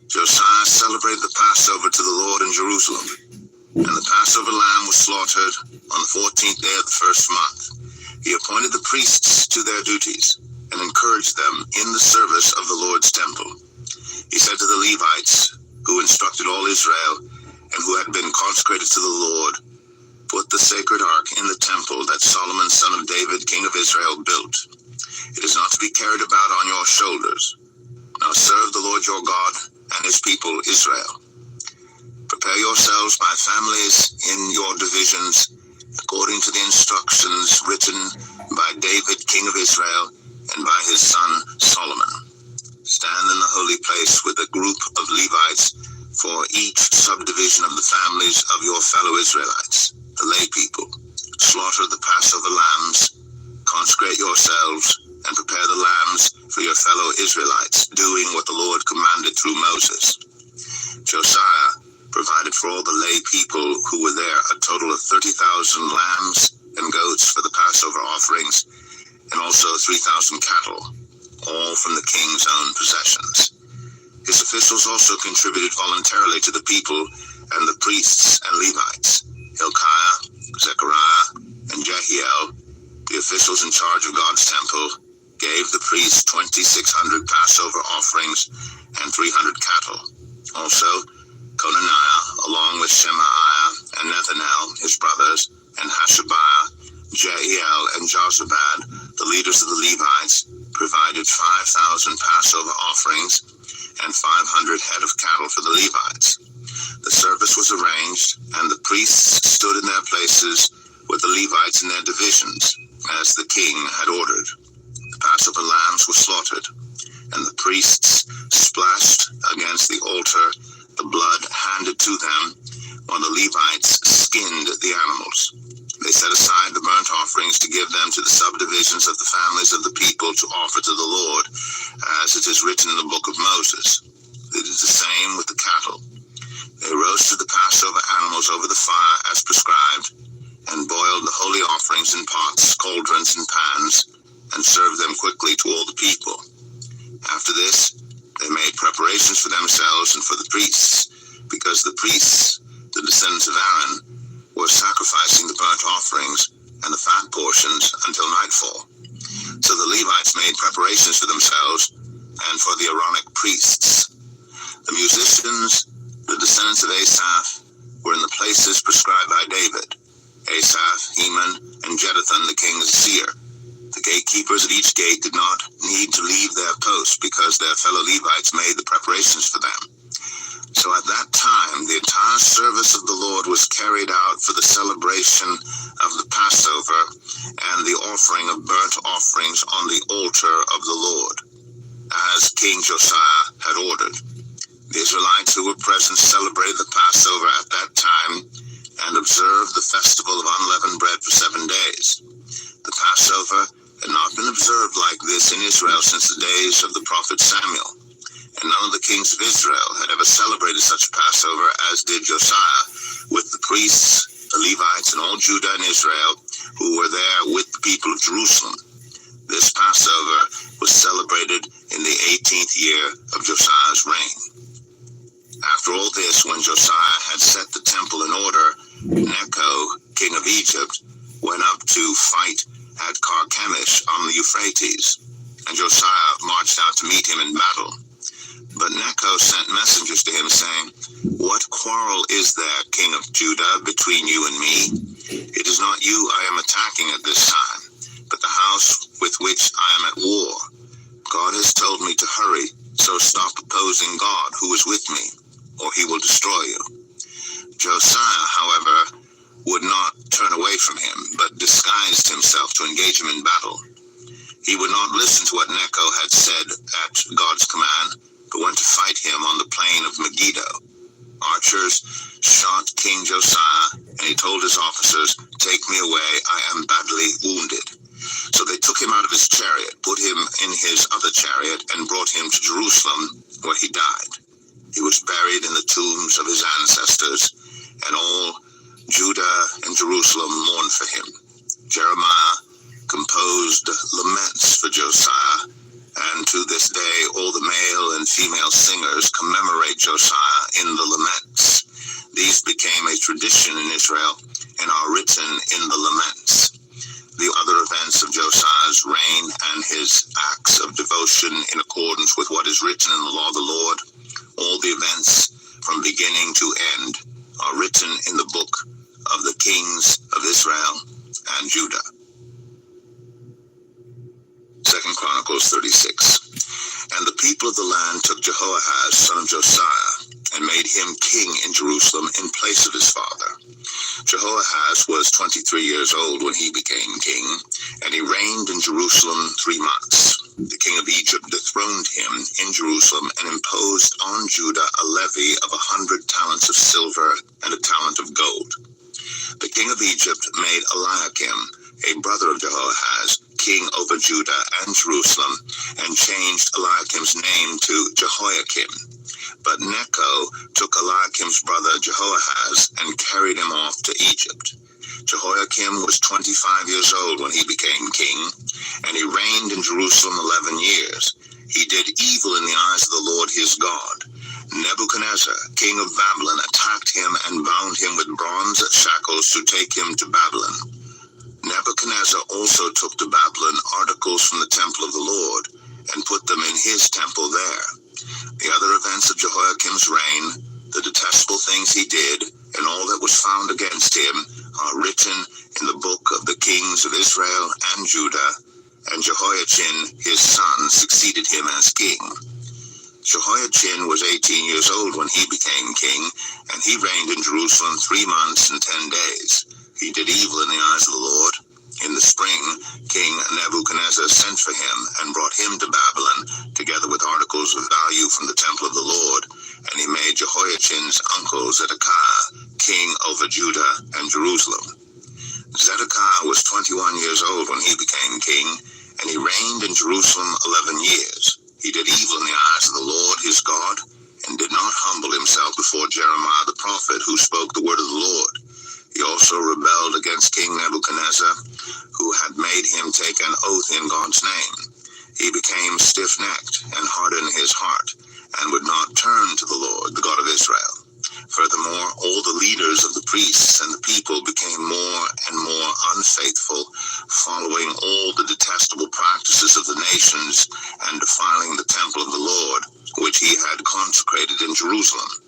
Josiah celebrated the Passover to the Lord in Jerusalem, and the Passover lamb was slaughtered on the 14th day of the first month. He appointed the priests to their duties and encouraged them in the service of the Lord's temple. He said to the Levites, who instructed all Israel and who had been consecrated to the Lord, "Put the sacred ark in the temple that Solomon, son of David, king of Israel, built. It is not to be carried about on your shoulders. Now serve the Lord your God and his people Israel. Prepare yourselves by families in your divisions, according to the instructions written by David, king of Israel, and by his son Solomon. Stand in the holy place with a group of Levites for each subdivision of the families of your fellow Israelites, the lay people. Slaughter the Passover lambs, consecrate yourselves, and prepare the lambs for your fellow Israelites, doing what the Lord commanded through Moses." Josiah provided for all the lay people who were there a total of 30,000 lambs and goats for the Passover offerings, and also 3,000 cattle, all from the king's own possessions. His officials also contributed voluntarily to the people and the priests and Levites. Hilkiah, Zechariah, and Jehiel, the officials in charge of God's temple, gave the priests 2,600 Passover offerings and 300 cattle. Also, Conaniah, along with Shemaiah and Nethanel, his brothers, and Hashabiah, Jehiel, and Jozabad, the leaders of the Levites, provided 5,000 Passover offerings and 500 head of cattle for the Levites. The service was arranged, and the priests stood in their places with the Levites in their divisions, as the king had ordered. The Passover lambs were slaughtered, and the priests splashed against the altar the blood handed to them, while the Levites skinned the animals. They set aside the burnt offerings to give them to the subdivisions of the families of the people to offer to the Lord, as it is written in the book of Moses. They did the same with the cattle. They roasted the Passover animals over the fire as prescribed, and boiled the holy offerings in pots, cauldrons, and pans, and served them quickly to all the people. After this, they made preparations for themselves and for the priests, because the priests, the descendants of Aaron, were sacrificing the burnt offerings and the fat portions until nightfall. So the Levites made preparations for themselves and for the Aaronic priests. The musicians, the descendants of Asaph, were in the places prescribed by David: Asaph, Heman, and Jeduthun the king's seer. The gatekeepers at each gate did not need to leave their post, because their fellow Levites made the preparations for them. So at that time, the entire service of the Lord was carried out for the celebration of the Passover and the offering of burnt offerings on the altar of the Lord, as King Josiah had ordered. The Israelites who were present celebrated the Passover at that time and observed the festival of unleavened bread for 7 days. The Passover had not been observed like this in Israel since the days of the prophet Samuel, and none of the kings of Israel had ever celebrated such a Passover as did Josiah, with the priests, the Levites, and all Judah and Israel who were there with the people of Jerusalem. This Passover was celebrated in the 18th year of Josiah's reign. After all this, when Josiah had set the temple in order, Necho, king of Egypt, went up to fight at Carchemish on the Euphrates, and Josiah marched out to meet him in battle. But Necho sent messengers to him, saying, "What quarrel is there, king of Judah, between you and me? It is not you I am attacking at this time, but the house with which I am at war. God has told me to hurry, so stop opposing God who is with me, or he will destroy you." Josiah, however, would not turn away from him, but disguised himself to engage him in battle. He would not listen to what Necho had said at God's command, but went to fight him on the plain of Megiddo. Archers shot King Josiah, and he told his officers, "Take me away, I am badly wounded." So they took him out of his chariot, put him in his other chariot, and brought him to Jerusalem, where he died. He was buried in the tombs of his ancestors, and all Judah and Jerusalem mourned for him. Jeremiah composed laments for Josiah, And to this day, all the male and female singers commemorate Josiah in the laments. These became a tradition in Israel and are written in the laments. The other events of Josiah's reign and his acts of devotion in accordance with what is written in the law of the Lord, all the events from beginning to end, are written in the book of the kings of Israel and Judah. 2 Chronicles 36. And the people of the land took Jehoahaz, son of Josiah, and made him king in Jerusalem in place of his father. Jehoahaz was 23 years old when he became king, and he reigned in Jerusalem 3 months. The king of Egypt dethroned him in Jerusalem and imposed on Judah a levy of 100 talents of silver and a talent of gold. The king of Egypt made Eliakim, a brother of Jehoahaz, king over Judah and Jerusalem, and changed Eliakim's name to Jehoiakim. But Necho took Eliakim's brother Jehoahaz and carried him off to Egypt. Jehoiakim was 25 years old when he became king, and he reigned in Jerusalem 11 years. He did evil in the eyes of the Lord his God. Nebuchadnezzar, king of Babylon, attacked him and bound him with bronze shackles to take him to Babylon. Nebuchadnezzar also took to Babylon articles from the temple of the Lord and put them in his temple there. The other events of Jehoiakim's reign, the detestable things he did, and all that was found against him are written in the book of the kings of Israel and Judah, and Jehoiachin his son succeeded him as king. Jehoiachin was 18 years old when he became king, and he reigned in Jerusalem 3 months and 10 days. He did evil in the eyes of the Lord. In the spring, King Nebuchadnezzar sent for him and brought him to Babylon, together with articles of value from the temple of the Lord, and he made Jehoiachin's uncle Zedekiah king over Judah and Jerusalem. Zedekiah was 21 years old when he became king, and he reigned in Jerusalem 11 years. He did evil in the eyes of the Lord his God, and did not humble himself before Jeremiah the prophet, who spoke the word of the Lord. He also rebelled against King Nebuchadnezzar, who had made him take an oath in God's name. He became stiff-necked and hardened his heart, and would not turn to the Lord, the God of Israel. Furthermore, all the leaders of the priests and the people became more and more unfaithful, following all the detestable practices of the nations and defiling the temple of the Lord, which he had consecrated in Jerusalem.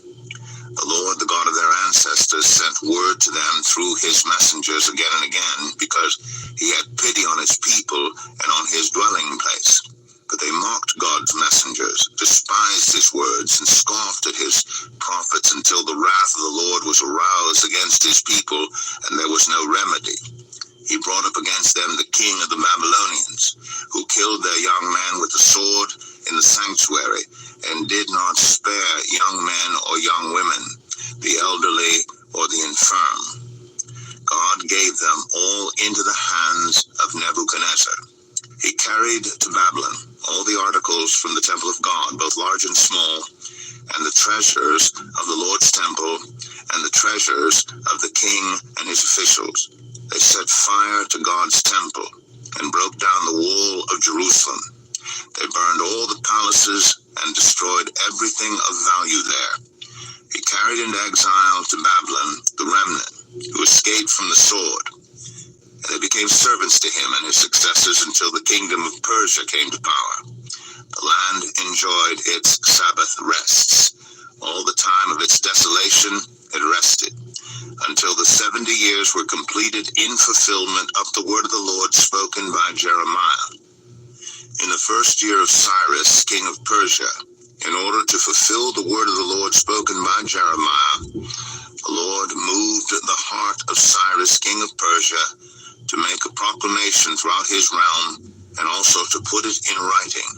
The Lord, the God of their ancestors, sent word to them through his messengers again and again, because he had pity on his people and on his dwelling place. But they mocked God's messengers, despised his words, and scoffed at his prophets until the wrath of the Lord was aroused against his people, and there was no remedy. He brought up against them the king of the Babylonians, who killed their young men with the sword in the sanctuary, and did not spare young men or young women, the elderly or the infirm. God gave them all into the hands of Nebuchadnezzar. He carried to Babylon all the articles from the temple of God, both large and small, and the treasures of the Lord's temple, and the treasures of the king and his officials. They set fire to God's temple, and broke down the wall of Jerusalem. They burned all the palaces, and destroyed everything of value there. He carried into exile to Babylon the remnant, who escaped from the sword. And they became servants to him and his successors until the kingdom of Persia came to power. The land enjoyed its Sabbath rests. All the time of its desolation it rested, until the 70 years were completed in fulfillment of the word of the Lord spoken by Jeremiah. In the first year of Cyrus, king of Persia, in order to fulfill the word of the Lord spoken by Jeremiah, the Lord moved the heart of Cyrus, king of Persia, to make a proclamation throughout his realm, and also to put it in writing.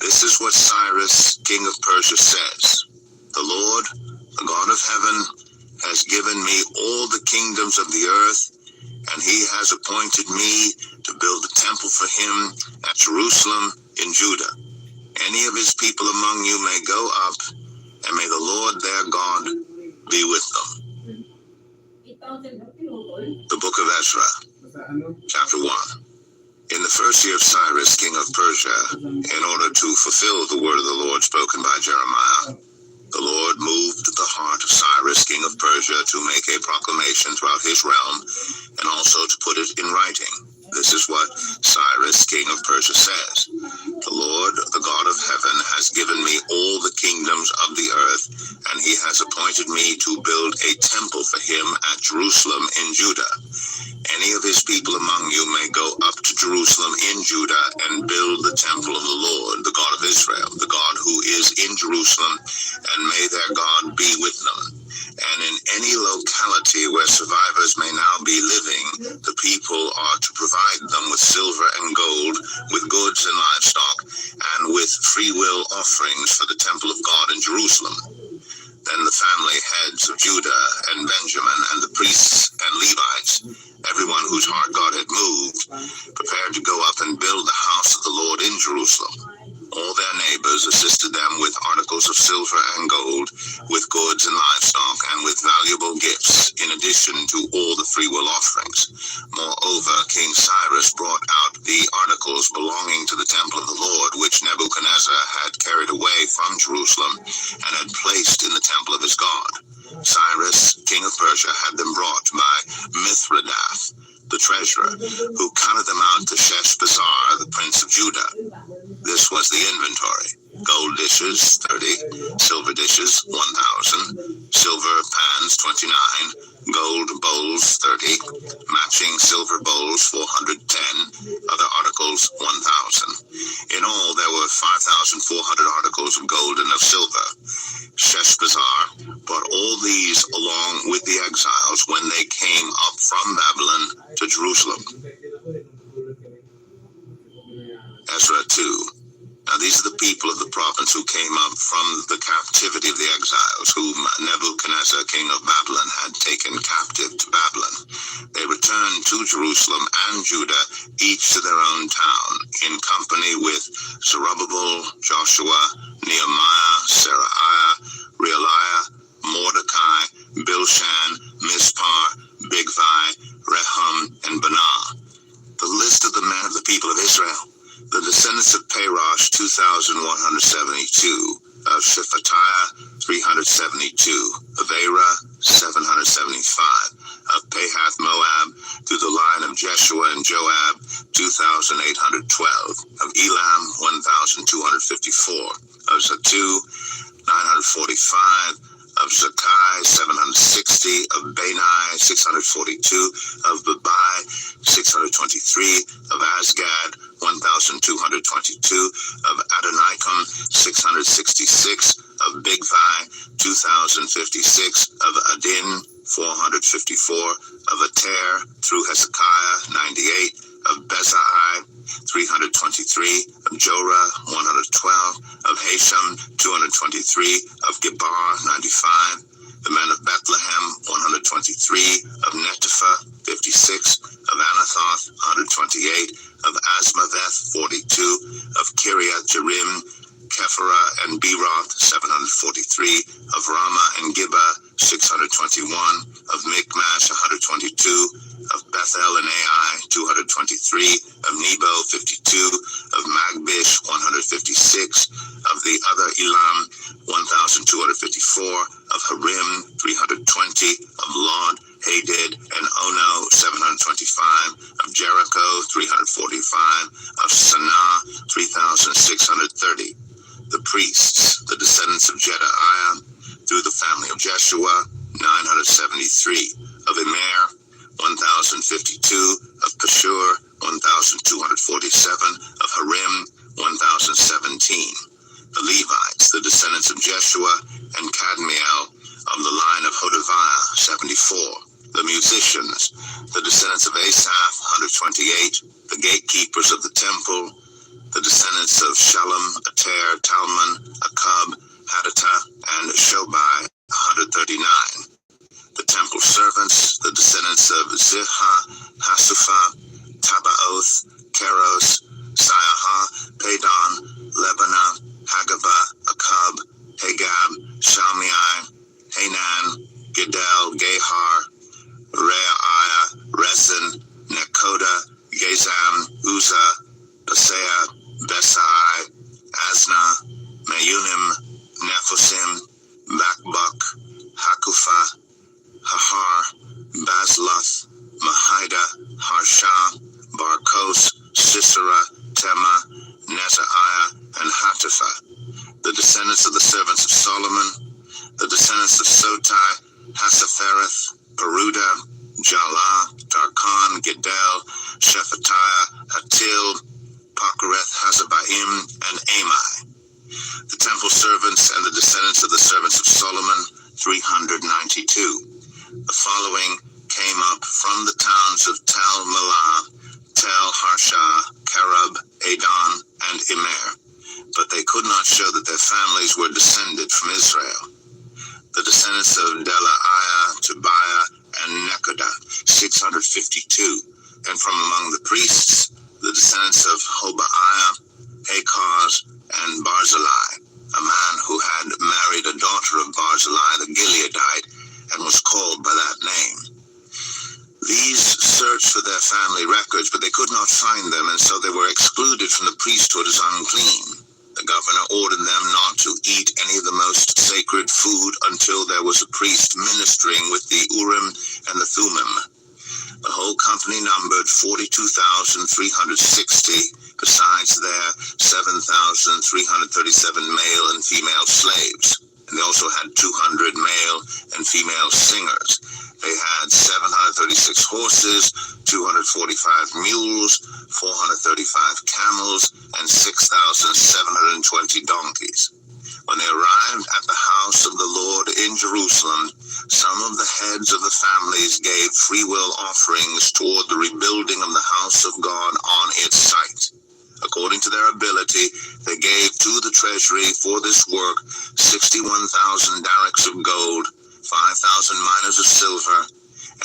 This is what Cyrus, king of Persia, says: The Lord, the God of heaven, has given me all the kingdoms of the earth, and he has appointed me to build a temple for him at Jerusalem in Judah. Any of his people among you may go up, and may the Lord their God be with them. The book of Ezra, chapter 1. In the first year of Cyrus, king of Persia, in order to fulfill the word of the Lord spoken by Jeremiah, the Lord moved the heart of Cyrus, king of Persia, to make a proclamation throughout his realm, and also to put it in writing. This is what Cyrus, king of Persia, says. The Lord, the God of heaven, has given me all the kingdoms of the earth, and he has appointed me to build a temple for him at Jerusalem in Judah. Any of his people among you may go up to Jerusalem in Judah and build the temple of the Lord, the God of Israel, the God who is in Jerusalem, and may their God be with them. And in any locality where survivors may now be living, the people are to provide them with silver and gold, with goods and livestock, and with free will offerings for the temple of God in Jerusalem. Then the family heads of Judah and Benjamin and the priests and Levites, everyone whose heart God had moved, prepared to go up and build the house of the Lord in Jerusalem. All their neighbors assisted them with articles of silver and gold, with goods and livestock, and with valuable gifts, in addition to all the freewill offerings. Moreover, King Cyrus brought out the articles belonging to the temple of the Lord, which Nebuchadnezzar had carried away from Jerusalem and had placed in the temple of his God. Cyrus, king of Persia, had them brought by Mithredath, the treasurer, who counted them out to Sheshbazzar, the prince of Judah. This was the inventory: gold dishes 30, silver dishes 1,000, silver pans 29, gold bowls 30, matching silver bowls 410, other articles 1,000. In all there were 5,400 articles of gold and of silver. Sheshbazzar brought all these along with the exiles when they came up from Babylon to Jerusalem. Ezra 2. Now these are the people of the province who came up from the captivity of the exiles, whom Nebuchadnezzar, king of Babylon, had taken captive to Babylon. They returned to Jerusalem and Judah, each to their own town, in company with Zerubbabel, Joshua, Nehemiah, Seraiah, Realiah, Mordecai, Bilshan, Mispar, Bigvai, Rehum, and Banah. The list of the men of the people of Israel: the descendants of Parosh, 2,172, of Shephatiah, 372, of Era, 775, of Pahath Moab, through the line of Jeshua and Joab, 2,812, of Elam, 1,254, of Zatu, 945, of Zakai, 760, of Bani, 642, of Babai, 623, of Asgad, 1,222, of Adonikam, 666, of Bigvai, 2,056, of Adin, 454, of Ater, through Hezekiah, 98, of Bezai, 323, of Jorah, 112, of Hashem, 223, of Gebar, 95, the men of Bethlehem, 123, of Netopha, 56, of Anathoth, 128, of Asmaveth, 42, of Kiriath Jearim, Kephirah and Beeroth, 743, of Ramah and Gibeah, 621, of Michmash, 122, of Bethel and Ai, 223, of Nebo, 52, of Magbish, 156, of the other Elam, 1,254, of Harim, 320, of Lod, Hadid, and Ono, 725, of Jericho, 345, of Sanaa, 3,630. The priests, the descendants of Jedaiah, through the family of Jeshua, 973, of Immer, 1,052, of Pashur, 1,247, of Harim, 1,017. The Levites, the descendants of Jeshua and Kadmiel, of the line of Hodaviah, 74. The musicians, the descendants of Asaph, 128. The gatekeepers of the temple, the descendants of Shalom, Ater, Talmon, Akub, Haditah, and Shobai, 139. The temple servants, the descendants of Zihha, Hasupha, Tabaoth, Keros, Siaha, Padon, Lebanah, Hagabah, Akub, Hagab, Shalmai, Hanan, Gidel, Gehar, Reaiah, Rezin, Nekoda, Gezam, Uzzah, descendants of the servants of Solomon, the descendants of Sotai, Hassaphereth, Peruda, Jalah, Darkon, Gedel, Shephatiah, Hatil, Pachereth, Hazabaim, and Amai. The temple servants and the descendants of the servants of Solomon, 392. The following came up from the towns of Tel Melah, Tel Harsha, Kerub, Adon, and Immer, but they could not show that their families were descended from Israel. The descendants of Delaiah, Tobiah, and Nekoda, 652, and from among the priests, the descendants of Hobaiah, Akaz, and Barzillai, a man who had married a daughter of Barzillai the Gileadite, and was called by that name. These searched for their family records, but they could not find them, and so they were excluded from the priesthood as unclean. The governor ordered them not to eat any of the most sacred food until there was a priest ministering with the Urim and the Thummim. The whole company numbered 42,360, besides their 7,337 male and female slaves. And they also had 200 male and female singers. They had 736 horses, 245 mules, 435 camels, and 6,720 donkeys. When they arrived at the house of the Lord in Jerusalem, some of the heads of the families gave freewill offerings toward the rebuilding of the house of God on its site. According to their ability, they gave to the treasury for this work 61,000 darricks of gold, 5,000 minas of silver,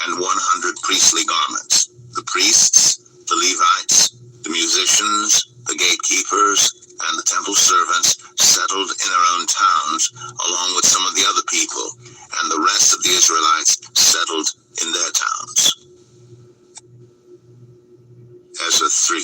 and 100 priestly garments. The priests, the Levites, the musicians, the gatekeepers, and the temple servants settled in their own towns, along with some of the other people, and the rest of the Israelites settled in their towns. Ezra 3.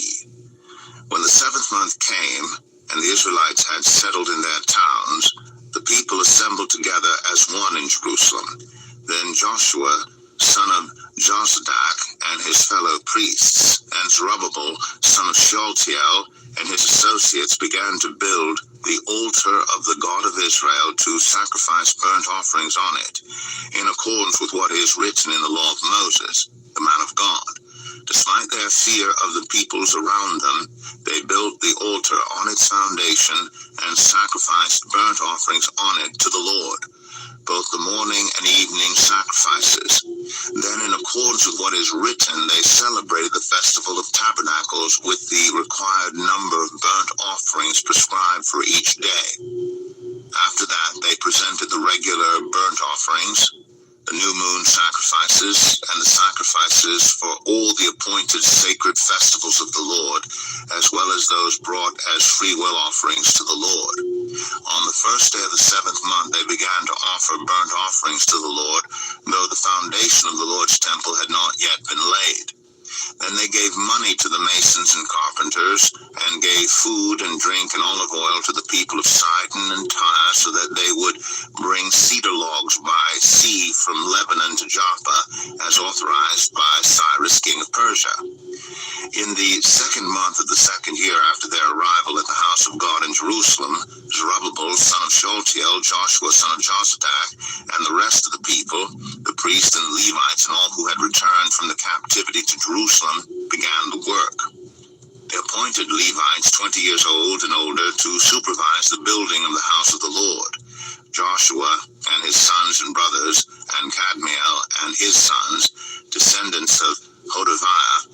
When the 7th month came, and the Israelites had settled in their towns, the people assembled together as one in Jerusalem. Then Joshua, son of Jozadak, and his fellow priests, and Zerubbabel, son of Shealtiel, and his associates began to build the altar of the God of Israel to sacrifice burnt offerings on it, in accordance with what is written in the law of Moses, the man of God. Despite their fear of the peoples around them, they built the altar on its foundation and sacrificed burnt offerings on it to the Lord, both the morning and evening sacrifices. Then, in accordance with what is written, they celebrated the Festival of Tabernacles with the required number of burnt offerings prescribed for each day. After that, they presented the regular burnt offerings, the new moon sacrifices, and the sacrifices for all the appointed sacred festivals of the Lord, as well as those brought as freewill offerings to the Lord. On the first day of the 7th month, they began to offer burnt offerings to the Lord, though the foundation of the Lord's temple had not yet been laid. Then they gave money to the masons and carpenters, and gave food and drink and olive oil to the people of Sidon and Tyre, so that they would bring cedar logs by sea from Lebanon to Joppa, as authorized by Cyrus, king of Persia. In the 2nd month of the 2nd year after their arrival at the house of God in Jerusalem, Zerubbabel, son of Shealtiel, Joshua, son of Jozadak, and the rest of the people, the priests and Levites, and all who had returned from the captivity to Jerusalem, began the work. They appointed Levites 20 years old and older to supervise the building of the house of the Lord. Joshua and his sons and brothers, and Kadmiel and his sons, descendants of Hodaviah,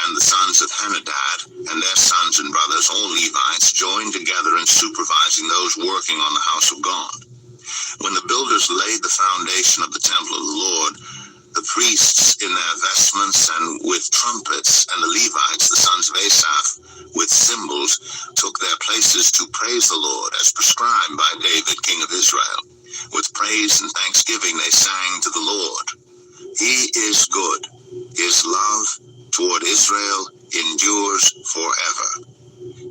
and the sons of Henadad, and their sons and brothers, all Levites, joined together in supervising those working on the house of God. When the builders laid the foundation of the temple of the Lord, the priests in their vestments and with trumpets, and the Levites, the sons of Asaph, with cymbals, took their places to praise the Lord, as prescribed by David, king of Israel. With praise and thanksgiving they sang to the Lord. He is good. His love toward Israel endures forever.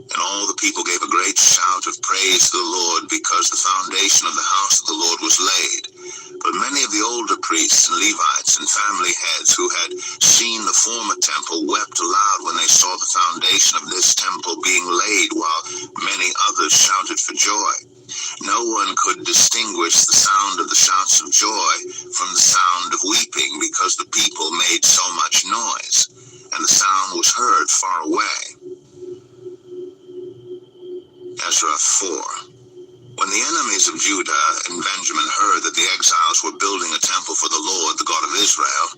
And all the people gave a great shout of praise to the Lord, because the foundation of the house of the Lord was laid. But many of the older priests and Levites and family heads who had seen the former temple wept aloud when they saw the foundation of this temple being laid, while many others shouted for joy. no one could distinguish the sound of the shouts of joy from the sound of weeping, because the people made so much noise, and the sound was heard far away. Ezra 4. When the enemies of Judah and Benjamin heard that the exiles were building a temple for the Lord, the God of Israel,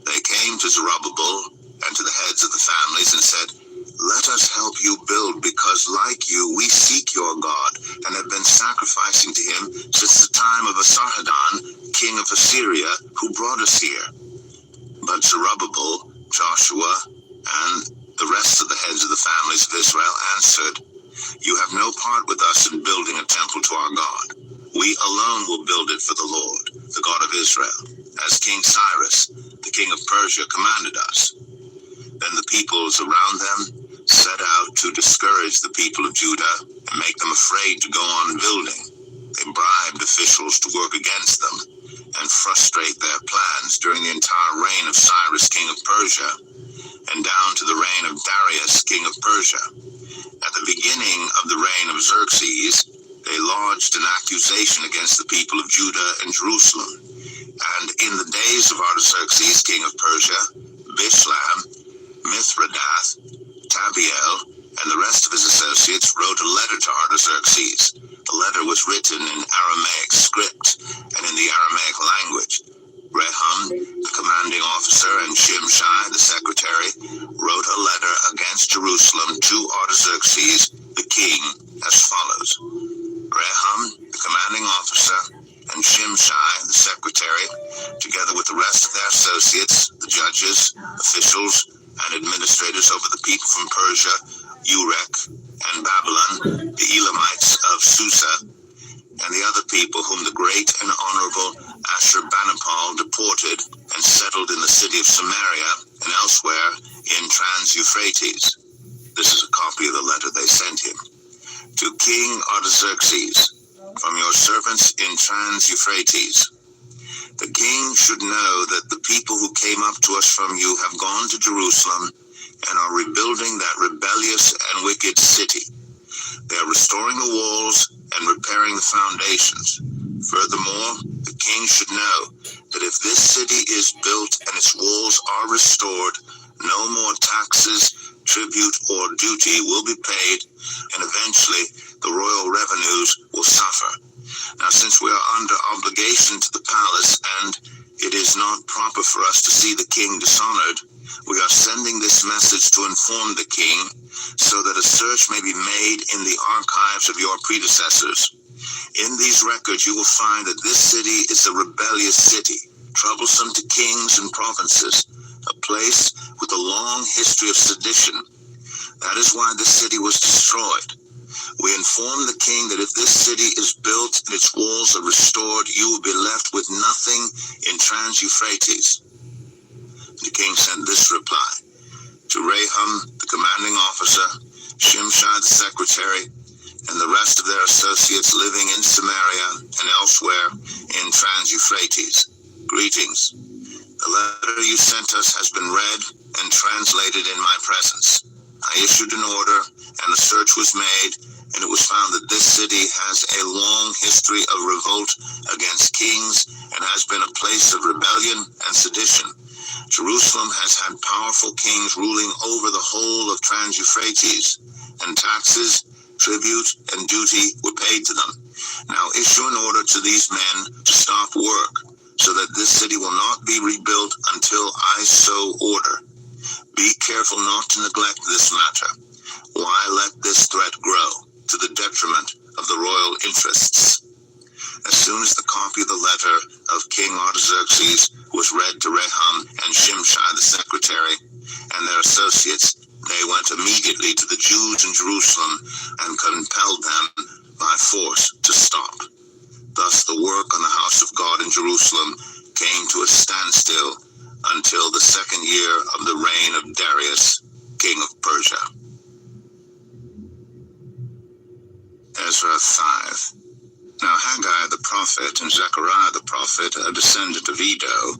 they came to Zerubbabel and to the heads of the families and said, "Let us help you build, because like you, we seek your God and have been sacrificing to him since the time of Esarhaddon, king of Assyria, who brought us here." But Zerubbabel, Joshua, and the rest of the heads of the families of Israel answered, "You have no part with us in building a temple to our God. We alone will build it for the Lord, the God of Israel, as King Cyrus, the king of Persia, commanded us." Then the peoples around them set out to discourage the people of Judah and make them afraid to go on building. They bribed officials to work against them and frustrate their plans during the entire reign of Cyrus, king of Persia, and down to the reign of Darius, king of Persia. At the beginning of the reign of Xerxes, they lodged an accusation against the people of Judah and Jerusalem. And in the days of Artaxerxes, king of Persia, Bishlam, Mithredath, Tabiel, and the rest of his associates wrote a letter to Artaxerxes. The letter was written in Aramaic script and in the Aramaic language. Rehum, the commanding officer, and Shimshai, the secretary, wrote a letter against Jerusalem to Artaxerxes, the king, as follows. Rehum, the commanding officer, and Shimshai, the secretary, together with the rest of their associates, the judges, officials, and administrators over the people from Persia, Urek, and Babylon, the Elamites of Susa, and the other people whom the great and honorable Ashurbanipal deported and settled in the city of Samaria and elsewhere in Trans-Euphrates. This is a copy of the letter they sent him. To King Artaxerxes, from your servants in Trans-Euphrates. The king should know that the people who came up to us from you have gone to Jerusalem and are rebuilding that rebellious and wicked city. They are restoring the walls and repairing the foundations. Furthermore, the king should know that if this city is built and its walls are restored, no more taxes, tribute, or duty will be paid, and eventually the royal revenues will suffer. Now, since we are under obligation to the palace, and it is not proper for us to see the king dishonored, we are sending this message to inform the king, so that a search may be made in the archives of your predecessors. In these records you will find that this city is a rebellious city, troublesome to kings and provinces, a place with a long history of sedition. That is why this city was destroyed. We inform the king that if this city is built and its walls are restored, you will be left with nothing in Trans-Euphrates. The king sent this reply to Rehum, the commanding officer, Shimshai, the secretary, and the rest of their associates living in Samaria and elsewhere in Trans-Euphrates. Greetings. The letter you sent us has been read and translated in my presence. I issued an order, and a search was made, and it was found that this city has a long history of revolt against kings and has been a place of rebellion and sedition. Jerusalem has had powerful kings ruling over the whole of Trans-Euphrates, and taxes, tribute, and duty were paid to them. Now issue an order to these men to stop work, so that this city will not be rebuilt until I so order. Be careful not to neglect this matter. Why let this threat grow to the detriment of the royal interests? As soon as the copy of the letter of King Artaxerxes was read to Rehum and Shimshai the secretary and their associates, they went immediately to the Jews in Jerusalem and compelled them by force to stop. Thus the work on the house of God in Jerusalem came to a standstill until the second year of the reign of Darius, king of Persia. Ezra 5. Now Haggai the prophet and Zechariah the prophet, a descendant of Iddo,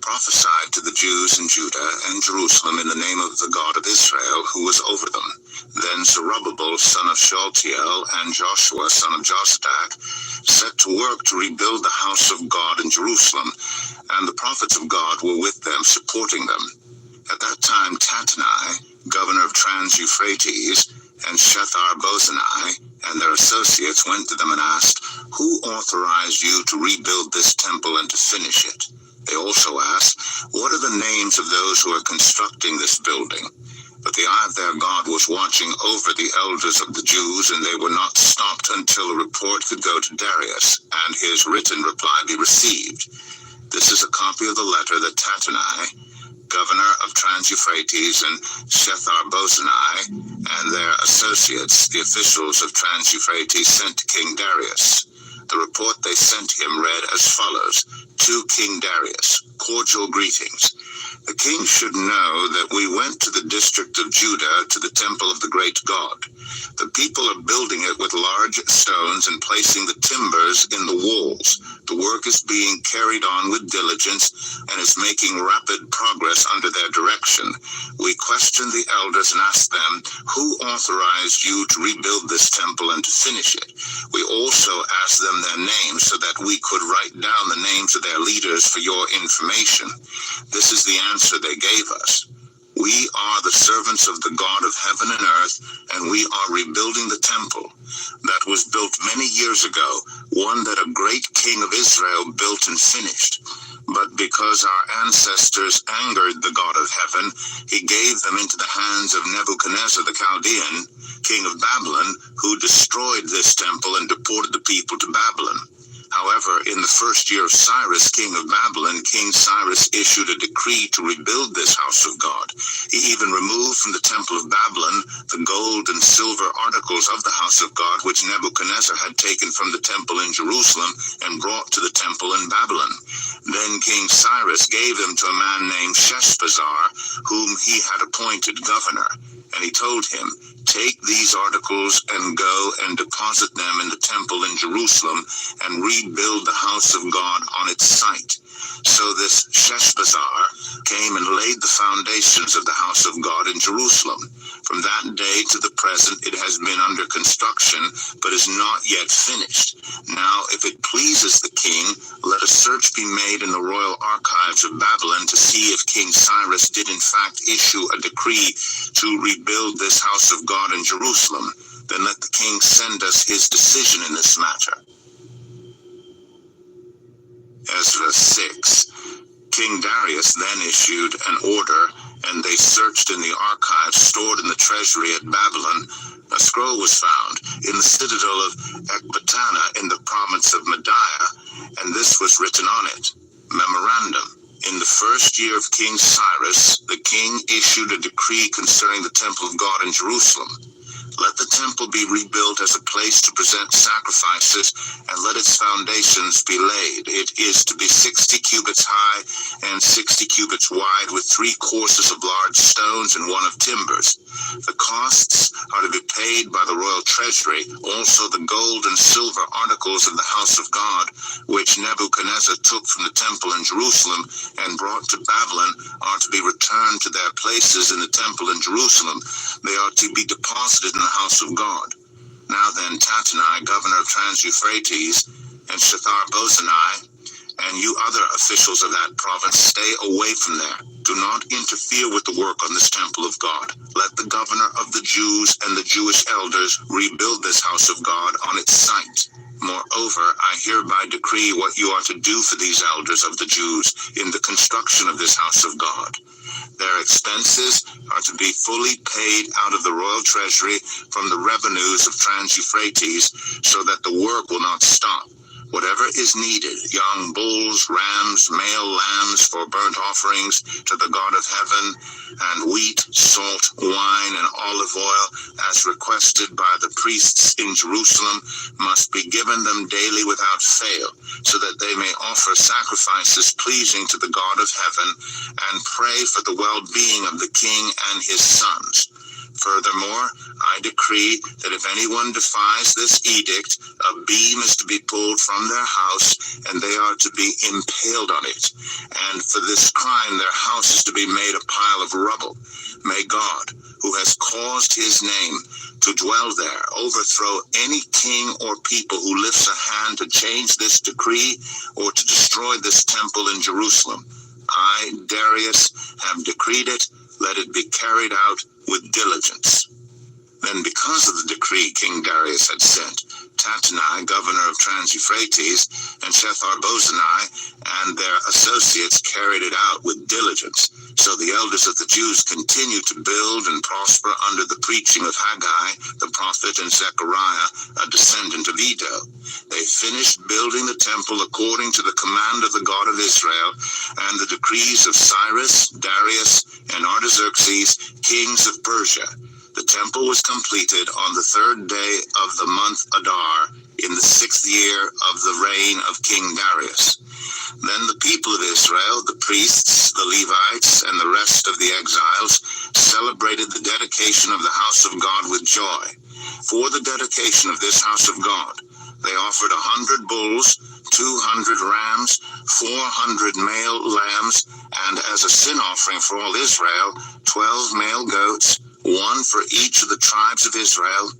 prophesied to the Jews in Judah and Jerusalem in the name of the God of Israel, who was over them, Then Zerubbabel, son of Shealtiel, and Joshua, son of Jozadak, set to work to rebuild the house of God in Jerusalem, and the prophets of God were with them, supporting them. At that time Tattenai, governor of Trans-Euphrates, and Shethar-Bozenai and their associates went to them and asked, "Who authorized you to rebuild this temple and to finish it?" They also asked, "What are the names of those who are constructing this building?" But the eye of their God was watching over the elders of the Jews, and they were not stopped until a report could go to Darius, and his written reply be received. This is a copy of the letter that Tattenai, governor of Trans-Euphrates, and Shethar-Bozenai and their associates, the officials of Trans-Euphrates, sent to King Darius. The report they sent him read as follows: "To King Darius, cordial greetings. The king should know that we went to the district of Judah to the temple of the great God. The people are building it with large stones and placing the timbers in the walls. The work is being carried on with diligence and is making rapid progress under their direction. We questioned the elders and asked them, 'Who authorized you to rebuild this temple and to finish it?' We also asked them their names so that we could write down the names of their leaders for your information. This is the answer they gave us. We are the servants of the God of heaven and earth, and we are rebuilding the temple that was built many years ago, one that a great king of Israel built and finished. But because our ancestors angered the God of heaven, he gave them into the hands of Nebuchadnezzar the Chaldean, king of Babylon, who destroyed this temple and deported the people to Babylon. However, in the first year of Cyrus, king of Babylon, King Cyrus issued a decree to rebuild this house of God. He even removed from the temple of Babylon the gold and silver articles of the house of God, which Nebuchadnezzar had taken from the temple in Jerusalem and brought to the temple in Babylon. Then King Cyrus gave them to a man named Sheshbazzar, whom he had appointed governor. And he told him, 'Take these articles and go and deposit them in the temple in Jerusalem and rebuild the house of God on its site.' So this Sheshbazzar came and laid the foundations of the house of God in Jerusalem. From that day to the present it has been under construction, but is not yet finished. Now if it pleases the king, let a search be made in the royal archives of Babylon to see if King Cyrus did in fact issue a decree to rebuild this house of God in Jerusalem. Then let the king send us his decision in this matter." Ezra 6. King Darius then issued an order, and they searched in the archives stored in the treasury at Babylon. A scroll was found in the citadel of Ecbatana in the province of Mediah, and this was written on it: "Memorandum. In the first year of King Cyrus, the king issued a decree concerning the temple of God in Jerusalem. Let the temple be rebuilt as a place to present sacrifices, and let its foundations be laid. It is to be 60 cubits high and 60 cubits wide, with 3 courses of large stones and 1 of timbers. The costs are to be paid by the royal treasury. Also the gold and silver articles of the house of God, which Nebuchadnezzar took from the temple in Jerusalem and brought to Babylon, are to be returned to their places in the temple in Jerusalem. They are to be deposited in the house of God. Now then, Tattenai, governor of Trans-Euphrates, and Shethar-Bozenai, and you other officials of that province, stay away from there. Do not interfere with the work on this temple of God. Let the governor of the Jews and the Jewish elders rebuild this house of God on its site. Moreover, I hereby decree what you are to do for these elders of the Jews in the construction of this house of God. Their expenses are to be fully paid out of the royal treasury from the revenues of Trans-Euphrates, so that the work will not stop. Whatever is needed, young bulls, rams, male lambs for burnt offerings to the God of heaven, and wheat, salt, wine, and olive oil, as requested by the priests in Jerusalem, must be given them daily without fail, so that they may offer sacrifices pleasing to the God of heaven, and pray for the well-being of the king and his sons. Furthermore, I decree that if anyone defies this edict, a beam is to be pulled from their house, and they are to be impaled on it. And for this crime their house is to be made a pile of rubble. May God, who has caused his name to dwell there, overthrow any king or people who lifts a hand to change this decree or to destroy this temple in Jerusalem. I, Darius, have decreed it. Let it be carried out with diligence. Then, because of the decree King Darius had sent, Tattenai, governor of Trans-Euphrates, and Shethar-Bozenai and their associates carried it out with diligence. So the elders of the Jews continued to build and prosper under the preaching of Haggai, the prophet, and Zechariah, a descendant of Iddo. They finished building the temple according to the command of the God of Israel and the decrees of Cyrus, Darius, and Artaxerxes, kings of Persia. The temple was completed on the 3rd day of the month Adar, in the 6th year of the reign of King Darius. Then the people of Israel, the priests, the Levites, and the rest of the exiles, celebrated the dedication of the house of God with joy. For the dedication of this house of God, they offered 100 bulls, 200 rams, 400 male lambs, and as a sin offering for all Israel, 12 male goats, one for each of the tribes of Israel.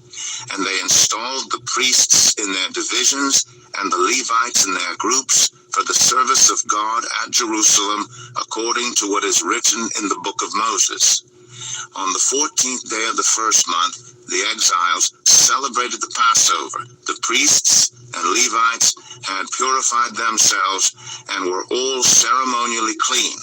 And they installed the priests in their divisions and the Levites in their groups for the service of God at Jerusalem, according to what is written in the book of Moses. On the 14th day of the 1st month, the exiles celebrated the Passover. The priests and Levites had purified themselves and were all ceremonially clean.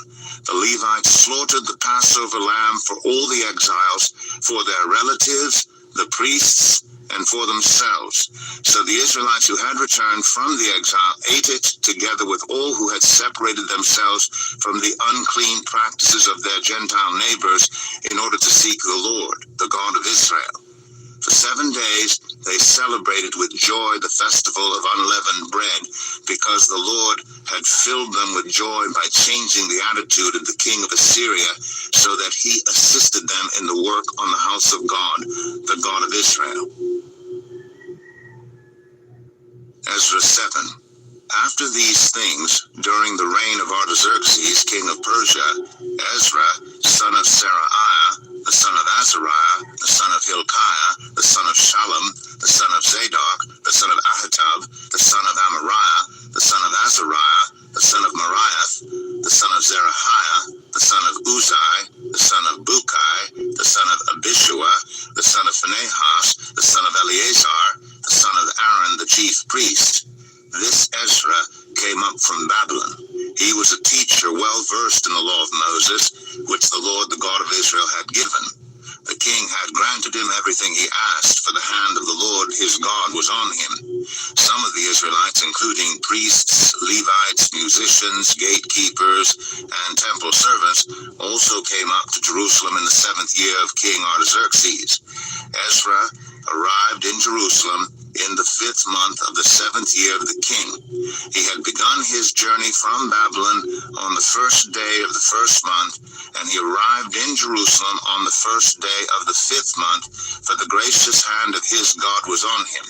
The Levites slaughtered the Passover lamb for all the exiles, for their relatives, the priests, and for themselves. So the Israelites who had returned from the exile ate it together with all who had separated themselves from the unclean practices of their Gentile neighbors in order to seek the Lord, the God of Israel. For 7 days they celebrated with joy the festival of unleavened bread, because the Lord had filled them with joy by changing the attitude of the king of Assyria, so that he assisted them in the work on the house of God, the God of Israel. Ezra 7. After these things, during the reign of Artaxerxes, king of Persia, Ezra, son of Seraiah, the son of Azariah, the son of Hilkiah, the son of Shallum, the son of Zadok, the son of Ahitub, the son of Amariah, the son of Azariah, the son of Moriath, the son of Zerahiah, the son of Uzai, the son of Bukai, the son of Abishua, the son of Phinehas, the son of Eleazar, the son of Aaron, the chief priest. This Ezra came up from Babylon. He was a teacher well versed in the law of Moses, which the Lord, the God of Israel, had given. The king had granted him everything he asked, for the hand of the Lord his God was on him. Some of the Israelites, including priests, Levites, musicians, gatekeepers, and temple servants, also came up to Jerusalem in the 7th year of King Artaxerxes. Ezra arrived in Jerusalem in the 5th month of the 7th year of the king. He had begun his journey from Babylon on the 1st day of the 1st month, and he arrived in Jerusalem on the 1st day of the 5th month, for the gracious hand of his God was on him.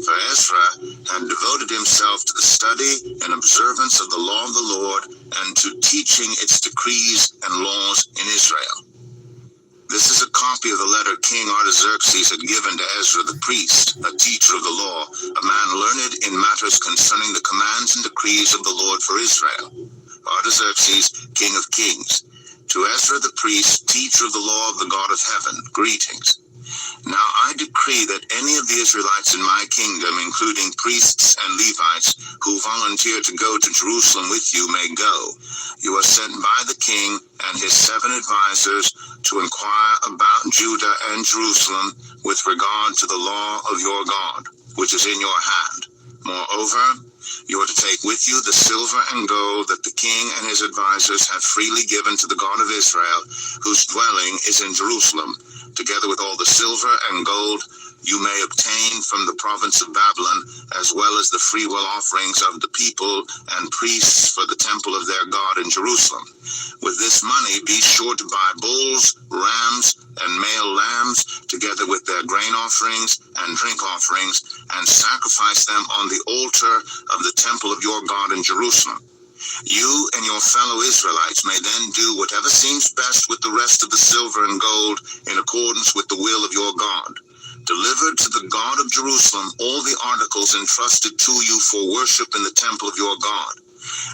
For Ezra had devoted himself to the study and observance of the law of the Lord, and to teaching its decrees and laws in Israel. This is a copy of the letter King Artaxerxes had given to Ezra the priest, a teacher of the law, a man learned in matters concerning the commands and decrees of the Lord for Israel. Artaxerxes, king of kings. To Ezra the priest, teacher of the law of the God of heaven, greetings. Now I decree that any of the Israelites in my kingdom, including priests and Levites, who volunteer to go to Jerusalem with you may go. You are sent by the king and his 7 advisors to inquire about Judah and Jerusalem with regard to the law of your God, which is in your hand. Moreover, you are to take with you the silver and gold that the king and his advisors have freely given to the God of Israel, whose dwelling is in Jerusalem, together with all the silver and gold you may obtain from the province of Babylon, as well as the freewill offerings of the people and priests for the temple of their God in Jerusalem. With this money be sure to buy bulls, rams, and male lambs, together with their grain offerings and drink offerings, and sacrifice them on the altar of the temple of your God in Jerusalem. You and your fellow Israelites may then do whatever seems best with the rest of the silver and gold in accordance with the will of your God. Deliver to the God of Jerusalem all the articles entrusted to you for worship in the temple of your God,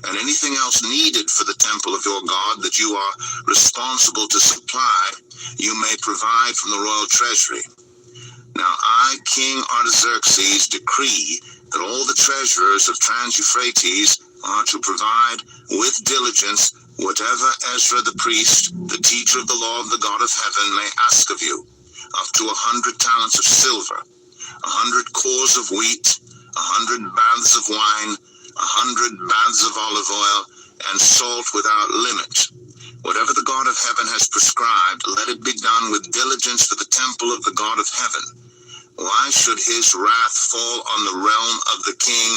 and anything else needed for the temple of your God that you are responsible to supply, you may provide from the royal treasury. Now I, King Artaxerxes, decree that all the treasurers of Trans-Euphrates are to provide with diligence whatever Ezra the priest, the teacher of the law of the God of heaven, may ask of you, up to 100 talents of silver, 100 cores of wheat, 100 baths of wine, 100 baths of olive oil, and salt without limit. Whatever the God of heaven has prescribed, let it be done with diligence for the temple of the God of heaven. Why should his wrath fall on the realm of the king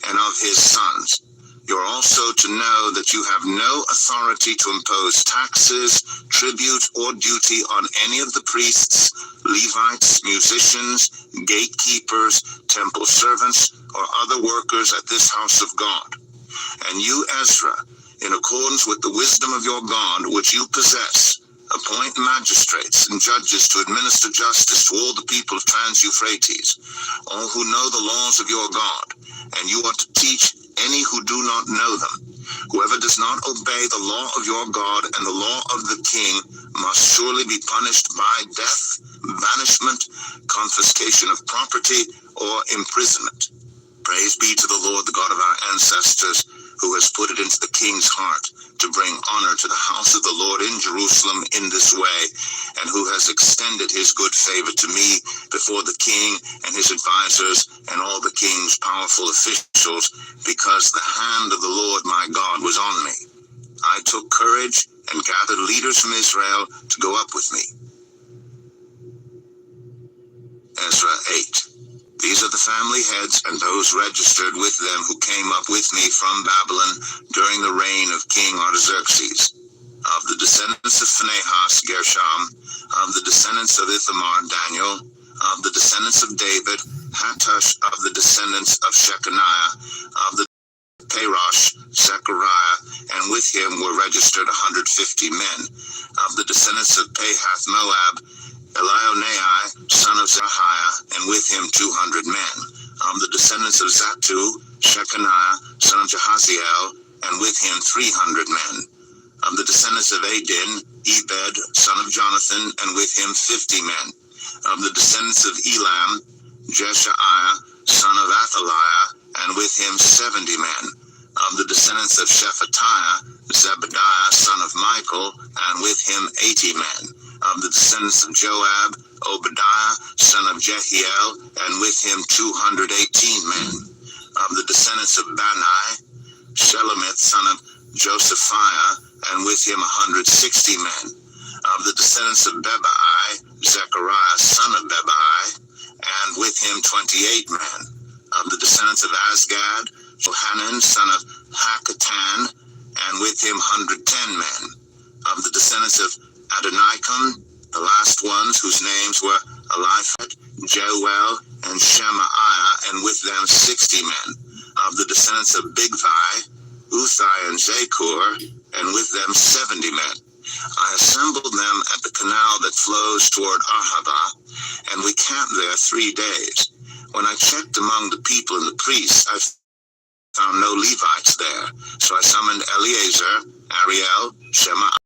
and of his sons? You're also to know that you have no authority to impose taxes, tribute, or duty on any of the priests, Levites, musicians, gatekeepers, temple servants, or other workers at this house of God. And you, Ezra, in accordance with the wisdom of your God, which you possess, appoint magistrates and judges to administer justice to all the people of Trans-Euphrates, all who know the laws of your God, and you are to teach any who do not know them. Whoever does not obey the law of your God and the law of the king must surely be punished by death, banishment, confiscation of property, or imprisonment. Praise be to the Lord, the God of our ancestors, who has put it into the king's heart to bring honor to the house of the Lord in Jerusalem in this way, and who has extended his good favor to me before the king and his advisors and all the king's powerful officials, because the hand of the Lord my God was on me. I took courage and gathered leaders from Israel to go up with me. Ezra 8. These are the family heads and those registered with them who came up with me from Babylon during the reign of King Artaxerxes. Of the descendants of Phinehas, Gershom. Of the descendants of Ithamar, Daniel. Of the descendants of David, Hattush. Of the descendants of Shechaniah. Of the Parosh, Zechariah, and with him were registered 150 men. Of the descendants of Pahath Moab, Elionai, son of Zerahiah, and with him 200 men. Of the descendants of Zattu, Shechaniah, son of Jahaziel, and with him 300 men. Of the descendants of Adin, Ebed, son of Jonathan, and with him 50 men. Of the descendants of Elam, Jeshaiah, son of Athaliah, and with him 70 men. Of the descendants of Shephatiah, Zebediah, son of Michael, and with him 80 men. Of the descendants of Joab, Obadiah, son of Jehiel, and with him 218 men. Of the descendants of Bani, Shelomith, son of Josephiah, and with him 160 men. Of the descendants of Bebai, Zechariah, son of Bebai, and with him 28 men. Of the descendants of Azgad, Johanan, son of Hakatan, and with him 110 men. Of the descendants of Adonikam, the last ones whose names were Eliphat, Jeuel, and Shemaiah, and with them 60 men. Of the descendants of Bigvai, Uthai and Zakur, and with them 70 men. I assembled them at the canal that flows toward Ahava, and we camped there 3 days. When I checked among the people and the priests, I found no Levites there. So I summoned Eleazar, Ariel, Shemaiah,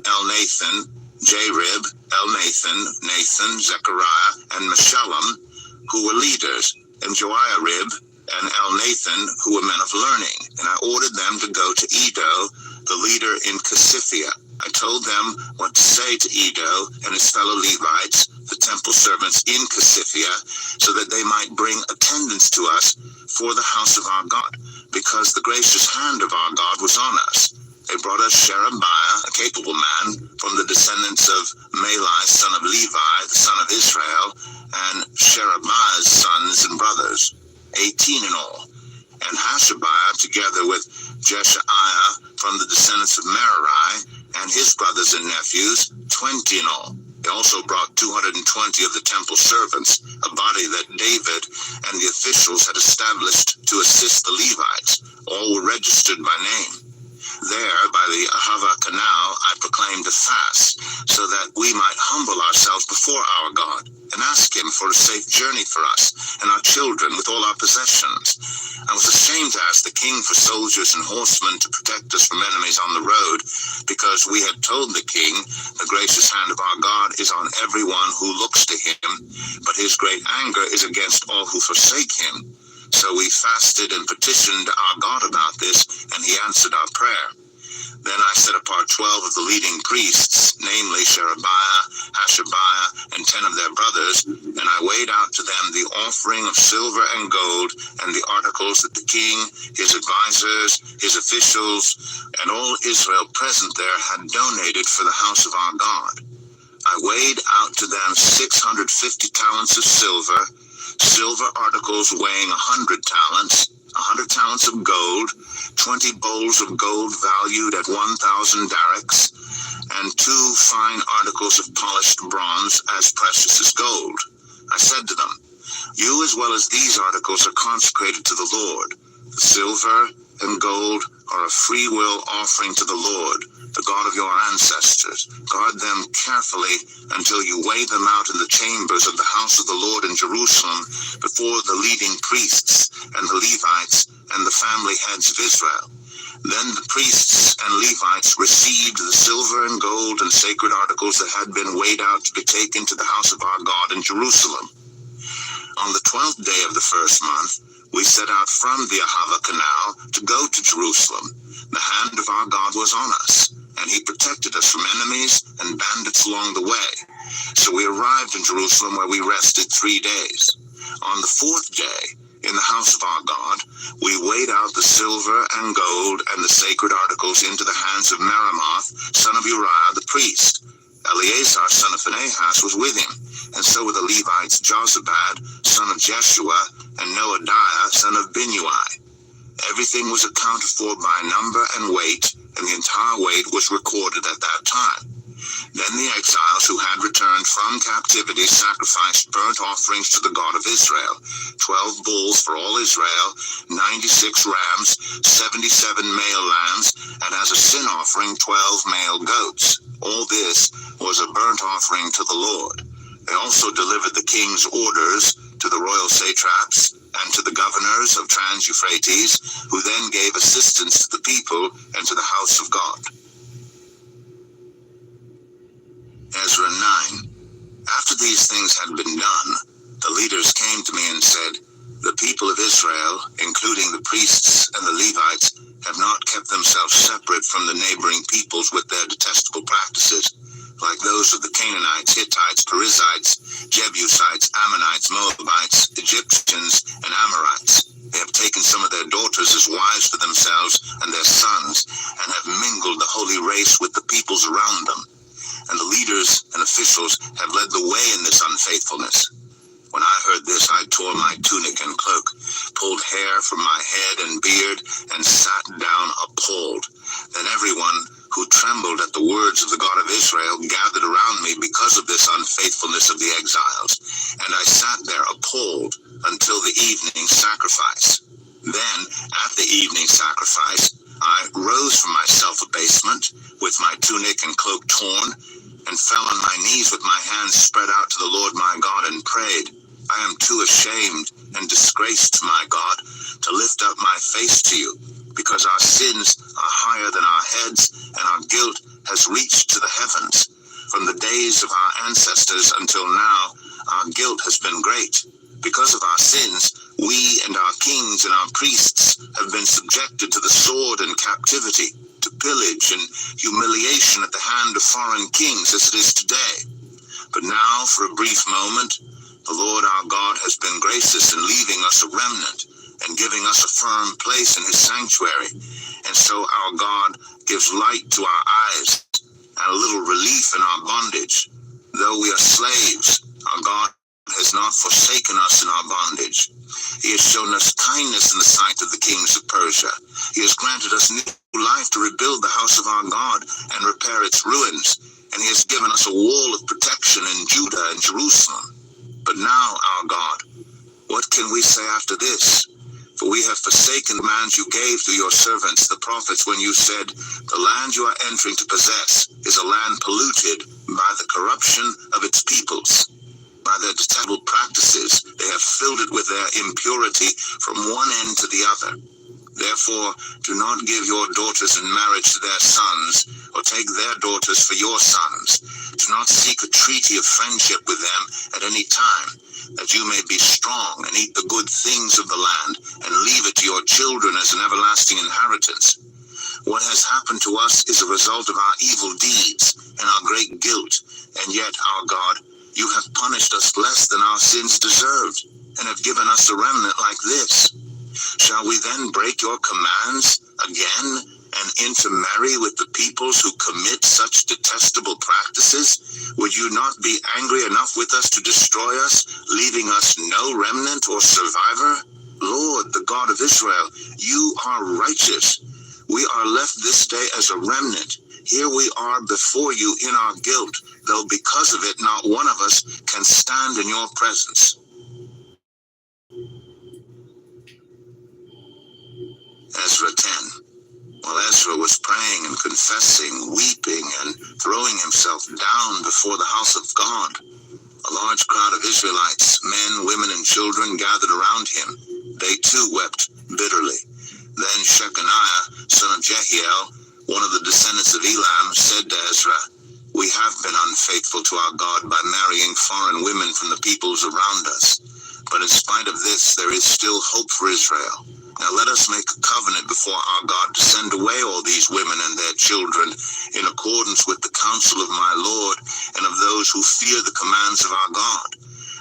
Elnathan, Jarib, Elnathan, Nathan, Zechariah, and Meshullam, who were leaders, and Joiarib and Elnathan, who were men of learning. And I ordered them to go to Edo, the leader in Casiphia. I told them what to say to Edo and his fellow Levites, the temple servants in Casiphia, so that they might bring attendance to us for the house of our God, because the gracious hand of our God was on us. They brought us Sherebiah, a capable man, from the descendants of Malai, son of Levi, the son of Israel, and Sherebiah's sons and brothers, 18 in all, and Hashabiah, together with Jeshaiah, from the descendants of Merari, and his brothers and nephews, 20 in all. They also brought 220 of the temple servants, a body that David and the officials had established to assist the Levites. All were registered by name. There, by the Ahava Canal, I proclaimed a fast, so that we might humble ourselves before our God, and ask him for a safe journey for us and our children with all our possessions. I was ashamed to ask the king for soldiers and horsemen to protect us from enemies on the road, because we had told the king, the gracious hand of our God is on everyone who looks to him, but his great anger is against all who forsake him. So we fasted and petitioned our God about this, and he answered our prayer. Then I set apart 12 of the leading priests, namely Sherebiah, Hashabiah, and 10 of their brothers, and I weighed out to them the offering of silver and gold, and the articles that the king, his advisors, his officials, and all Israel present there had donated for the house of our God. I weighed out to them 650 talents of silver articles weighing 100 talents, 100 talents of gold, 20 bowls of gold valued at 1,000 darics, and 2 fine articles of polished bronze as precious as gold. I said to them, you as well as these articles are consecrated to the Lord. The silver and gold are a free will offering to the Lord, the God of your ancestors. Guard them carefully until you weigh them out in the chambers of the house of the Lord in Jerusalem before the leading priests and the Levites and the family heads of Israel. Then the priests and Levites received the silver and gold and sacred articles that had been weighed out to be taken to the house of our God in Jerusalem. On the 12th day of the first month, we set out from the Ahava Canal to go to Jerusalem. The hand of our God was on us, and he protected us from enemies and bandits along the way. So we arrived in Jerusalem, where we rested 3 days. On the 4th day, in the house of our God, we weighed out the silver and gold and the sacred articles into the hands of Meremoth, son of Uriah the priest. Eleazar, son of Phinehas, was with him, and so were the Levites Jozabad, son of Jeshua, and Noadiah, son of Binnui. Everything was accounted for by number and weight, and the entire weight was recorded at that time. Then the exiles who had returned from captivity sacrificed burnt offerings to the God of Israel, 12 bulls for all Israel, 96 rams, 77 male lambs, and as a sin offering 12 male goats. All this was a burnt offering to the Lord. They also delivered the king's orders to the royal satraps and to the governors of Trans-Euphrates, who then gave assistance to the people and to the house of God. Ezra 9. After these things had been done, the leaders came to me and said, the people of Israel, including the priests and the Levites, have not kept themselves separate from the neighboring peoples with their detestable practices, like those of the Canaanites, Hittites, Perizzites, Jebusites, Ammonites, Moabites, Egyptians, and Amorites. They have taken some of their daughters as wives for themselves and their sons, and have mingled the holy race with the peoples around them. And the leaders and officials have led the way in this unfaithfulness. When I heard this, I tore my tunic and cloak, pulled hair from my head and beard, and sat down appalled. Then everyone who trembled at the words of the God of Israel gathered around me because of this unfaithfulness of the exiles. And I sat there appalled until the evening sacrifice. Then, at the evening sacrifice, I rose from my self-abasement, with my tunic and cloak torn, and fell on my knees with my hands spread out to the Lord my God and prayed, I am too ashamed and disgraced, my God, to lift up my face to you, because our sins are higher than our heads, and our guilt has reached to the heavens. From the days of our ancestors until now, our guilt has been great. Because of our sins, we and our kings and our priests have been subjected to the sword and captivity, to pillage and humiliation at the hand of foreign kings as it is today. But now, for a brief moment, the Lord our God has been gracious in leaving us a remnant, and giving us a firm place in his sanctuary. And so our God gives light to our eyes and a little relief in our bondage. Though we are slaves, our God has not forsaken us in our bondage. He has shown us kindness in the sight of the kings of Persia. He has granted us new life to rebuild the house of our God and repair its ruins. And he has given us a wall of protection in Judah and Jerusalem. But now, our God, what can we say after this? For we have forsaken the commands you gave to your servants, the prophets, when you said, the land you are entering to possess is a land polluted by the corruption of its peoples. By their detestable practices, they have filled it with their impurity from one end to the other. Therefore, do not give your daughters in marriage to their sons, or take their daughters for your sons. Do not seek a treaty of friendship with them at any time, that you may be strong and eat the good things of the land, and leave it to your children as an everlasting inheritance. What has happened to us is a result of our evil deeds and our great guilt, and yet, our God, you have punished us less than our sins deserved, and have given us a remnant like this. Shall we then break your commands again and intermarry with the peoples who commit such detestable practices? Would you not be angry enough with us to destroy us, leaving us no remnant or survivor? Lord, the God of Israel, you are righteous. We are left this day as a remnant. Here we are before you in our guilt, though because of it not one of us can stand in your presence. Ezra 10. While Ezra was praying and confessing, weeping, and throwing himself down before the house of God, a large crowd of Israelites, men, women, and children, gathered around him. They too wept bitterly. Then Shechaniah, son of Jehiel, one of the descendants of Elam, said to Ezra, we have been unfaithful to our God by marrying foreign women from the peoples around us. But in spite of this, there is still hope for Israel. Now let us make a covenant before our God to send away all these women and their children in accordance with the counsel of my Lord and of those who fear the commands of our God.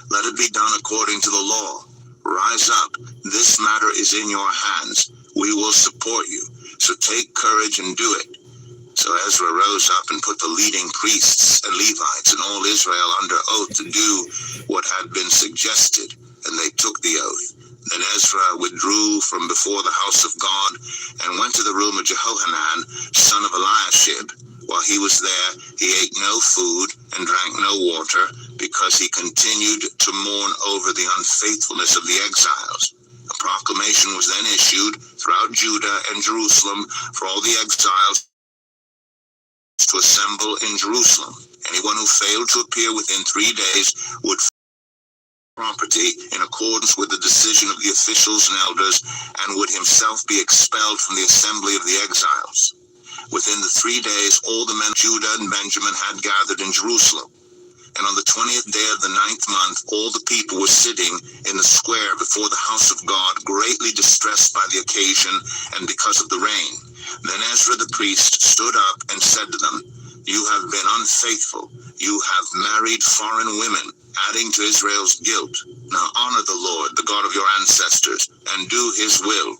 Let it be done according to the law. Rise up. This matter is in your hands. We will support you. So take courage and do it. So Ezra rose up and put the leading priests and Levites and all Israel under oath to do what had been suggested, and they took the oath. Then Ezra withdrew from before the house of God and went to the room of Jehohanan, son of Eliashib. While he was there, he ate no food and drank no water, because he continued to mourn over the unfaithfulness of the exiles. A proclamation was then issued throughout Judah and Jerusalem for all the exiles to assemble in Jerusalem. Anyone who failed to appear within 3 days would property in accordance with the decision of the officials and elders, and would himself be expelled from the assembly of the exiles. Within the 3 days, all the men of Judah and Benjamin had gathered in Jerusalem. And on the 20th day of the 9th month, all the people were sitting in the square before the house of God, greatly distressed by the occasion and because of the rain. Then Ezra the priest stood up and said to them, you have been unfaithful. You have married foreign women, adding to Israel's guilt. Now honor the Lord, the God of your ancestors, and do his will.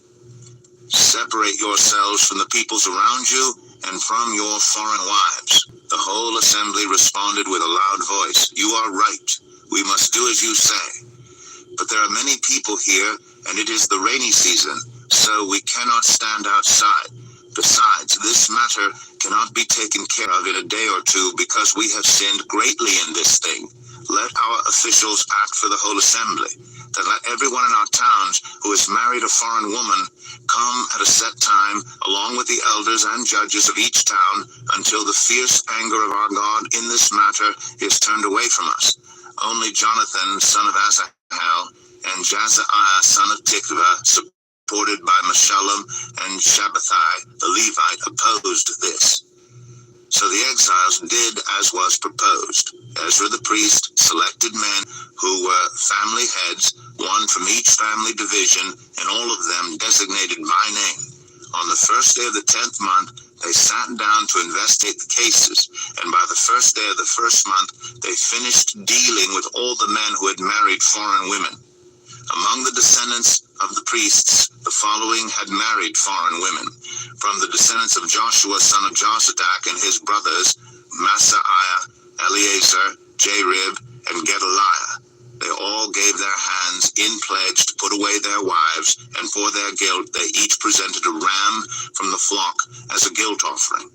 Separate yourselves from the peoples around you and from your foreign wives. The whole assembly responded with a loud voice, you are right. We must do as you say. But there are many people here, and it is the rainy season, so we cannot stand outside. Besides, this matter cannot be taken care of in a day or two, because we have sinned greatly in this thing. Let our officials act for the whole assembly. Then let everyone in our towns who has married a foreign woman come at a set time, along with the elders and judges of each town, until the fierce anger of our God in this matter is turned away from us. Only Jonathan, son of Asahel, and Jazaiah, son of Tikvah, supported by Meshullam and Shabbathai, the Levite, opposed this. So the exiles did as was proposed. Ezra the priest selected men who were family heads, one from each family division, and all of them designated by name. On the first day of the 10th month, they sat down to investigate the cases, and by the first day of the first month, they finished dealing with all the men who had married foreign women. Among the descendants of the priests, the following had married foreign women. From the descendants of Joshua, son of Josadak, and his brothers, Masaiah, Eleazar, Jarib, and Gedaliah. They all gave their hands in pledge to put away their wives, and for their guilt they each presented a ram from the flock as a guilt offering.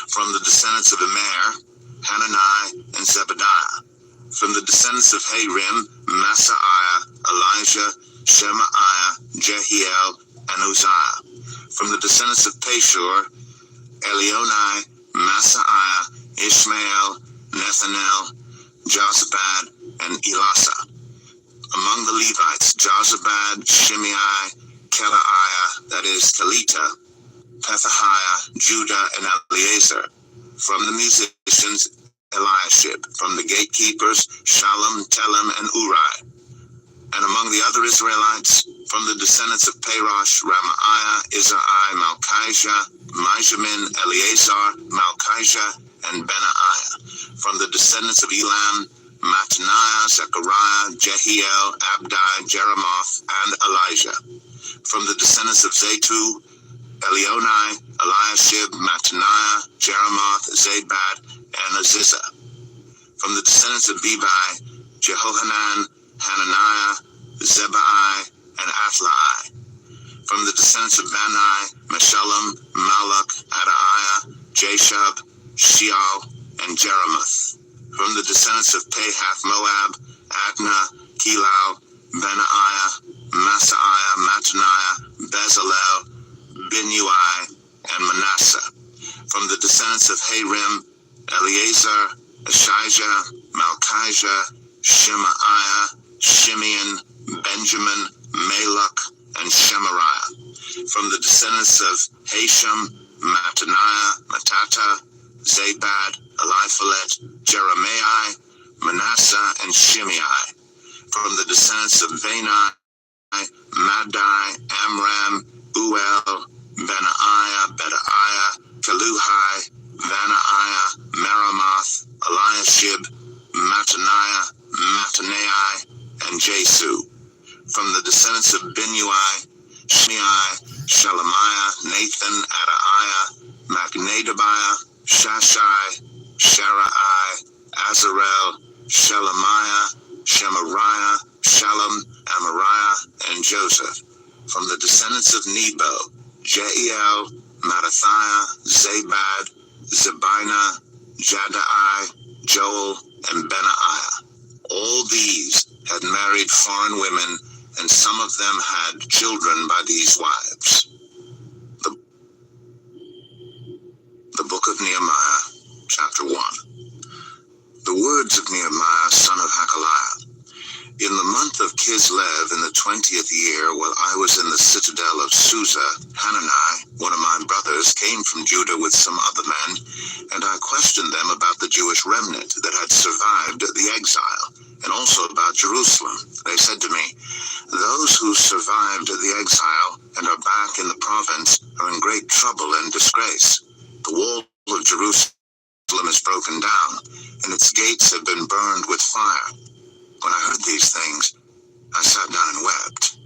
From the descendants of Immer, Hanani, and Zebediah. From the descendants of Harim, Masaiah, Elijah, Shemaiah, Jehiel, and Uzziah. From the descendants of Pashur, Elionai, Masaiah, Ishmael, Nethanel, Jozabad, and Elasa. Among the Levites, Jozabad, Shimei, Kelaiah, that is Kelita, Pethahiah, Judah, and Eleazar. From the musicians, Eliashib. From the gatekeepers, Shalom, Telem, and Uri. And among the other Israelites, from the descendants of Parosh, Ramaiah, Izai, Malchijah, Mijamin, Eleazar, Malchijah, and Benaiah. From the descendants of Elam, Mattaniah, Zechariah, Jehiel, Abdi, Jeremoth, and Elijah. From the descendants of Zatu, Elionai, Eliashib, Mattaniah, Jeremoth, Zabad, and Azizah. From the descendants of Bebai, Jehohanan, Hananiah, Zebai, and Athlai. From the descendants of Bani, Meshullam, Malach, Adaiah, Jashub, Sheol, and Jeremoth. From the descendants of Pahath Moab, Adnah, Kilau, Benaiah, Masaiah, Mattaniah, Bezalel, Binui, and Manasseh. From the descendants of Harim, Eleazar, Ashijah, Malchijah, Shemaiah, Shimeon, Benjamin, Malach, and Shemariah. From the descendants of Hashem, Mattaniah, Matata, Zabad, Eliphalet, Jeremiah, Manasseh, and Shimei. From the descendants of Bani, Madai, Amram, Uel, Benaiah, Bedaiah, Keluhi, Vanaiah, Meremoth, Eliashib, Mattaniah, Mattanai, and Jesu. From the descendants of Binui, Shimei, Shelemiah, Nathan, Adaiah, Machnadabiah, Shashai, Sharai, Azarel, Shelemiah, Shemariah, Shalom, Amariah, and Joseph. From the descendants of Nebo, Jeiel, Mattathiah, Zabad, Zebina, Jaddai, Joel, and Benaiah. All these had married foreign women, and some of them had children by these wives. The Book of Nehemiah, Chapter 1. The words of Nehemiah, son of Hakaliah. In the month of Kislev, in the 20th year, while I was in the citadel of Susa, Hanani, one of my brothers, came from Judah with some other men, and I questioned them about the Jewish remnant that had survived the exile, and also about Jerusalem. They said to me, "Those who survived the exile and are back in the province are in great trouble and disgrace. The wall of Jerusalem is broken down, and its gates have been burned with fire." When I heard these things, I sat down and wept.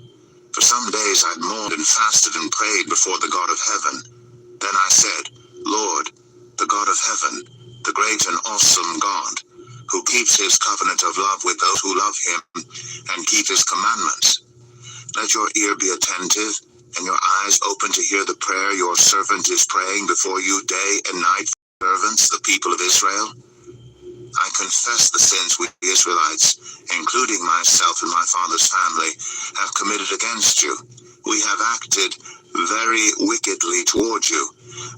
For some days I'd mourned and fasted and prayed before the God of heaven. Then I said, "Lord, the God of heaven, the great and awesome God, who keeps his covenant of love with those who love him and keep his commandments, let your ear be attentive and your eyes open to hear the prayer your servant is praying before you day and night, servants, the people of Israel. I confess the sins we Israelites, including myself and my father's family, have committed against you. We have acted very wickedly toward you.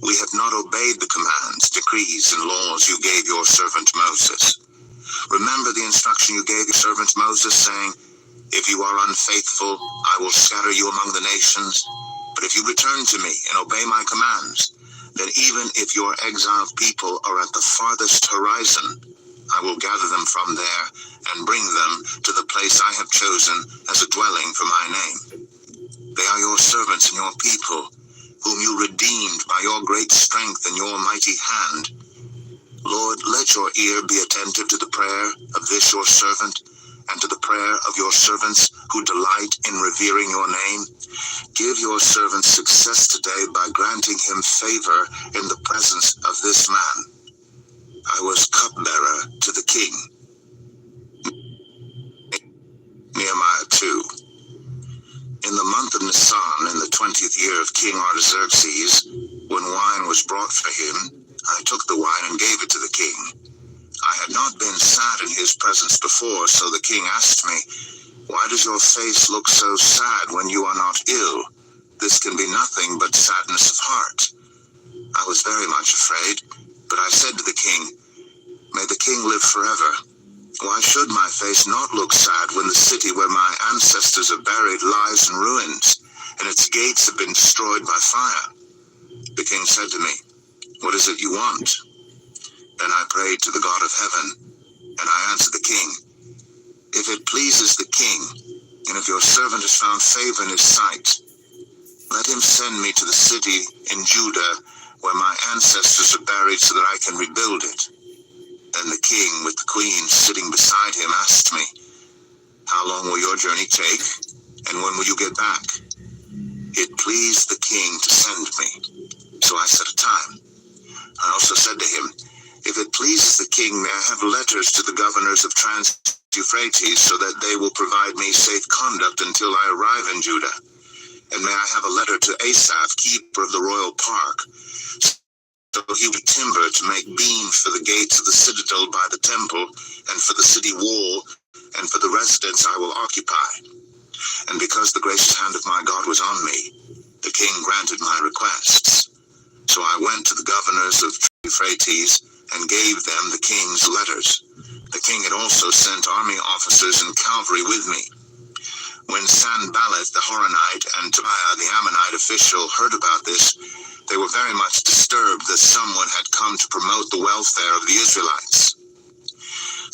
We have not obeyed the commands, decrees, and laws you gave your servant Moses. Remember the instruction you gave your servant Moses, saying, 'If you are unfaithful, I will scatter you among the nations. But if you return to me and obey my commands, then even if your exiled people are at the farthest horizon, I will gather them from there and bring them to the place I have chosen as a dwelling for my name. They are your servants and your people, whom you redeemed by your great strength and your mighty hand. Lord, let your ear be attentive to the prayer of this your servant, and to the prayer of your servants who delight in revering your name. Give your servant success today by granting him favor in the presence of this man. I was cupbearer to the king. Nehemiah 2. In the month of Nisan, in the 20th year of King Artaxerxes, when wine was brought for him, I took the wine and gave it to the king. I had not been sad in his presence before, so the king asked me, "Why does your face look so sad when you are not ill? This can be nothing but sadness of heart." I was very much afraid, but I said to the king, "May the king live forever. Why should my face not look sad when the city where my ancestors are buried lies in ruins, and its gates have been destroyed by fire?" The king said to me, "What is it you want?" Then I prayed to the God of heaven, and I answered the king, "If it pleases the king, and if your servant has found favor in his sight, let him send me to the city in Judah where my ancestors are buried so that I can rebuild it." Then the king, with the queen sitting beside him, asked me, "How long will your journey take, and when will you get back?" It pleased the king to send me, so I set a time. I also said to him, "If it pleases the king, may I have letters to the governors of Trans-Euphrates so that they will provide me safe conduct until I arrive in Judah? And may I have a letter to Asaph, keeper of the royal park, so he will timber to make beams for the gates of the citadel by the temple, and for the city wall, and for the residence I will occupy." And because the gracious hand of my God was on me, the king granted my requests. So I went to the governors of Euphrates and gave them the king's letters. The king had also sent army officers and cavalry with me. When Sanballat the Horonite and Tobiah the Ammonite official heard about this, they were very much disturbed that someone had come to promote the welfare of the Israelites.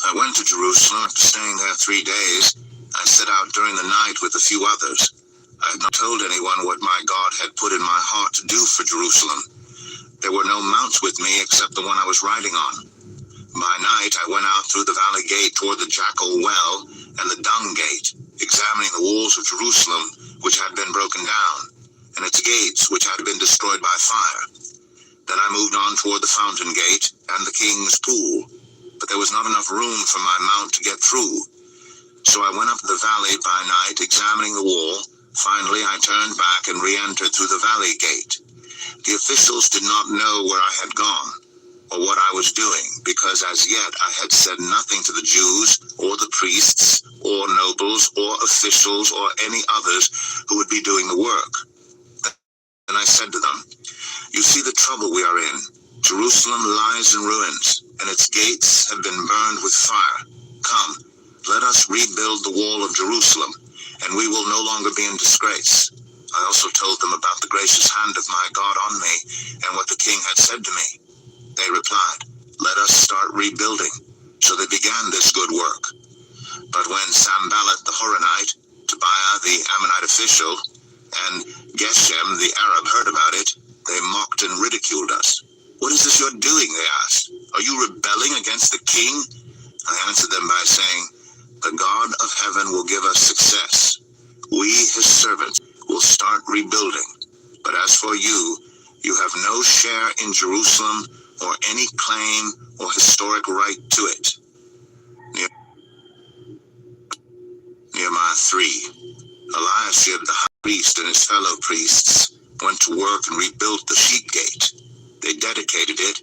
I went to Jerusalem. After staying there 3 days, I set out during the night with a few others. I had not told anyone what my God had put in my heart to do for Jerusalem. There were no mounts with me except the one I was riding on. By night I went out through the valley gate toward the Jackal Well and the Dung Gate, examining the walls of Jerusalem, which had been broken down, and its gates, which had been destroyed by fire. Then I moved on toward the Fountain Gate and the King's Pool, but there was not enough room for my mount to get through. So I went up the valley by night, examining the wall. Finally I turned back and re-entered through the valley gate. The officials did not know where I had gone, or what I was doing, because as yet I had said nothing to the Jews, or the priests, or nobles, or officials, or any others who would be doing the work. Then I said to them, "You see the trouble we are in. Jerusalem lies in ruins, and its gates have been burned with fire. Come, let us rebuild the wall of Jerusalem, and we will no longer be in disgrace." I also told them about the gracious hand of my God on me, and what the king had said to me. They replied, "Let us start rebuilding." So they began this good work. But when Sanballat the Horonite, Tobiah the Ammonite official, and Geshem the Arab heard about it, they mocked and ridiculed us. "What is this you're doing?" they asked. "Are you rebelling against the king?" I answered them by saying, "The God of heaven will give us success. We, his servants, will start rebuilding. But as for you, you have no share in Jerusalem or any claim or historic right to it." Nehemiah 3. Eliashib the high priest and his fellow priests went to work and rebuilt the sheep gate. They dedicated it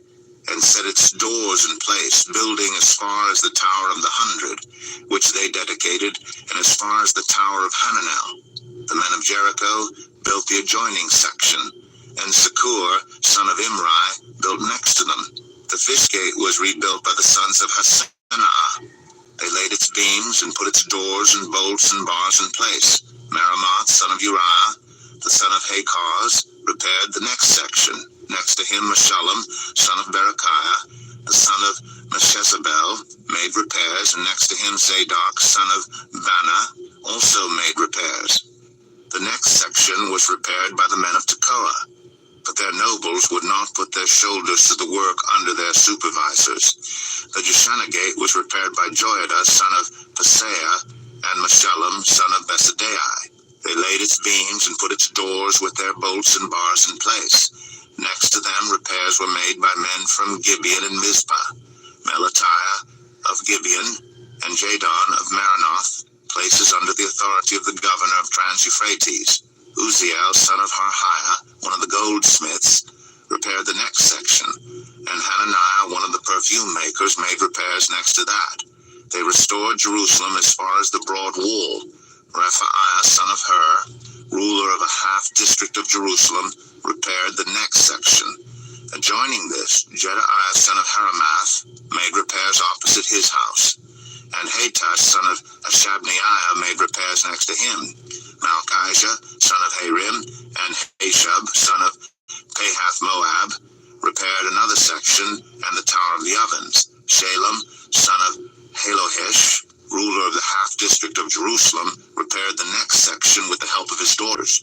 and set its doors in place, building as far as the Tower of the 100, which they dedicated, and as far as the Tower of Hananel. The men of Jericho built the adjoining section, and Zakur, son of Imri, built next to them. The fish gate was rebuilt by the sons of Hassenaah. They laid its beams and put its doors and bolts and bars in place. Meremoth, son of Uriah, the son of Hakaz, repaired the next section. Next to him, Meshullam, son of Berechiah, the son of Meshezabel, made repairs, and next to him, Zadok, son of Bana, also made repairs. The next section was repaired by the men of Tekoa, but their nobles would not put their shoulders to the work under their supervisors. The Jeshanah gate was repaired by Joiada, son of Paseah, and Meshullam, son of Besadai. They laid its beams and put its doors with their bolts and bars in place. Next to them, repairs were made by men from Gibeon and Mizpah, Melatiah of Gibeon, and Jadon of Maranoth, places under the authority of the governor of Trans-Euphrates. Uzziel, son of Harhiah, one of the goldsmiths, repaired the next section, and Hananiah, one of the perfume makers, made repairs next to that. They restored Jerusalem as far as the broad wall. Rephaiah, son of Hur, ruler of a half-district of Jerusalem, repaired the next section. Adjoining this, Jedaiah, son of Haramath, made repairs opposite his house, and Hatach, son of Hashabneiah, made repairs next to him. Malchijah, son of Harim, and Hashub, son of Pahath-Moab, repaired another section and the Tower of the Ovens. Shalem, son of Halohesh, ruler of the half-district of Jerusalem, repaired the next section with the help of his daughters.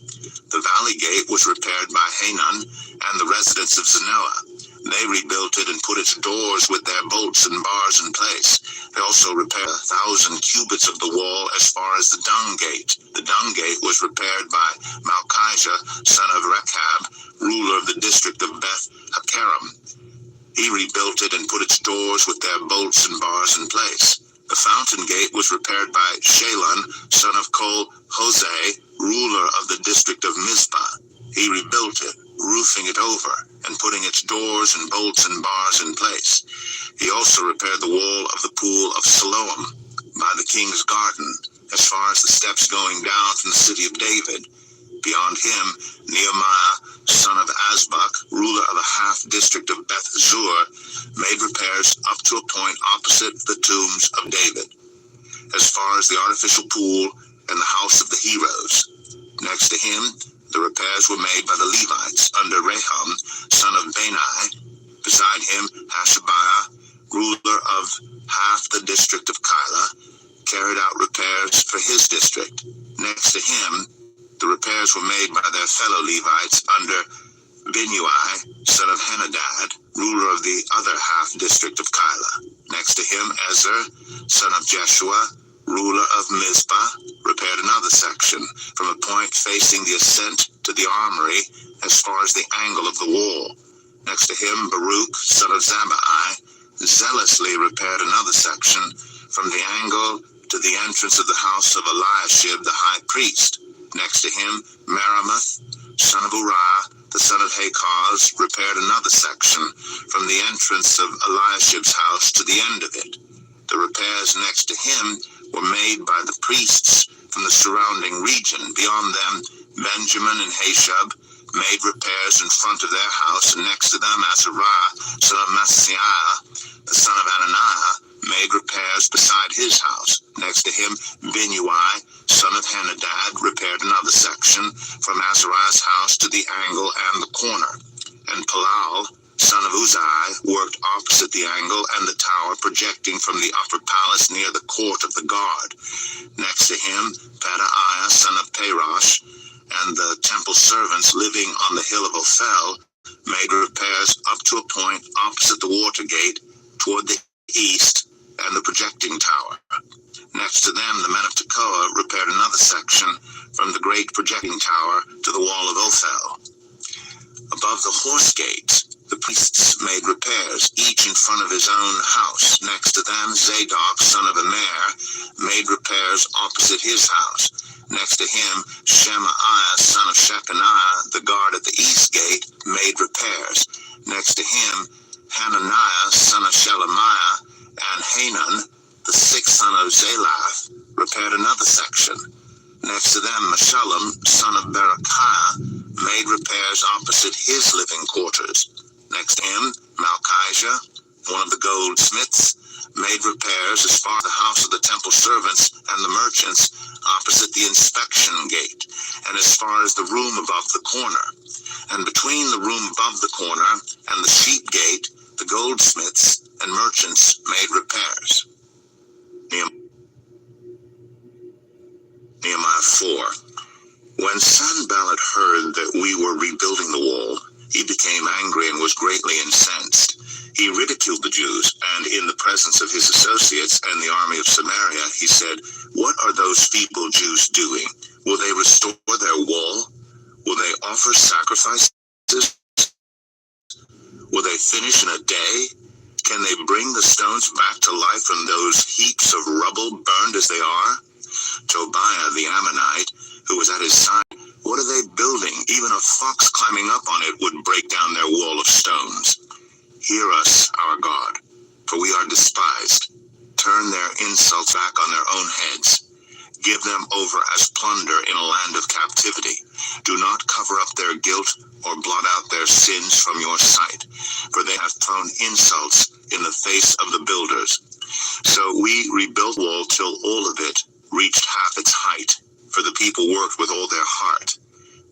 The Valley Gate was repaired by Hanan and the residents of Zanoah. They rebuilt it and put its doors with their bolts and bars in place. They also repaired 1,000 cubits of the wall as far as the Dung Gate. The Dung Gate was repaired by Malchijah, son of Rechab, ruler of the district of Beth Hakerem. He rebuilt it and put its doors with their bolts and bars in place. The Fountain Gate was repaired by Shalon, son of Kol-Hoseh, ruler of the district of Mizpah. He rebuilt it, roofing it over, and putting its doors and bolts and bars in place. He also repaired the wall of the pool of Siloam by the king's garden, as far as the steps going down from the city of David. Beyond him, Nehemiah, son of Azbuk, ruler of a half-district of Beth Zur, made repairs up to a point opposite the tombs of David, as far as the artificial pool and the house of the heroes. Next to him, the repairs were made by the Levites under Rehum, son of Bani. Beside him, Hashabiah, ruler of half the district of Keilah, carried out repairs for his district. Next to him, the repairs were made by their fellow Levites under Binnui, son of Henadad, ruler of the other half-district of Keilah. Next to him, Ezer, son of Jeshua, ruler of Mizpah, repaired another section from a point facing the ascent to the armory as far as the angle of the wall. Next to him, Baruch, son of Zabbai, zealously repaired another section from the angle to the entrance of the house of Eliashib the high priest. Next to him, Meremoth, son of Uriah, the son of Hakaz, repaired another section from the entrance of Eliashib's house to the end of it. The repairs next to him were made by the priests from the surrounding region. Beyond them, Benjamin and Hashub made repairs in front of their house, and next to them, Azariah, son of Maaseiah, the son of Ananiah, made repairs beside his house. Next to him, Binnui, son of Henadad, repaired another section from Azariah's house to the angle and the corner. And Palal, son of Uzai, worked opposite the angle and the tower projecting from the upper palace near the court of the guard. Next to him, Pedaiah, son of Parosh, and the temple servants living on the hill of Ophel made repairs up to a point opposite the water gate toward the east and the projecting tower. Next to them, the men of Tekoa repaired another section from the great projecting tower to the wall of Ophel. Above the horse gates, the priests made repairs, each in front of his own house. Next to them, Zadok, son of Immer, made repairs opposite his house. Next to him, Shemaiah, son of Shechaniah, the guard at the east gate, made repairs. Next to him, Hananiah, son of Shelemiah, and Hanan, the sixth son of Zalath, repaired another section. Next to them, Meshullam, son of Berechiah, made repairs opposite his living quarters. Next to him, Malchijah, one of the goldsmiths, made repairs as far as the house of the temple servants and the merchants opposite the inspection gate, and as far as the room above the corner. And between the room above the corner and the sheep gate, the goldsmiths and merchants made repairs. Nehemiah 4. When Sanballat heard that we were rebuilding the wall, He became angry and was greatly incensed. He ridiculed the Jews, and in the presence of his associates and the army of Samaria, he said, "What are those feeble Jews doing? Will they restore their wall? Will they offer sacrifices? Will they finish in a day? Can they bring the stones back to life from those heaps of rubble burned as they are?" Tobiah the Ammonite, who was at his side, "What are they building? Even a fox climbing up on it would break down their wall of stones. Hear us, our God, for we are despised. Turn their insults back on their own heads. Give them over as plunder in a land of captivity. Do not cover up their guilt or blot out their sins from your sight, for they have thrown insults in the face of the builders." So we rebuilt the wall till all of it reached half its height, for the people worked with all their heart.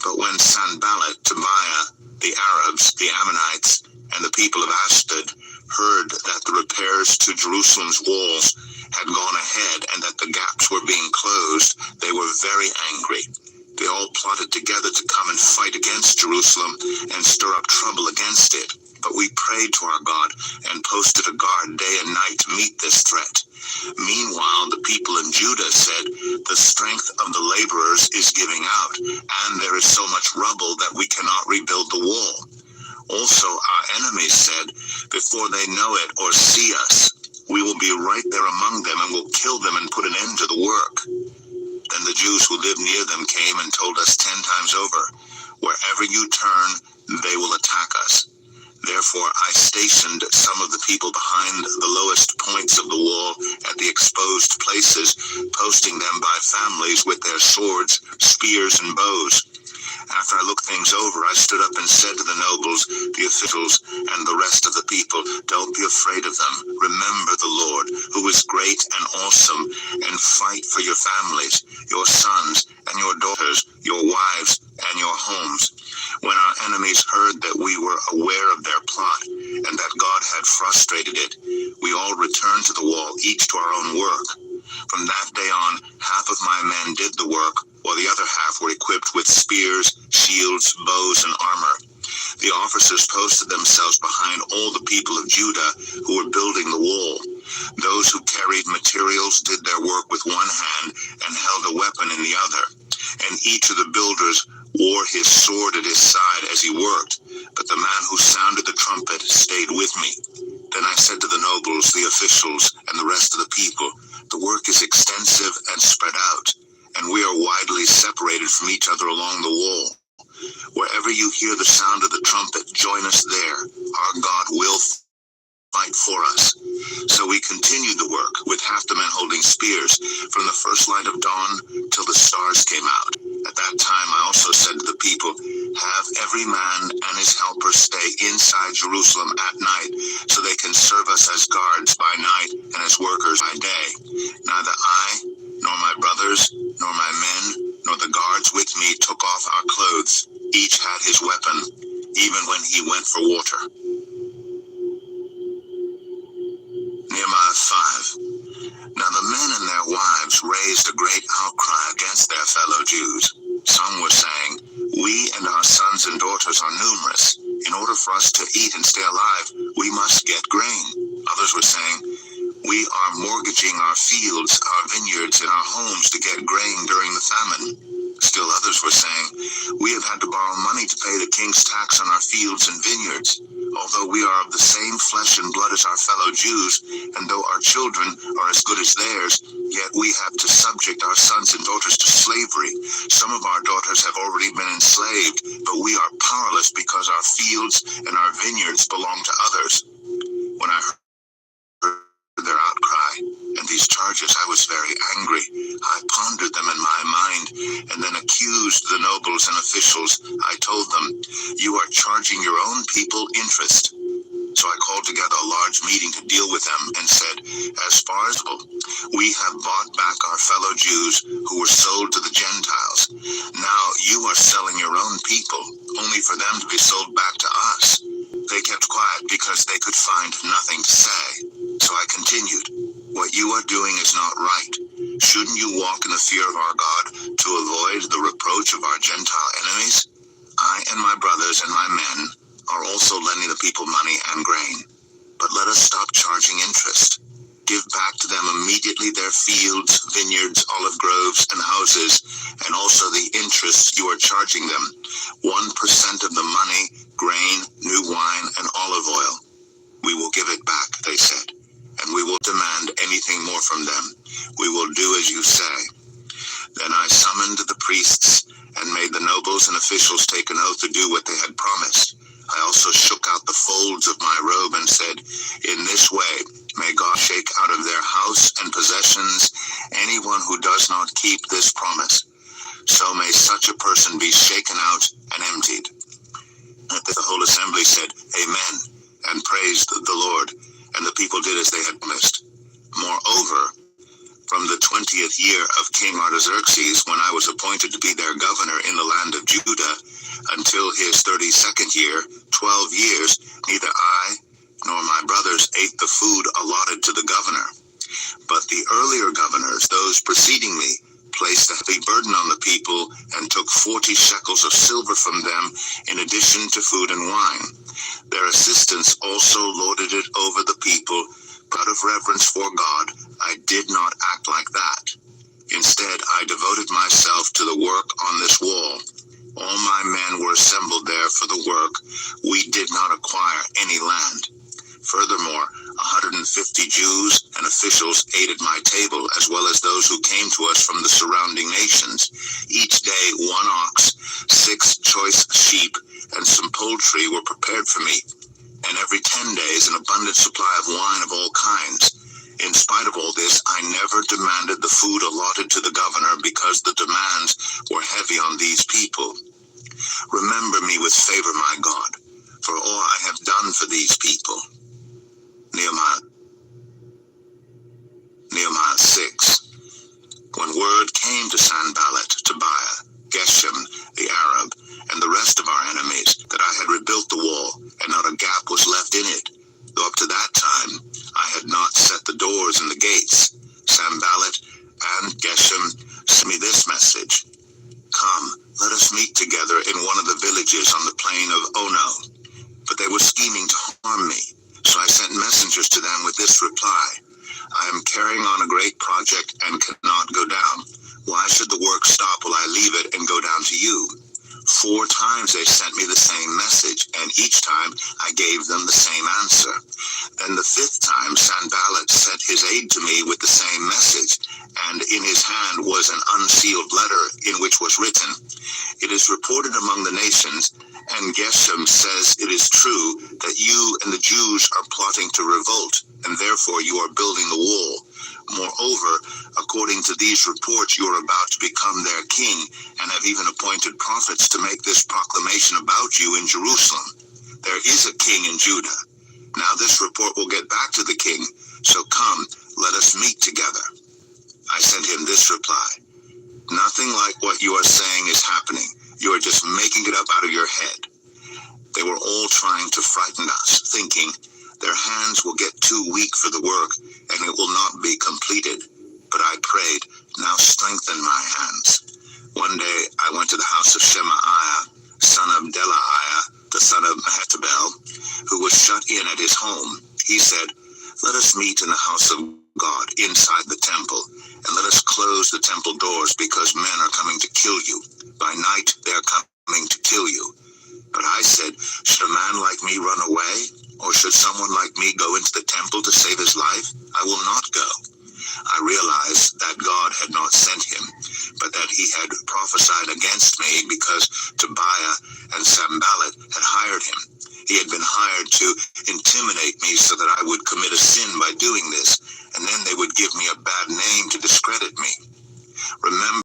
But when Sanballat, Tobiah, the Arabs, the Ammonites, and the people of Ashdod heard that the repairs to Jerusalem's walls had gone ahead and that the gaps were being closed, they were very angry. They all plotted together to come and fight against Jerusalem and stir up trouble against it. But we prayed to our God and posted a guard day and night to meet this threat. Meanwhile, the people in Judah said, "The strength of the laborers is giving out, and there is so much rubble that we cannot rebuild the wall." Also, our enemies said, "Before they know it or see us, we will be right there among them and will kill them and put an end to the work." Then the Jews who lived near them came and told us 10 times over, "Wherever you turn, they will attack us." Therefore I stationed some of the people behind the lowest points of the wall at the exposed places, posting them by families with their swords, spears, and bows. After I looked things over, I stood up and said to the nobles, the officials, and the rest of the people, "Don't be afraid of them. Remember the Lord, who is great and awesome, and fight for your families, your sons and your daughters, your wives and your homes." When our enemies heard that we were aware of their plot, and that God had frustrated it, we all returned to the wall, each to our own work. From that day on, half of my men did the work, while the other half were equipped with spears, shields, bows, and armor. The officers posted themselves behind all the people of Judah who were building the wall. Those who carried materials did their work with one hand and held a weapon in the other. And each of the builders wore his sword at his side as he worked, but the man who sounded the trumpet stayed with me. Then I said to the nobles, the officials, and the rest of the people, "The work is extensive and spread out, and we are widely separated from each other along the wall. Wherever you hear the sound of the trumpet, join us there. Our God will fight for us." So we continued the work, with half the men holding spears, from the first light of dawn till the stars came out. At that time I also said to the people, "Have every man and his helper stay inside Jerusalem at night, so they can serve us as guards by night and as workers by day. Neither I, nor my brothers, nor my men, nor the guards with me took off our clothes. Each had his weapon, even when he went for water." Nehemiah 5. Now the men and their wives raised a great outcry against their fellow Jews. Some were saying, "We and our sons and daughters are numerous. In order for us to eat and stay alive, we must get grain." Others were saying, "We are mortgaging our fields, our vineyards, and our homes to get grain during the famine." Still others were saying, "We have had to borrow money to pay the king's tax on our fields and vineyards. Although we are of the same flesh and blood as our fellow Jews, and though our children are as good as theirs, yet we have to subject our sons and daughters to slavery. Some of our daughters have already been enslaved, but we are powerless because our fields and our vineyards belong to others." When I heard their outcry and these charges, I was very angry. I pondered them in my mind and then accused the nobles and officials. I told them, "You are charging your own people interest." So I called together a large meeting to deal with them and said, "As far as possible, we have bought back our fellow Jews who were sold to the Gentiles. Now you are selling your own people, only for them to be sold back to us." They kept quiet because they could find nothing to say. So I continued, "What you are doing is not right. Shouldn't you walk in the fear of our God to avoid the reproach of our Gentile enemies? I and my brothers and my men sending the people money and grain. But let us stop charging interest. Give back to them immediately their fields, vineyards, olive groves, and houses, and also the interest you are charging them, 1% of the money, grain, new wine, and olive oil. We will give it back, they said, and we will demand anything more from them. We will do as you say. Then I summoned the priests and made the nobles and officials take an oath to do what they had promised. I also shook out the folds of my robe and said, in this way, may God shake out of their house and possessions anyone who does not keep this promise. So may such a person be shaken out and emptied. And the whole assembly said, Amen, and praised the Lord, and the people did as they had promised. Moreover, from the 20th year of King Artaxerxes, when I was appointed to be their governor in the land of Judah, until his 32nd year, 12 years, neither I nor my brothers ate the food allotted to the governor. But the earlier governors, those preceding me, placed a heavy burden on the people and took 40 shekels of silver from them in addition to food and wine. Their assistants also lorded it over the people, but out of reverence for God, I did not act like that. Instead, I devoted myself to the work on this wall. All my men were assembled there for the work. We did not acquire any land. Furthermore, 150 Jews and officials ate at my table, as well as those who came to us from the surrounding nations. Each day 1 ox, 6 choice sheep, and some poultry were prepared for me, and every 10 days an abundant supply of wine of all kinds. In spite of all this, I never demanded the food allotted to the governor because the demands were heavy on these people. Remember me with favor, my God, for all I have done for these people. Nehemiah 6. When word came to Sanballat, Tobiah, Geshem, the Arab, and the rest of our enemies, that I had rebuilt the wall, and not a gap was left in it, though up to that time I had not set the doors and the gates, Sanballat and Geshem sent me this message: Come, let us meet together in one of the villages on the plain of Ono. But they were scheming to harm me, so I sent messengers to them with this reply: I am carrying on a great project and cannot go down. Why should the work stop while I leave it and go down to you? 4 times they sent me the same message, and each time I gave them the same answer. Then the 5th time Sanballat sent his aide to me with the same message, and in his hand was an unsealed letter in which was written, It is reported among the nations, and Geshem says it is true, that you and the Jews are plotting to revolt, and therefore you are building the wall. Moreover, according to these reports, you are about to become their king, and have even appointed prophets to make this proclamation about you in Jerusalem. There is a king in Judah. Now this report will get back to the king, so come, let us meet together. I sent him this reply: Nothing like what you are saying is happening. You are just making it up out of your head. They were all trying to frighten us, thinking, their hands will get too weak for the work, and it will not be completed. But I prayed, now strengthen my hands. One day I went to the house of Shemaiah, son of Delaiah, the son of Mehetabel, who was shut in at his home. He said, Let us meet in the house of God inside the temple, and let us close the temple doors, because men are coming to kill you. By night they are coming to kill you. But I said, should a man like me run away? Or should someone like me go into the temple to save his life? I will not go. I realized that God had not sent him, but that he had prophesied against me because Tobiah and Sanballat had hired him. He had been hired to intimidate me so that I would commit a sin by doing this, and then they would give me a bad name to discredit me. Remember,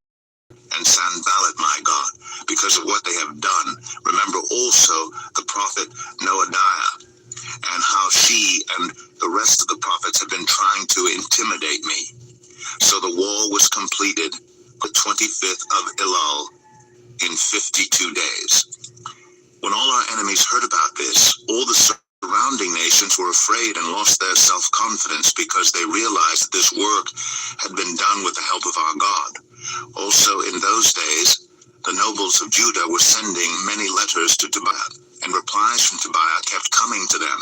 and Sanballat, my God, because of what they have done. Remember also the prophet Noadiah, and how she and the rest of the prophets have been trying to intimidate me. So the wall was completed the 25th of Elul in 52 days. When all our enemies heard about this, all the surrounding nations were afraid and lost their self-confidence, because they realized that this work had been done with the help of our God. Also in those days, the nobles of Judah were sending many letters to Tobiah, and replies from Tobiah kept coming coming to them.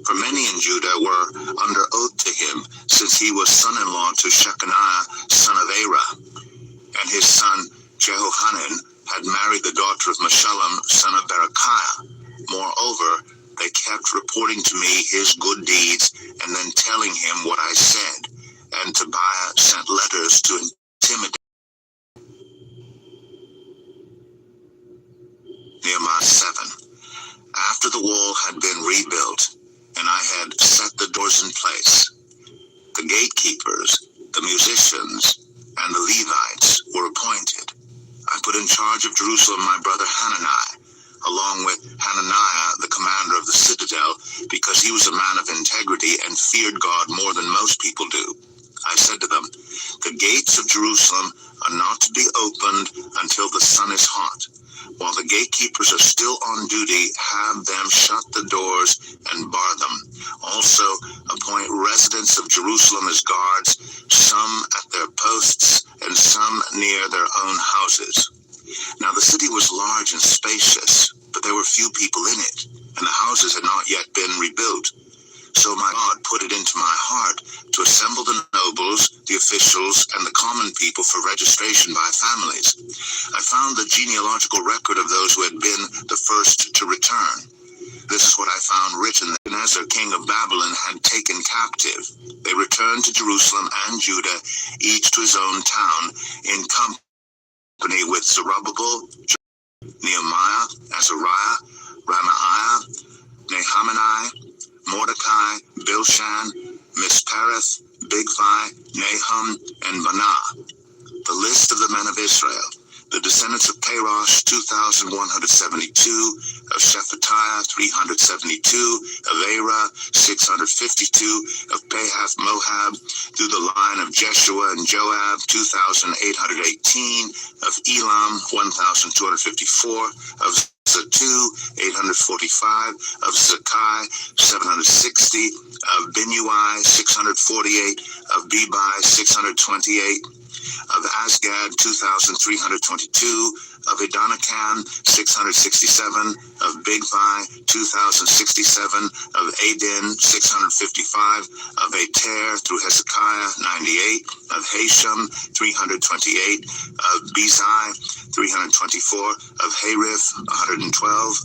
For many in Judah were under oath to him, since he was son-in-law to Shechaniah, son of Arah, and his son Jehohanan had married the daughter of Meshullam, son of Berechiah. Moreover, they kept reporting to me his good deeds, and then telling him what I said. And Tobiah sent letters to intimidate. Nehemiah 7. After the wall had been rebuilt, and I had set the doors in place, the gatekeepers, the musicians, and the Levites were appointed. I put in charge of Jerusalem my brother Hanani, along with Hananiah, the commander of the citadel, because he was a man of integrity and feared God more than most people do. I said to them, the gates of Jerusalem are not to be opened until the sun is hot. While the gatekeepers are still on duty, have them shut the doors and bar them. Also, appoint residents of Jerusalem as guards, some at their posts and some near their own houses. Now the city was large and spacious, but there were few people in it, and the houses had not yet been rebuilt. So my God put it into my heart to assemble the nobles, the officials, and the common people for registration by families. I found the genealogical record of those who had been the first to return. This is what I found written that Nebuchadnezzar, king of Babylon, had taken captive. They returned to Jerusalem and Judah, each to his own town, in company with Zerubbabel, Nehemiah, Azariah, Ramaiah, Nahamani, Mordecai, Bilshan, Mispereth, Bigvai, Nahum, and Banah. The list of the men of Israel: the descendants of Parosh, 2,172, of Shephatiah, 372, of Arah, 652, of Pahath Moab, through the line of Jeshua and Joab, 2,818, of Elam, 1,254, of Zatu, 845, of Zakai, 760, of Binui, 648, of Bebai, 628, of Asgad, 2,322, of Adonakam, 667, of Bigvai, 2,067, of Adin, 655, of Ater through Hezekiah, 98, of Hashem, 328, of Bezai, 324, of Harith, 112,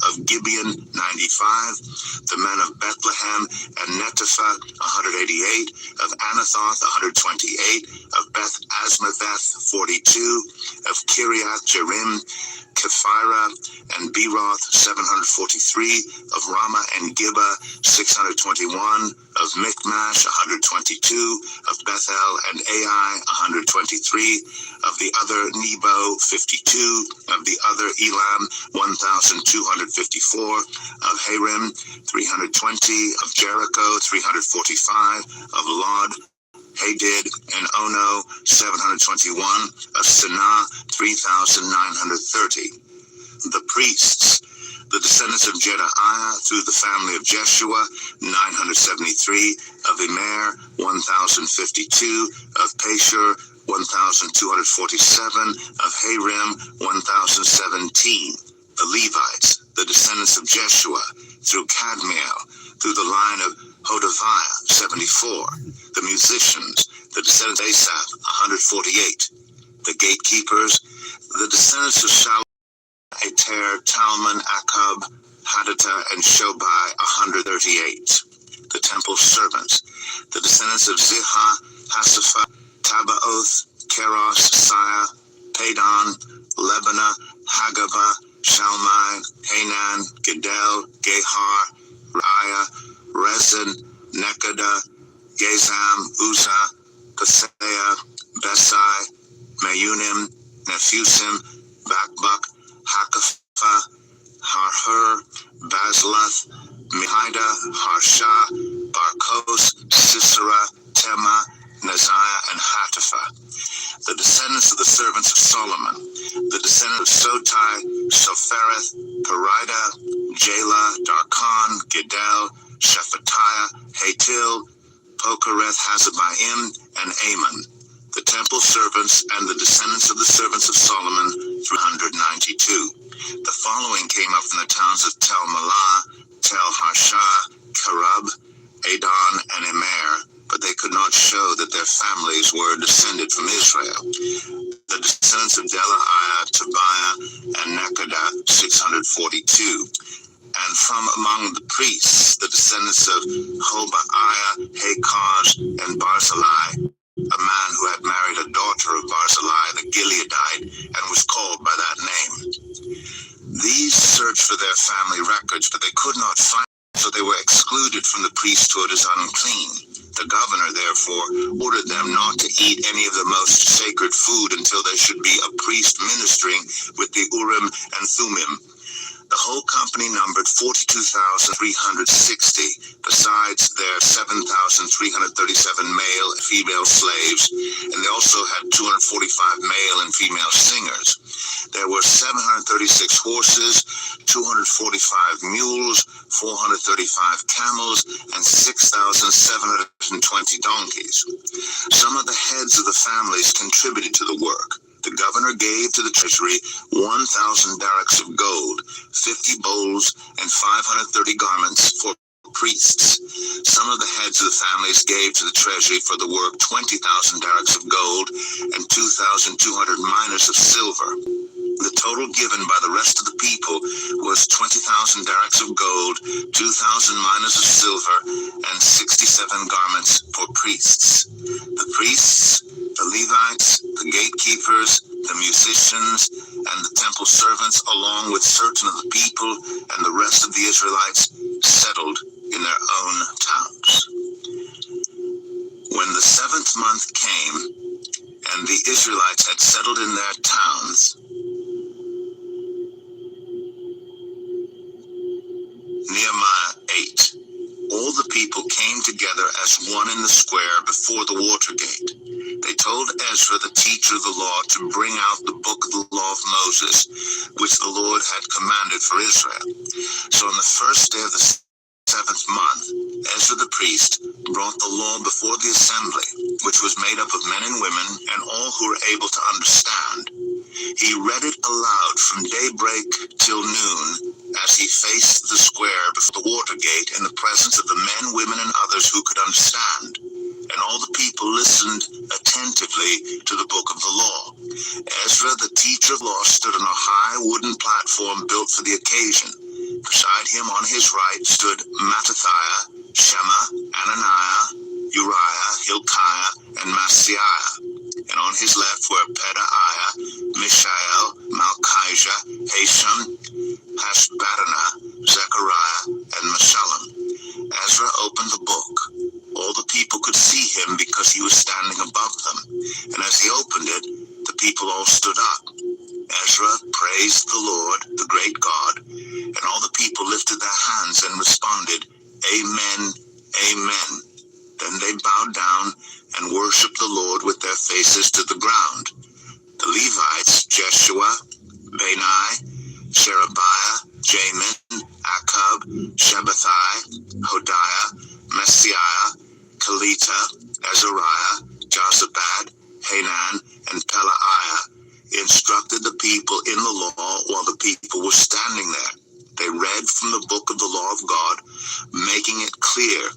of Gibeon, 95, the men of Bethlehem and Netopha, 188, of Anathoth, 128, of Beth Asmaveth, 42, of Kiriath Jearim, Kephirah and Beeroth, 743, of Ramah and Gibeah, 621, of Michmash, 122, of Bethel and Ai, 123, of the other Nebo, 52, of the other Elam, 1,254, of Harim, 320, of Jericho, 345, of Lod, Hadid and Ono, 721, of Sanaa, 3,930. The priests, the descendants of Jedaiah through the family of Jeshua, 973, of Immer, 1,052, of Pashur, 1,247, of Harim, 1,017. The Levites, the descendants of Jeshua, through Kadmiel, through the line of Hodaviah, 74. The musicians, the descendants of Asaph, 148. The gatekeepers, the descendants of Shalom, Ater, Talmon, Akub, Hadattah, and Shobai, 138. The temple servants, the descendants of Ziha, Hasapha, Tabaoth, Keros, Siah, Padon, Lebanah, Hagabah, Shalmai, Hanan, Gedel, Gehar, Raiah, Rezin, Nekoda, Gezam, Uzzah, Paseah, Besai, Meunim, Nephusim, Bakbuk, Hakapha, Harhur, Bazluth, Mehida, Harsha, Barkos, Sisera, Tema, Neziah, and Hatapha. The descendants of the servants of Solomon, the descendants of Sotai, Sophereth, Perida, Jala, Darkon, Gedel, Shephatiah, Hatil, Pokereth, Hazabaim, and Ammon. The temple servants and the descendants of the servants of Solomon, 392. The following came up from the towns of Tel Malah, Tel Harsha, descended from Israel. The descendants of Delaiah, Tobiah, and Nekoda, 642. And from among the priests, the descendants of Hobaiah, Hakaz, and Barzillai, a man who had married a daughter of Barzillai the Gileadite, and was called by that name. These searched for their family records, but they could not find them, so they were excluded from the priesthood as unclean. The governor, therefore, ordered them not to eat any of the most sacred food until there should be a priest ministering with the Urim and Thummim. The whole company numbered 42,360, besides their 7,337 male and female slaves, and they also had 245 male and female singers. There were 736 horses, 245 mules, 435 camels, and 6,720 donkeys. Some of the heads of the families contributed to the work. The governor gave to the treasury 1,000 darracks of gold, 50 bowls, and 530 garments for priests. Some of the heads of the families gave to the treasury for the work 20,000 darracks of gold and 2,200 minas of silver. The total given by the rest of the people was 20,000 darracks of gold, 2,000 minas of silver, and 67 garments for priests. The priests, the Levites, the gatekeepers, the musicians, and the temple servants, along with certain of the people and the rest of the Israelites, settled in their own towns. When the 7th month came, and the Israelites had settled in their towns, Nehemiah 8. All the people came together as one in the square before the water gate. They told Ezra, the teacher of the law, to bring out the book of the law of Moses, which the Lord had commanded for Israel. So on the first day of the 7th month, Ezra the priest brought the law before the assembly, which was made up of men and women, and all who were able to understand. He read it aloud from daybreak till noon, as he faced the square before the water gate in the presence of the men, women, and others who could understand. And all the people listened attentively to the book of the law. Ezra, the teacher of law, stood on a high wooden platform built for the occasion. Beside him on his right stood Mattithiah, Shema, Ananiah, Uriah, Hilkiah, and Maaseiah. And on his left were Pedaiah, Mishael, Malchijah, Hashum, Hashbaddanah, Zechariah, and Meshullam. Ezra opened the book. All the people could see him because he was standing above them. And as he opened it, the people all stood up. Ezra praised the Lord, the great God, and all the people lifted their hands and responded, Amen, Amen. Then they bowed down and worshipped the Lord with their faces to the ground. The Levites, Jeshua, Bani, Sherebiah, Jamin, Akkub, Shabbathai, Hodiah, Messiah, Kelita, Azariah, Jozabad, Hanan, and Pelaiah instructed the people in the law while the people were standing there. They read from the book of the law of God, making it clear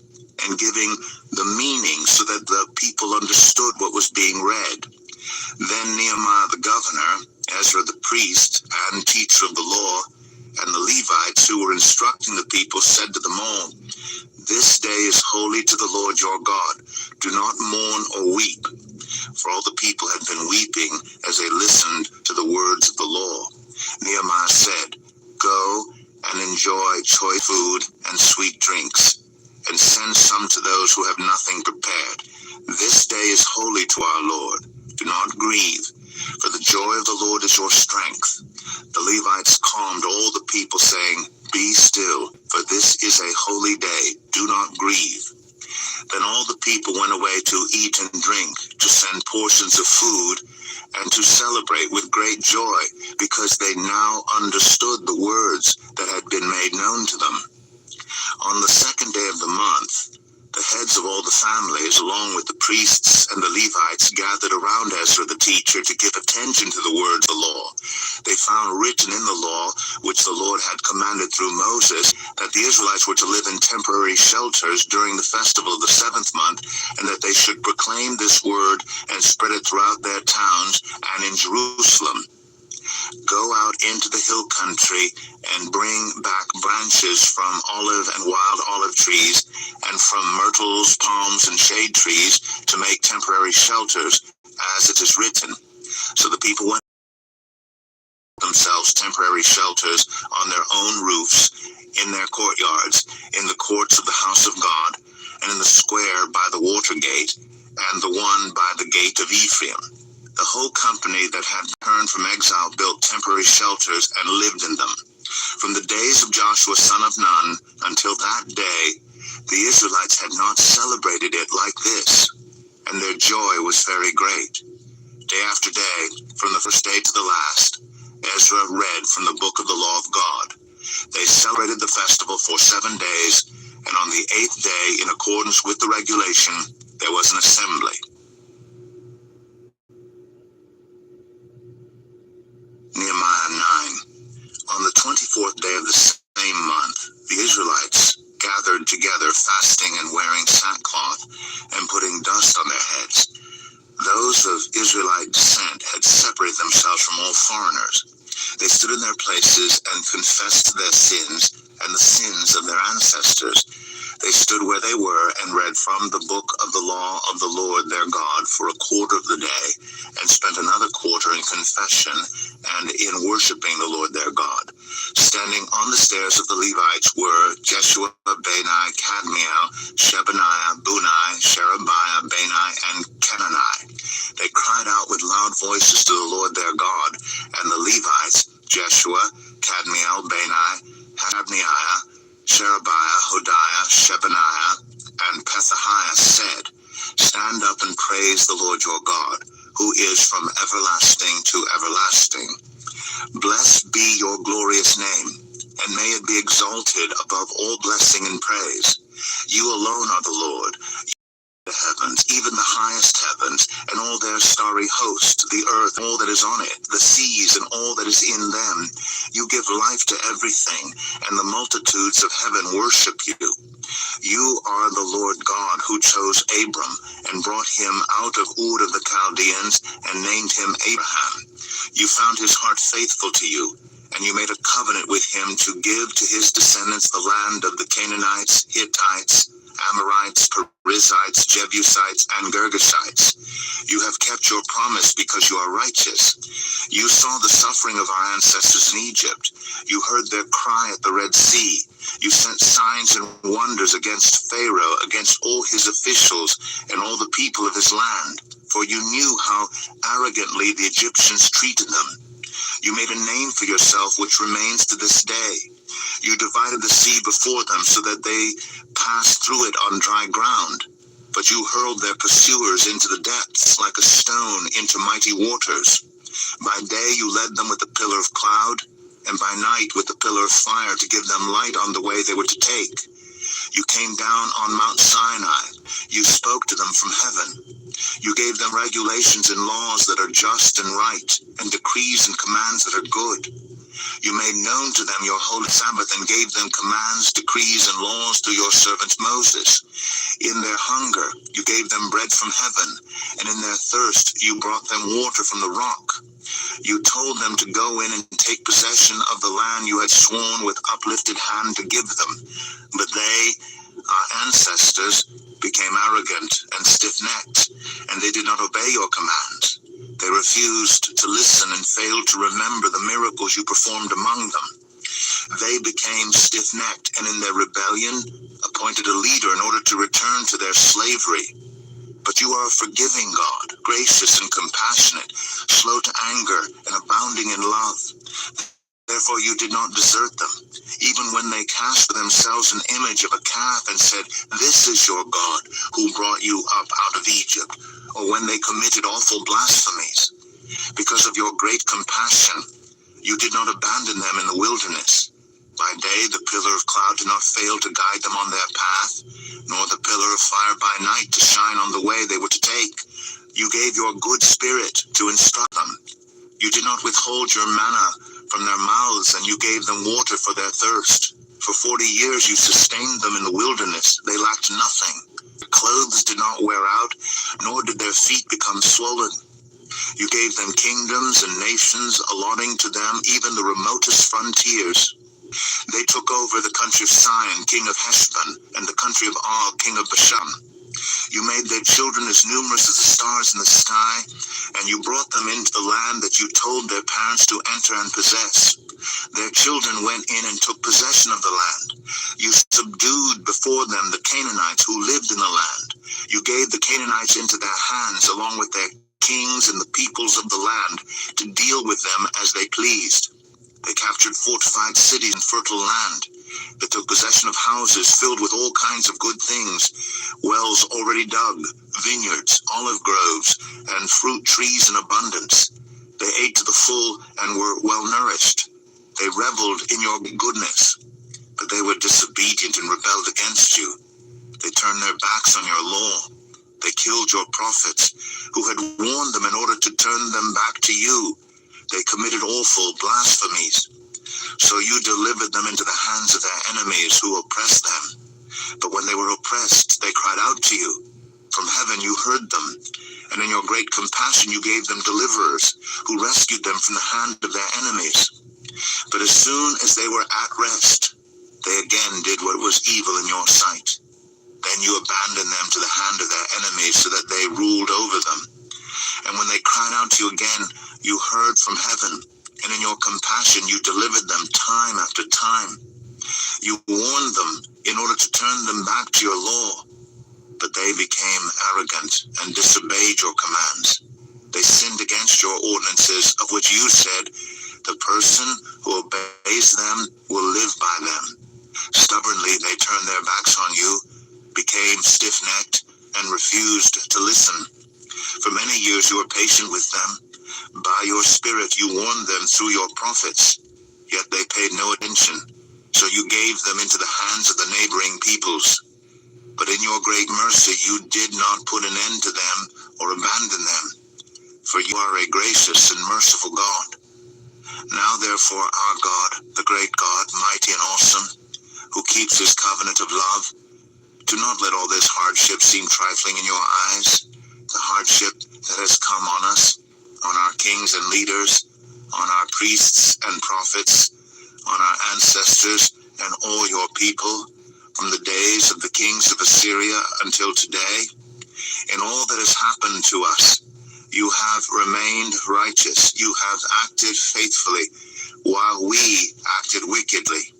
and giving the meaning so that the people understood what was being read. Then Nehemiah the governor, Ezra the priest and teacher of the law, and the Levites who were instructing the people said to them all, This day is holy to the Lord your God. Do not mourn or weep. For all the people had been weeping as they listened to the words of the law. Nehemiah said, Go and enjoy choice food and sweet drinks, and send some to those who have nothing prepared. This day is holy to our Lord. Do not grieve, for the joy of the Lord is your strength. The Levites calmed all the people, saying, Be still, for this is a holy day. Do not grieve. Then all the people went away to eat and drink, to send portions of food, and to celebrate with great joy, because they now understood the words that had been made known to them. On the 2nd day of the month, the heads of all the families, along with the priests and the Levites, gathered around Ezra the teacher to give attention to the words of the law. They found written in the law, which the Lord had commanded through Moses, that the Israelites were to live in temporary shelters during the festival of the 7th month, and that they should proclaim this word and spread it throughout their towns and in Jerusalem. Go out into the hill country and bring back branches from olive and wild olive trees and from myrtles, palms, and shade trees to make temporary shelters, as it is written. So the people went themselves temporary shelters on their own roofs, in their courtyards, in the courts of the house of God, and in the square by the water gate, and the one by the gate of Ephraim. The whole company that had returned from exile built temporary shelters and lived in them. From the days of Joshua son of Nun until that day, the Israelites had not celebrated it like this, and their joy was very great. Day after day, from the first day to the last, Ezra read from the book of the law of God. They celebrated the festival for 7 days, and on the 8th day, in accordance with the regulation, there was an assembly. Nehemiah 9. On the 24th day of the same month, the Israelites gathered together, fasting and wearing sackcloth and putting dust on their heads. Those of Israelite descent had separated themselves from all foreigners. They stood in their places and confessed their sins and the sins of their ancestors. They stood where they were and read from the book of the law of the Lord their God for a quarter of the day, and spent another quarter in confession and in worshiping the Lord their God. Standing on the stairs of the Levites were Jeshua, Bani, Kadmiel, Shebaniah, Bunai, Sherebiah, Bani, and Kenani. They cried out with loud voices to the Lord their God, and the Levites, Jeshua, Kadmiel, Bani, Hadniah, Sherebiah, Hodiah, Shebaniah, and Pethahiah said, Stand up and praise the Lord your God, who is from everlasting to everlasting. Blessed be your glorious name, and may it be exalted above all blessing and praise. You alone are the Lord, the heavens, even the highest heavens, and all their starry host, the earth, all that is on it, the seas, and all that is in them. You give life to everything, and the multitudes of heaven worship you. You are the Lord God who chose Abram and brought him out of Ur of the Chaldeans and named him Abraham. You found his heart faithful to you, and you made a covenant with him to give to his descendants the land of the Canaanites, Hittites, Amorites, Perizzites, Jebusites, and Girgashites. You have kept your promise because you are righteous. You saw the suffering of our ancestors in Egypt. You heard their cry at the Red Sea. You sent signs and wonders against Pharaoh, against all his officials, and all the people of his land. For you knew how arrogantly the Egyptians treated them. You made a name for yourself which remains to this day. You divided the sea before them so that they passed through it on dry ground. But you hurled their pursuers into the depths like a stone into mighty waters. By day you led them with a pillar of cloud, and by night with a pillar of fire to give them light on the way they were to take. You came down on Mount Sinai. You spoke to them from heaven. You gave them regulations and laws that are just and right, and decrees and commands that are good. You made known to them your holy Sabbath and gave them commands, decrees, and laws through your servant Moses. In their hunger you gave them bread from heaven, and in their thirst you brought them water from the rock. You told them to go in and take possession of the land you had sworn with uplifted hand to give them. But they, our ancestors, became arrogant and stiff-necked, and they did not obey your commands. They refused to listen and failed to remember the miracles you performed among them. They became stiff-necked, and in their rebellion appointed a leader in order to return to their slavery. But you are a forgiving God, gracious and compassionate, slow to anger and abounding in love. Therefore you did not desert them, even when they cast for themselves an image of a calf and said, This is your God, who brought you up out of Egypt, or when they committed awful blasphemies. Because of your great compassion, you did not abandon them in the wilderness. By day the pillar of cloud did not fail to guide them on their path, nor the pillar of fire by night to shine on the way they were to take. You gave your good spirit to instruct them. You did not withhold your manna from their mouths, and you gave them water for their thirst. For 40 years you sustained them in the wilderness. They lacked nothing. Their clothes did not wear out, nor did their feet become swollen. You gave them kingdoms and nations, allotting to them even the remotest frontiers. They took over the country of Sion, king of Heshbon, and the country of Og, king of Bashan. You made their children as numerous as the stars in the sky, and you brought them into the land that you told their parents to enter and possess. Their children went in and took possession of the land. You subdued before them the Canaanites who lived in the land. You gave the Canaanites into their hands, along with their kings and the peoples of the land, to deal with them as they pleased. They captured fortified cities and fertile land. They took possession of houses filled with all kinds of good things, wells already dug, vineyards, olive groves, and fruit trees in abundance. They ate to the full and were well nourished. They reveled in your goodness, but they were disobedient and rebelled against you. They turned their backs on your law. They killed your prophets, who had warned them in order to turn them back to you. They committed awful blasphemies. So you delivered them into the hands of their enemies who oppressed them. But when they were oppressed, they cried out to you. From heaven you heard them, and in your great compassion you gave them deliverers, who rescued them from the hand of their enemies. But as soon as they were at rest, they again did what was evil in your sight. Then you abandoned them to the hand of their enemies, so that they ruled over them. And when they cried out to you again, you heard from heaven, and in your compassion you delivered them time after time. You warned them in order to turn them back to your law, but they became arrogant and disobeyed your commands. They sinned against your ordinances, of which you said, the person who obeys them will live by them. Stubbornly they turned their backs on you, became stiff-necked, and refused to listen. For many years you were patient with them. By your spirit you warned them through your prophets, yet they paid no attention. So you gave them into the hands of the neighboring peoples. But in your great mercy you did not put an end to them or abandon them, for you are a gracious and merciful God. Now therefore our God, the great God, mighty and awesome, who keeps his covenant of love, do not let all this hardship seem trifling in your eyes, the hardship that has come on us, on our kings and leaders, on our priests and prophets, on our ancestors and all your people, from the days of the kings of Assyria until today. In all that has happened to us, you have remained righteous. You have acted faithfully, while we acted wickedly.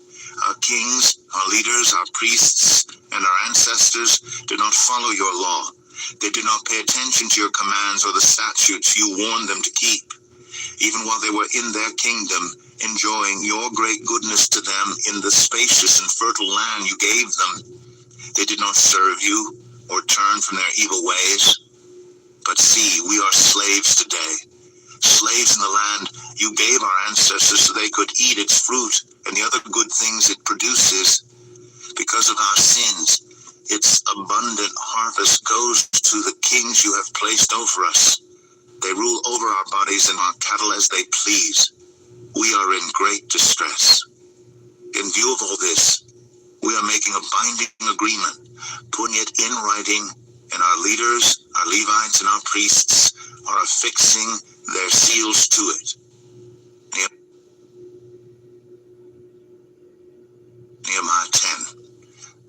Our kings, our leaders, our priests, and our ancestors did not follow your law. They did not pay attention to your commands or the statutes you warned them to keep. Even while they were in their kingdom, enjoying your great goodness to them in the spacious and fertile land you gave them, they did not serve you or turn from their evil ways. But see, we are slaves today, slaves in the land you gave our ancestors so they could eat its fruit and the other good things it produces. Because of our sins, its abundant harvest goes to the kings you have placed over us. They rule over our bodies and our cattle as they please. We are in great distress. In view of all this, we are making a binding agreement, putting it in writing, and our leaders, our Levites, and our priests are affixing their seals to it. Nehemiah 10.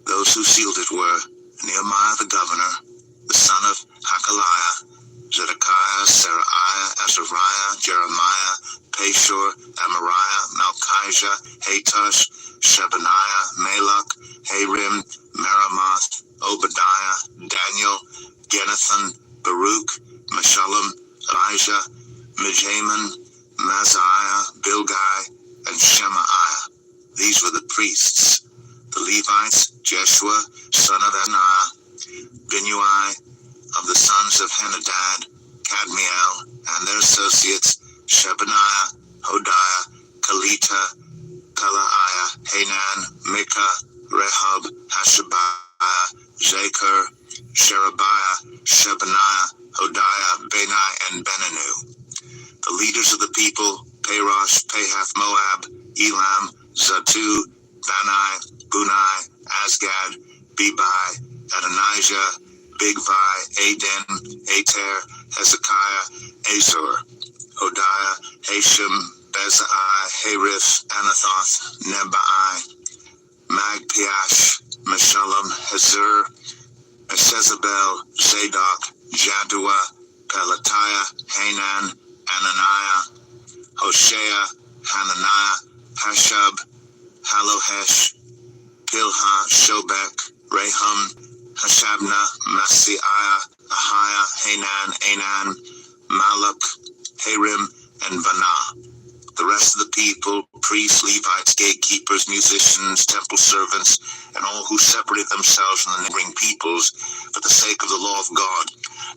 Those who sealed it were Nehemiah the governor, the son of Hakaliah, Zedekiah, Seraiah, Azariah, Jeremiah, Pashur, Amariah, Malchijah, Hatush, Shebaniah, Malach, Harim, Meremoth, Obadiah, Daniel, Ginathan, Baruch, Meshullam, Elijah, Mijamin, Maziah, Bilgai, and Shemaiah. These were the priests. The Levites, Jeshua, son of Anah, Binnui, of the sons of Henadad, Kadmiel, and their associates, Shebaniah, Hodiah, Kalita, Pelaiah, Hanan, Micah, Rehab, Hashabiah, Zacher, Sherebiah, Shebaniah, Hodiah, Bani, and Beninu. The leaders of the people, Parosh, Pahath Moab, Elam, Zatu, Bani, Bunai, Asgad, Bebai, Adonijah, Bigvai, Aden, Ater, Hezekiah, Azor, Hodiah, Hashem, Bezai, Harith, Anathoth, Nebai, Magpiash, Meshullam, Hazur, Shezebel, Zadok, Jaddua, Pelatiah, Hanan, Ananiah, Hoshea, Hananiah, Hashab, Halohesh, Pilha, Shobek, Rahum, Hashabna, Masiah, Ahiah, Hanan, Anan, Maluk, Harim, and Vanah. The rest of the people, priests, Levites, gatekeepers, musicians, temple servants, and all who separated themselves from the neighboring peoples for the sake of the law of God,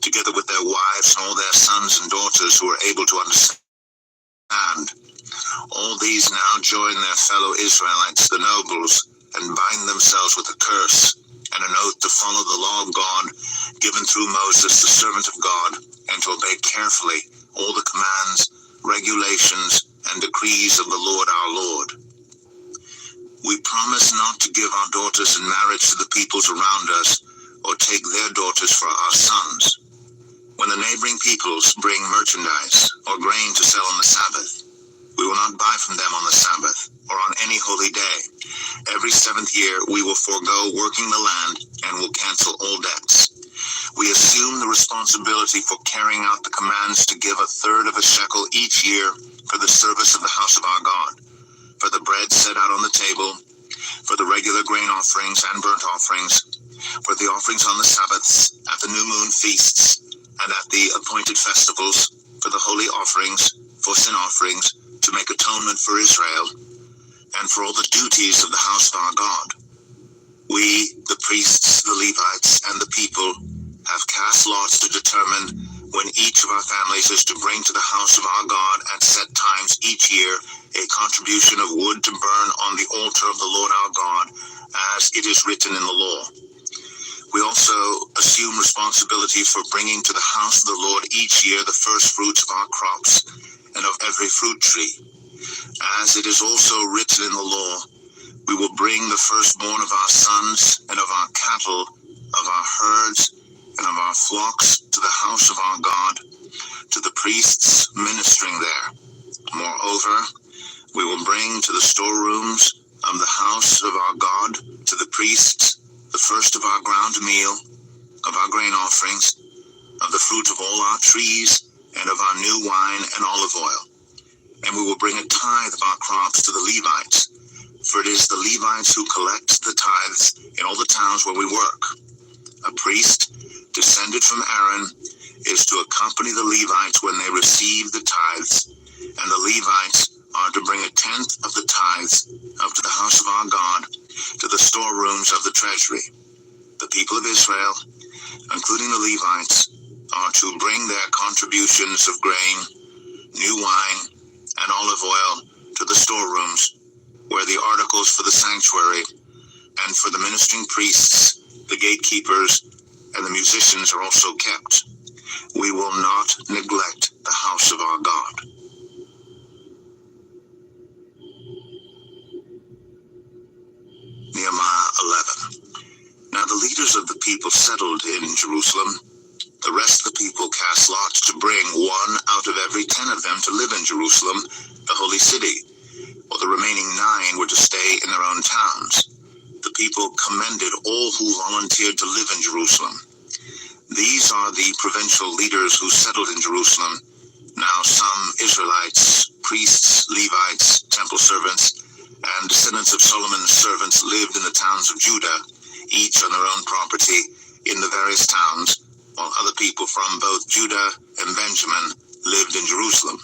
together with their wives and all their sons and daughters who were able to understand. All these now join their fellow Israelites, the nobles, and bind themselves with a curse and an oath to follow the law of God given through Moses, the servant of God, and to obey carefully all the commands, regulations, and decrees of the Lord our Lord. We promise not to give our daughters in marriage to the peoples around us, or take their daughters for our sons. When the neighboring peoples bring merchandise or grain to sell on the Sabbath, we will not buy from them on the Sabbath or on any holy day. Every 7th year we will forego working the land and will cancel all debts. We assume the responsibility for carrying out the commands to give 1/3 of a shekel each year for the service of the house of our God, for the bread set out on the table, for the regular grain offerings and burnt offerings, for the offerings on the Sabbaths, at the new moon feasts, and at the appointed festivals, for the holy offerings, for sin offerings, to make atonement for Israel, and for all the duties of the house of our God. We, the priests, the Levites, and the people, have cast lots to determine when each of our families is to bring to the house of our God at set times each year a contribution of wood to burn on the altar of the Lord our God, as it is written in the law. We also assume responsibility for bringing to the house of the Lord each year the first fruits of our crops and of every fruit tree. As it is also written in the law, we will bring the firstborn of our sons and of our cattle, of our herds, and of our flocks to the house of our God, to the priests ministering there. Moreover, we will bring to the storerooms of the house of our God, to the priests, the first of our ground meal, of our grain offerings, of the fruit of all our trees, and of our new wine and olive oil. And we will bring a tithe of our crops to the Levites, for it is the Levites who collect the tithes in all the towns where we work. A priest, descended from Aaron, is to accompany the Levites when they receive the tithes, and the Levites are to bring 1/10 of the tithes up to the house of our God, to the storerooms of the treasury. The people of Israel, including the Levites, are to bring their contributions of grain, new wine, and olive oil to the storerooms, where the articles for the sanctuary and for the ministering priests, the gatekeepers, and the musicians are also kept. We will not neglect the house of our God. Nehemiah 11. Now the leaders of the people settled in Jerusalem. The rest of the people cast lots to bring 1 out of every 10 of them to live in Jerusalem, the holy city, while the remaining 9 were to stay in their own towns. The people commended all who volunteered to live in Jerusalem. These are the provincial leaders who settled in Jerusalem. Now some Israelites, priests, Levites, temple servants, and descendants of Solomon's servants lived in the towns of Judah, each on their own property in the various towns, while other people from both Judah and Benjamin lived in Jerusalem.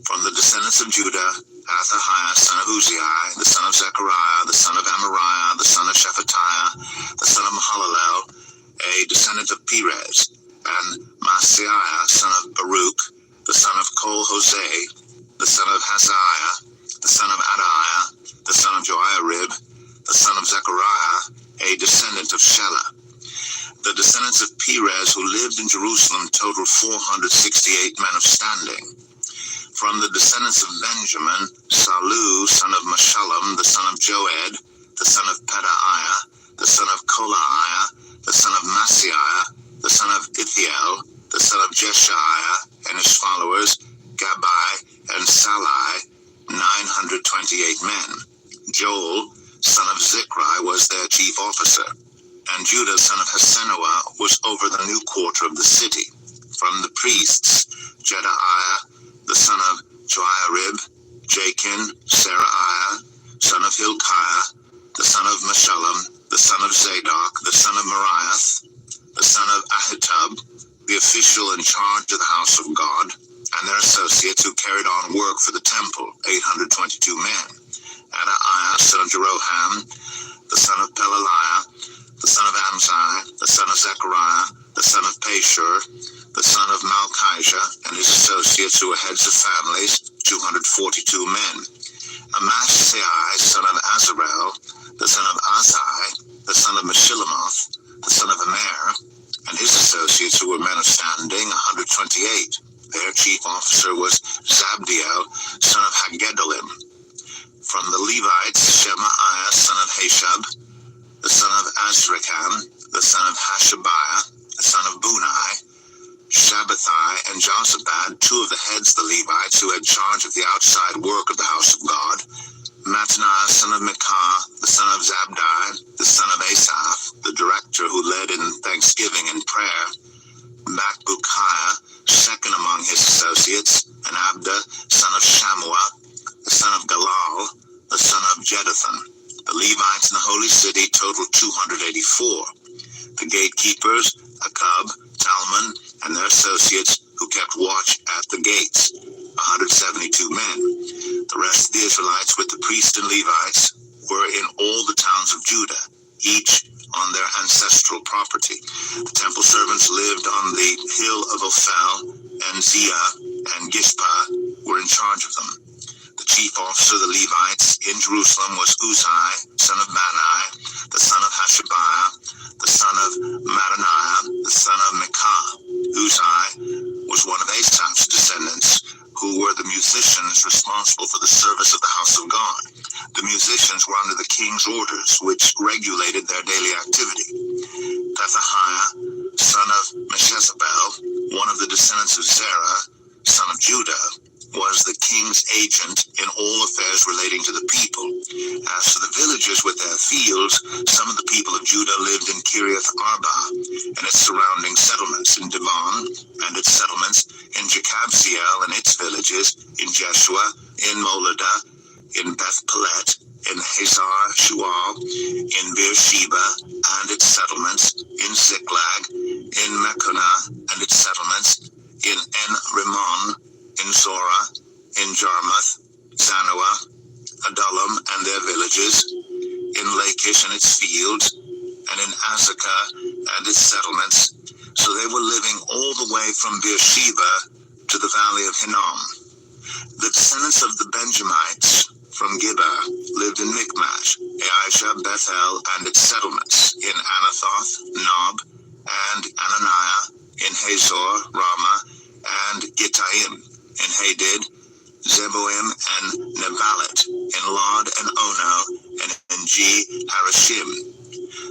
From the descendants of Judah, Athahiah, son of Uzziah, the son of Zechariah, the son of Amariah, the son of Shephatiah, the son of Mahalalel, a descendant of Perez, and Maaseiah, son of Baruch, the son of Kol-Hosea, the son of Hazaiah, the son of Adaiah, a descendant of Shelah. The descendants of Perez who lived in Jerusalem totaled 468 men of standing. From the descendants of Benjamin, Salu, son of Meshullam, the son of Joed, the son of Pedaiah, the son of Kolaiah, the son of Maaseiah, the son of Ithiel, the son of Jeshaiah, and his followers, Gabai and Salai, 928 men. Joel, son of Zichri, was their chief officer, and Judah, son of Hasenuah, was over the new quarter of the city. From the priests, Jedaiah, the son of Joiarib, Jachin, Seraiah, son of Hilkiah, the son of Meshullam, the son of Zadok, the son of Meriath, the son of Ahitub, the official in charge of the house of God, and their associates who carried on work for the temple, 822 men. Adaiah, son of Jeroham, the son of Pelaliah, the son of Amzai, the son of Zechariah, the son of Pashur, the son of Malchijah, and his associates who were heads of families, 242 men. Amasai, son of Azarel, the son of Azai, the son of Meshillemoth, the son of Immer, and his associates who were men of standing, 128. Their chief officer was Zabdiel, son of Haggedolim. From the Levites, Shemaiah, son of Hashab, the son of Azrikam, the son of Hashabiah, the son of Bunai, Shabbathai, and Jozabad, two of the heads of the Levites who had charge of the outside work of the house of God, Mattaniah, son of Micah, the son of Zabdi, the son of Asaph, the director who led in thanksgiving and prayer, Bakbukiah, second among his associates, and Abda, son of Shammua, the son of Galal, the son of Jeduthun. The Levites in the holy city totaled 284. The gatekeepers, Akub, Talmon, and their associates who kept watch at the gates, 172 men. The rest of the Israelites with the priests and Levites were in all the towns of Judah, each on their ancestral property. The temple servants lived on the hill of Ophel, and Ziah and Gishpa were in charge of them. The chief officer of the Levites in Jerusalem was Uzai, son of Bani, the son of Hashabiah, the son of Mattaniah, the son of Micah. Uzai was one of Asaph's descendants, who were the musicians responsible for the service of the house of God. The musicians were under the king's orders, which regulated their daily activity. Pethahiah, son of Meshezabel, one of the descendants of Zerah, son of Judah, was the king's agent in all affairs relating to the people. As for the villages with their fields, some of the people of Judah lived in Kiriath Arba and its surrounding settlements, in Devon and its settlements, in Jekabziel and its villages, in Jeshua, in Moladah, in Beth Pelet, in Hazar Shual, in Beersheba and its settlements, in Ziklag, in Mechonah and its settlements, in En-Rimmon, in Zorah, in Jarmuth, Zanoah, Adullam and their villages, in Lachish and its fields, and in Azekah and its settlements. So they were living all the way from Beersheba to the valley of Hinnom. The descendants of the Benjamites from Gibeah lived in Michmash, Aisha, Bethel and its settlements, in Anathoth, Nob, and Ananiah, in Hazor, Ramah, and Gittaim, in Hadid, Zeboim, and Nebalat, in Lod and Ono, and in Harashim.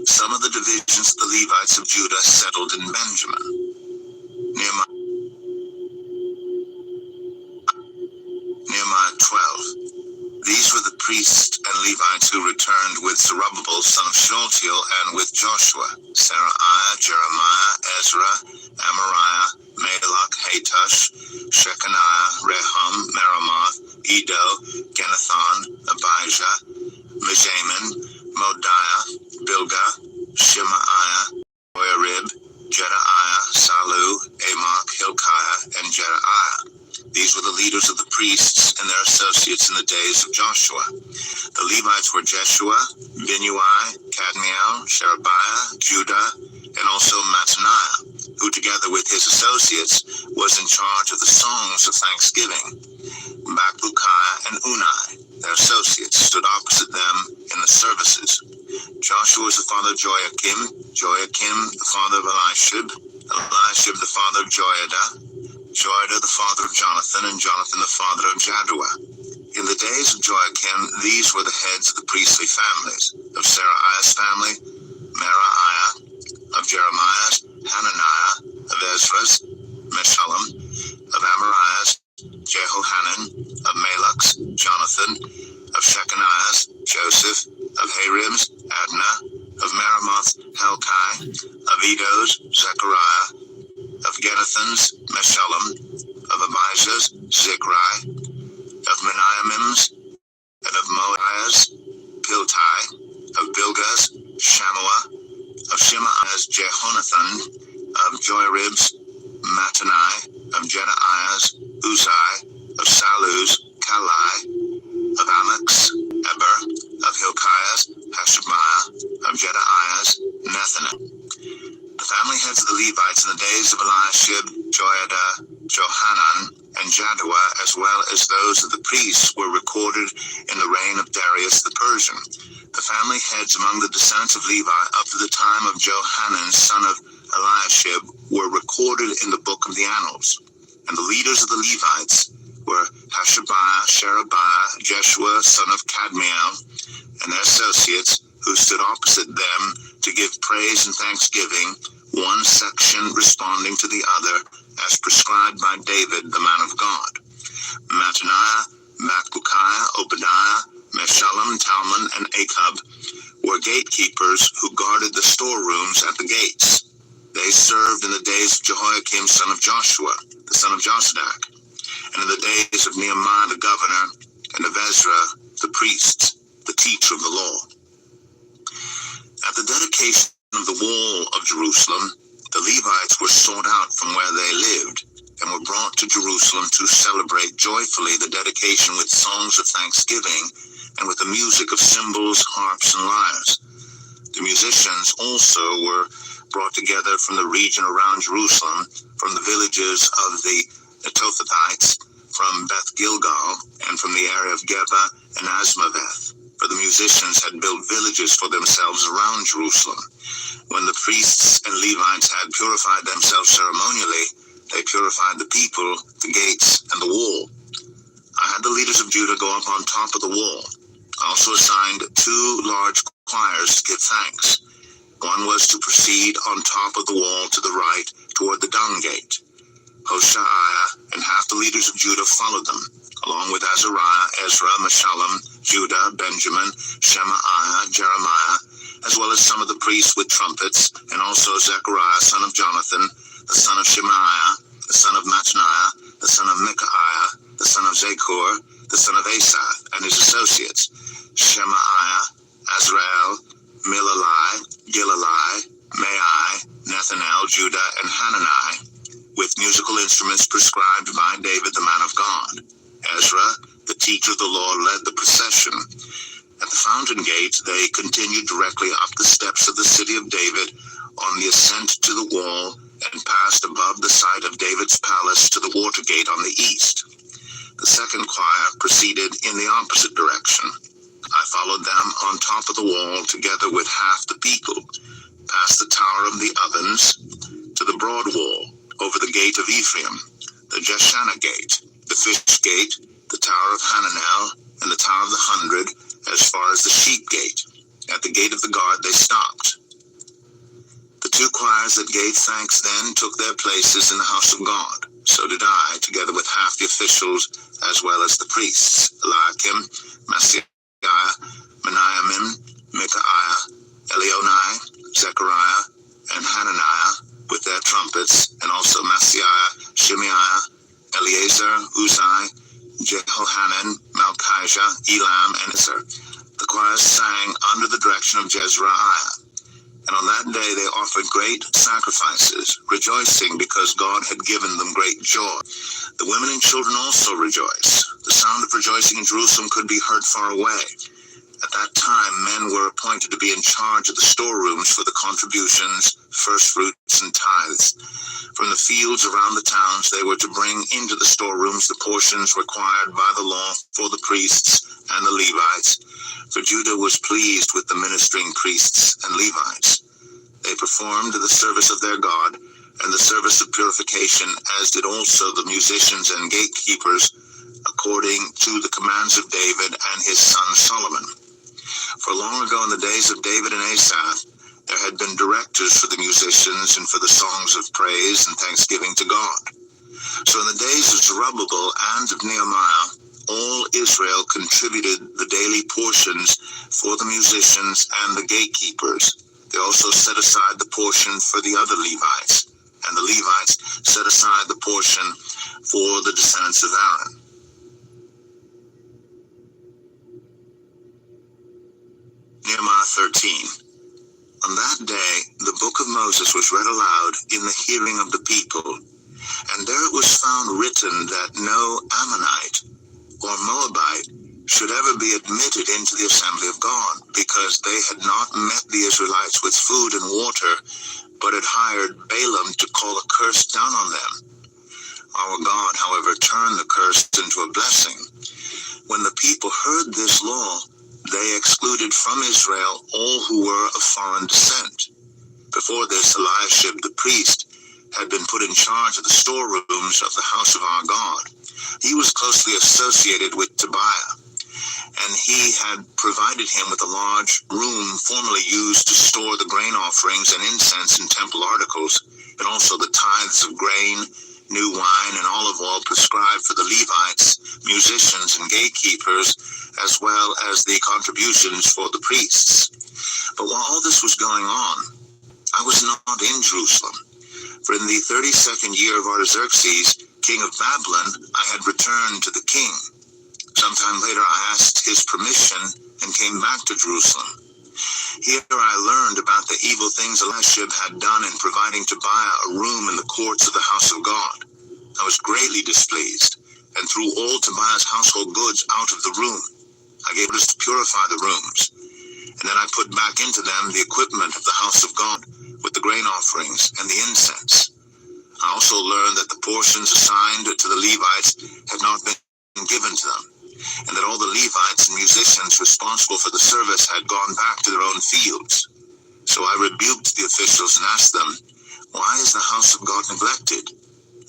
Some of the divisions of the Levites of Judah settled in Benjamin. Nehemiah 12. These were the priests and Levites who returned with Zerubbabel, son of Shealtiel, and with Joshua, Seraiah, Jeremiah, Ezra, Amariah, Malach, Hatush, Shechaniah, Rehum, Meremoth, Edo, Genathon, Abijah, Mijamin, Modiah, Bilgah, Shemaiah, Joiarib, Jedaiah, Salu, Amok, Hilkiah, and Jedaiah. These were the leaders of the priests and their associates in the days of Joshua. The Levites were Jeshua, Binnui, Kadmiel, Sherebiah, Judah, and also Mattaniah, who together with his associates was in charge of the songs of thanksgiving. Bakbukiah and Unai, their associates, stood opposite them in the services. Joshua was the father of Joachim, Joachim the father of Eliashib, Eliashib the father of Joiada, Joiada the father of Jonathan, and Jonathan the father of Jaddua. In the days of Joachim, these were the heads of the priestly families. Of Seraiah's family, Meraiah; of Jeremiah's, Hananiah; of Ezra's, Meshullam; of Amariah's, Jehohanan; of Malach's, Jonathan; of Shechaniah's, Joseph; of Harim's, Adnah; of Meremoth's, Helkai; of Edo's, Zechariah; of Genathon's, Meshullam; of Abijah's, Zikri; of Meniamim's, and of Moaiah's, Piltai; of Bilgah's, Shammua; of Shemaiah's, Jehonathan; of Joarib's, Mattanai; of Jedaiah's, Uzai; of Salu's, Kalai; of Amok's, Eber; of Hilkiah's, Hashabiah; of Jedaiah's, Nethanel. The family heads of the Levites in the days of Eliashib, Joiada, Johanan, and Jaddua, as well as those of the priests, were recorded in the reign of Darius the Persian. The family heads among the descendants of Levi up to the time of Johanan, son of Eliashib, were recorded in the book of the Annals. And the leaders of the Levites were Hashabiah, Sherebiah, Jeshua, son of Kadmiel, and their associates, who stood opposite them to give praise and thanksgiving, one section responding to the other, as prescribed by David, the man of God. Mattaniah, Bakbukiah, Obadiah, Meshullam, Talmon, and Akub were gatekeepers who guarded the storerooms at the gates. They served in the days of Jehoiakim, son of Joshua, the son of Josadak, and in the days of Nehemiah the governor, and of Ezra the priest, the teacher of the law. At the dedication of the wall of Jerusalem, the Levites were sought out from where they lived, and were brought to Jerusalem to celebrate joyfully the dedication with songs of thanksgiving, and with the music of cymbals, harps, and lyres. The musicians also were brought together from the region around Jerusalem, from the villages of the Netophathites, from Beth Gilgal, and from the area of Geba and Asmaveth. For the musicians had built villages for themselves around Jerusalem. When the priests and Levites had purified themselves ceremonially, they purified the people, the gates, and the wall. I had the leaders of Judah go up on top of the wall. I also assigned 2 large choirs to give thanks. One was to proceed on top of the wall to the right toward the dung gate. Hoshaiah and half the leaders of Judah followed them, along with Azariah, Ezra, Meshullam, Judah, Benjamin, Shemaiah, Jeremiah, as well as some of the priests with trumpets, and also Zechariah, son of Jonathan, the son of Shemaiah, the son of Mattaniah, the son of Micaiah, the son of Zakur, the son of Asaph, and his associates, Shemaiah, Azrael, Milalai, Gilalai, Mai, Nethanel, Judah, and Hanani, with musical instruments prescribed by David, the man of God. Ezra, the teacher of the law, led the procession. At the fountain gate, they continued directly up the steps of the city of David on the ascent to the wall, and passed above the site of David's palace to the water gate on the east. The second choir proceeded in the opposite direction. I followed them on top of the wall together with half the people, past the tower of the ovens, to the broad wall, over the gate of Ephraim, the Jeshanah gate, the fish gate, the tower of Hananel, and the tower of the 100, as far as the sheep gate. At the gate of the guard they stopped. The 2 choirs that gave thanks then took their places in the house of God. So did I, together with half the officials, as well as the priests, Eliakim, Maaseiah, Meniamim, Micaiah, Elionai, Zechariah, and Hananiah, with their trumpets, and also Maaseiah, Shemaiah, Eleazar, Uzai, Jehohanan, Malchijah, Elam, and Ezer. The choirs sang under the direction of Jezreiah. And on that day they offered great sacrifices, rejoicing because God had given them great joy. The women and children also rejoiced. The sound of rejoicing in Jerusalem could be heard far away. At that time, men were appointed to be in charge of the storerooms for the contributions, first fruits, and tithes. From the fields around the towns, they were to bring into the storerooms the portions required by the law for the priests and the Levites, for Judah was pleased with the ministering priests and Levites. They performed the service of their God and the service of purification, as did also the musicians and gatekeepers, according to the commands of David and his son Solomon. For long ago in the days of David and Asaph, there had been directors for the musicians and for the songs of praise and thanksgiving to God. So in the days of Zerubbabel and of Nehemiah, all Israel contributed the daily portions for the musicians and the gatekeepers. They also set aside the portion for the other Levites, and the Levites set aside the portion for the descendants of Aaron. Nehemiah 13. On that day, the book of Moses was read aloud in the hearing of the people, and there it was found written that no Ammonite or Moabite should ever be admitted into the assembly of God, because they had not met the Israelites with food and water, but had hired Balaam to call a curse down on them. Our God, however, turned the curse into a blessing. When the people heard this law, they excluded from Israel all who were of foreign descent. Before this, Eliashib the priest had been put in charge of the storerooms of the house of our God. He was closely associated with Tobiah, and he had provided him with a large room formerly used to store the grain offerings and incense and temple articles, and also the tithes of grain, new wine, and olive oil prescribed for the Levites, musicians, and gatekeepers, as well as the contributions for the priests. But while all this was going on, I was not in Jerusalem, for in the 32nd year of Artaxerxes, king of Babylon, I had returned to the king. Sometime later I asked his permission and came back to Jerusalem. Here I learned about the evil things Eliashib had done in providing Tobiah a room in the courts of the house of God. I was greatly displeased, and threw all Tobiah's household goods out of the room. I gave orders to purify the rooms, and then I put back into them the equipment of the house of God, with the grain offerings and the incense. I also learned that the portions assigned to the Levites had not been given to them, and that all the Levites and musicians responsible for the service had gone back to their own fields. So I rebuked the officials and asked them, "Why is the house of God neglected?"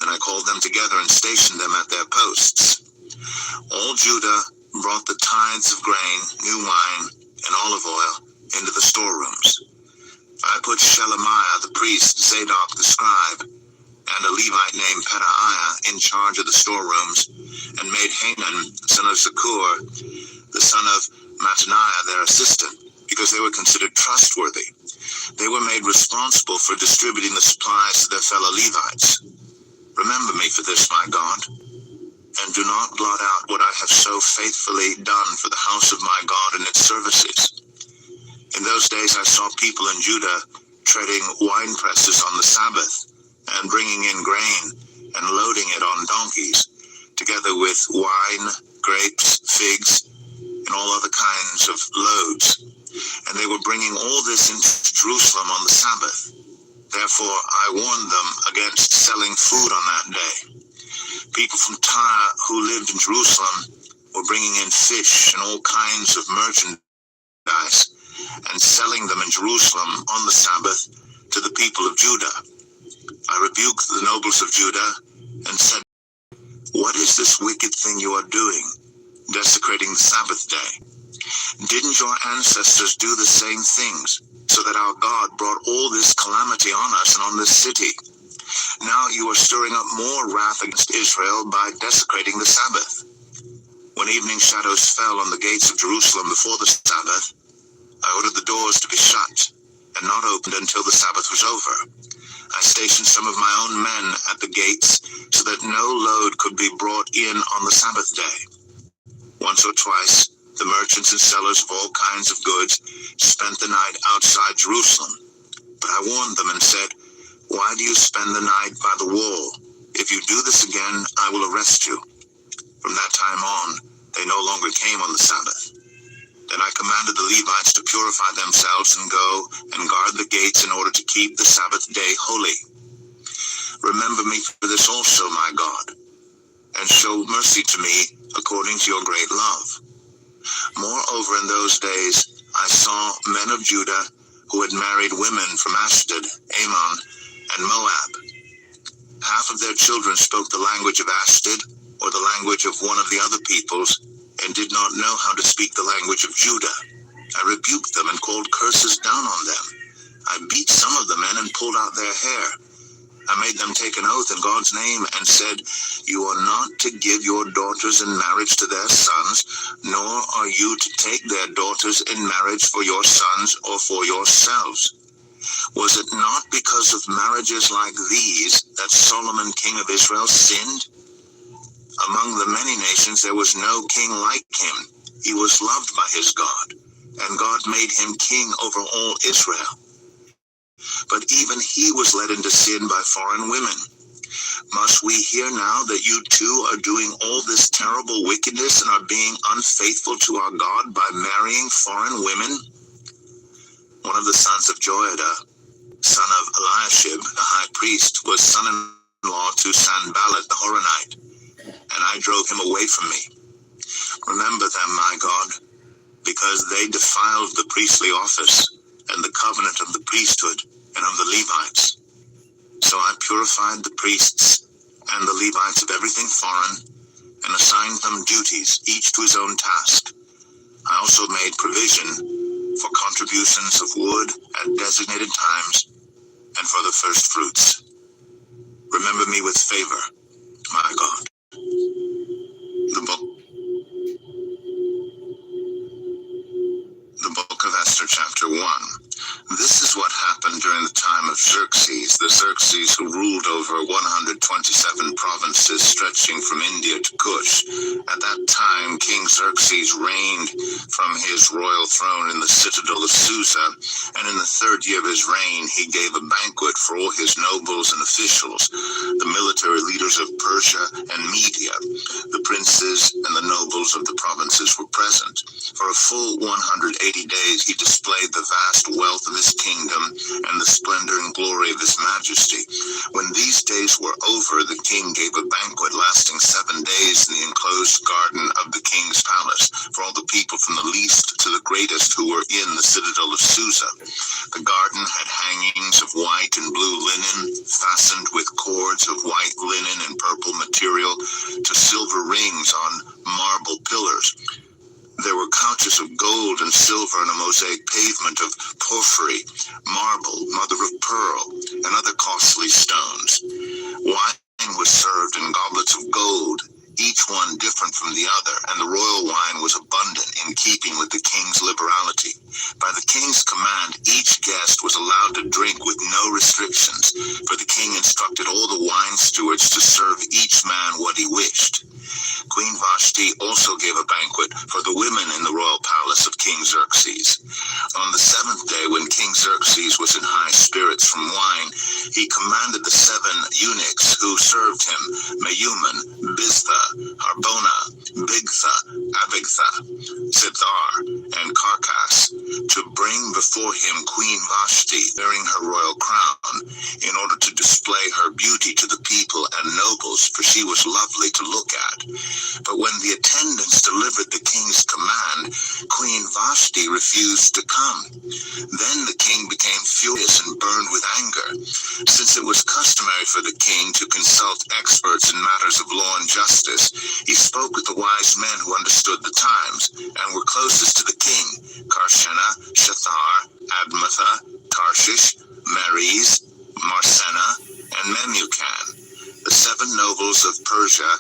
Then I called them together and stationed them at their posts. All Judah brought the tithes of grain, new wine, and olive oil into the storerooms. I put Shelemiah the priest, Zadok the scribe, and a Levite named Pedaiah in charge of the storerooms, and made Hanan, son of Zakur, the son of Mattaniah, their assistant, because they were considered trustworthy. They were made responsible for distributing the supplies to their fellow Levites. Remember me for this, my God, and do not blot out what I have so faithfully done for the house of my God and its services. In those days I saw people in Judah treading wine presses on the Sabbath, and bringing in grain and loading it on donkeys, together with wine, grapes, figs, and all other kinds of loads. And they were bringing all this into Jerusalem on the Sabbath. Therefore I warned them against selling food on that day. People from Tyre who lived in Jerusalem were bringing in fish and all kinds of merchandise, and selling them in Jerusalem on the Sabbath to the people of Judah. I rebuked the nobles of Judah and said, "What is this wicked thing you are doing, desecrating the Sabbath day? Didn't your ancestors do the same things, so that our God brought all this calamity on us and on this city? Now you are stirring up more wrath against Israel by desecrating the Sabbath." When evening shadows fell on the gates of Jerusalem before the Sabbath, I ordered the doors to be shut and not opened until the Sabbath was over. I stationed some of my own men at the gates so that no load could be brought in on the Sabbath day. Once or twice, the merchants and sellers of all kinds of goods spent the night outside Jerusalem. But I warned them and said, "Why do you spend the night by the wall? If you do this again, I will arrest you." From that time on, they no longer came on the Sabbath. Then I commanded the Levites to purify themselves and go and guard the gates in order to keep the Sabbath day holy. Remember me for this also, my God, and show mercy to me according to your great love. Moreover, in those days I saw men of Judah who had married women from Ashdod, Ammon, and Moab. Half of their children spoke the language of Ashdod, or the language of one of the other peoples, and did not know how to speak the language of Judah. I rebuked them and called curses down on them. I beat some of the men and pulled out their hair. I made them take an oath in God's name and said, "You are not to give your daughters in marriage to their sons, nor are you to take their daughters in marriage for your sons or for yourselves." Was it not because of marriages like these that Solomon, king of Israel, sinned? Among the many nations there was no king like him. He was loved by his God, and God made him king over all Israel. But even he was led into sin by foreign women. Must we hear now that you too are doing all this terrible wickedness and are being unfaithful to our God by marrying foreign women? One of the sons of Joiada, son of Eliashib, the high priest, was son-in-law to Sanballat the Horonite, and I drove him away from me. Remember them, my God, because they defiled the priestly office and the covenant of the priesthood and of the Levites. So I purified the priests and the Levites of everything foreign, and assigned them duties, each to his own task. I also made provision for contributions of wood at designated times, and for the first fruits. Remember me with favor, my God. The book of Esther, chapter 1. This is what happened during the time of Xerxes, the Xerxes who ruled over 127 provinces stretching from India to Kush. At that time, King Xerxes reigned from his royal throne in the citadel of Susa, and in the 3rd year of his reign, he gave a banquet for all his nobles and officials, the military leaders of Persia and Media. The princes and the nobles of the provinces were present. For a full 180 days, he displayed the vast wealth of his kingdom and the splendor and glory of his majesty. When these days were over, the king gave a banquet lasting 7 days in the enclosed garden of the king's palace for all the people from the least to the greatest who were in the citadel of Susa. The garden had hangings of white and blue linen, fastened with cords of white linen and purple material to silver rings on marble pillars. There were couches of gold and silver and a mosaic pavement of porphyry, marble, mother of pearl, and other costly stones. Wine was served in goblets of gold, each one different from the other, and the royal wine was abundant in keeping with the king's liberality. By the king's command, each guest was allowed to drink with no restrictions, for the king instructed all the wine stewards to serve each man what he wished. Queen Vashti also gave a banquet for the women in the royal palace of King Xerxes. On the 7th day, when King Xerxes was in high spirits from wine, he commanded the 7 eunuchs who served him, Mehuman, Biztha, Harbona, Bigtha, Abigtha, Zithar, and Carcass, to bring before him Queen Vashti wearing her royal crown, in order to display her beauty to the people and nobles, for she was lovely to look at. But when the attendants delivered the king's command, Queen Vashti refused to come. Then the king became furious and burned with anger. Since it was customary for the king to consult experts in matters of law and justice, he spoke with the wise men who understood the times and were closest to the king: Karshena, Shethar, Admatha, Tarshish, Meres, Marsena, and Memucan, the 7 nobles of Persia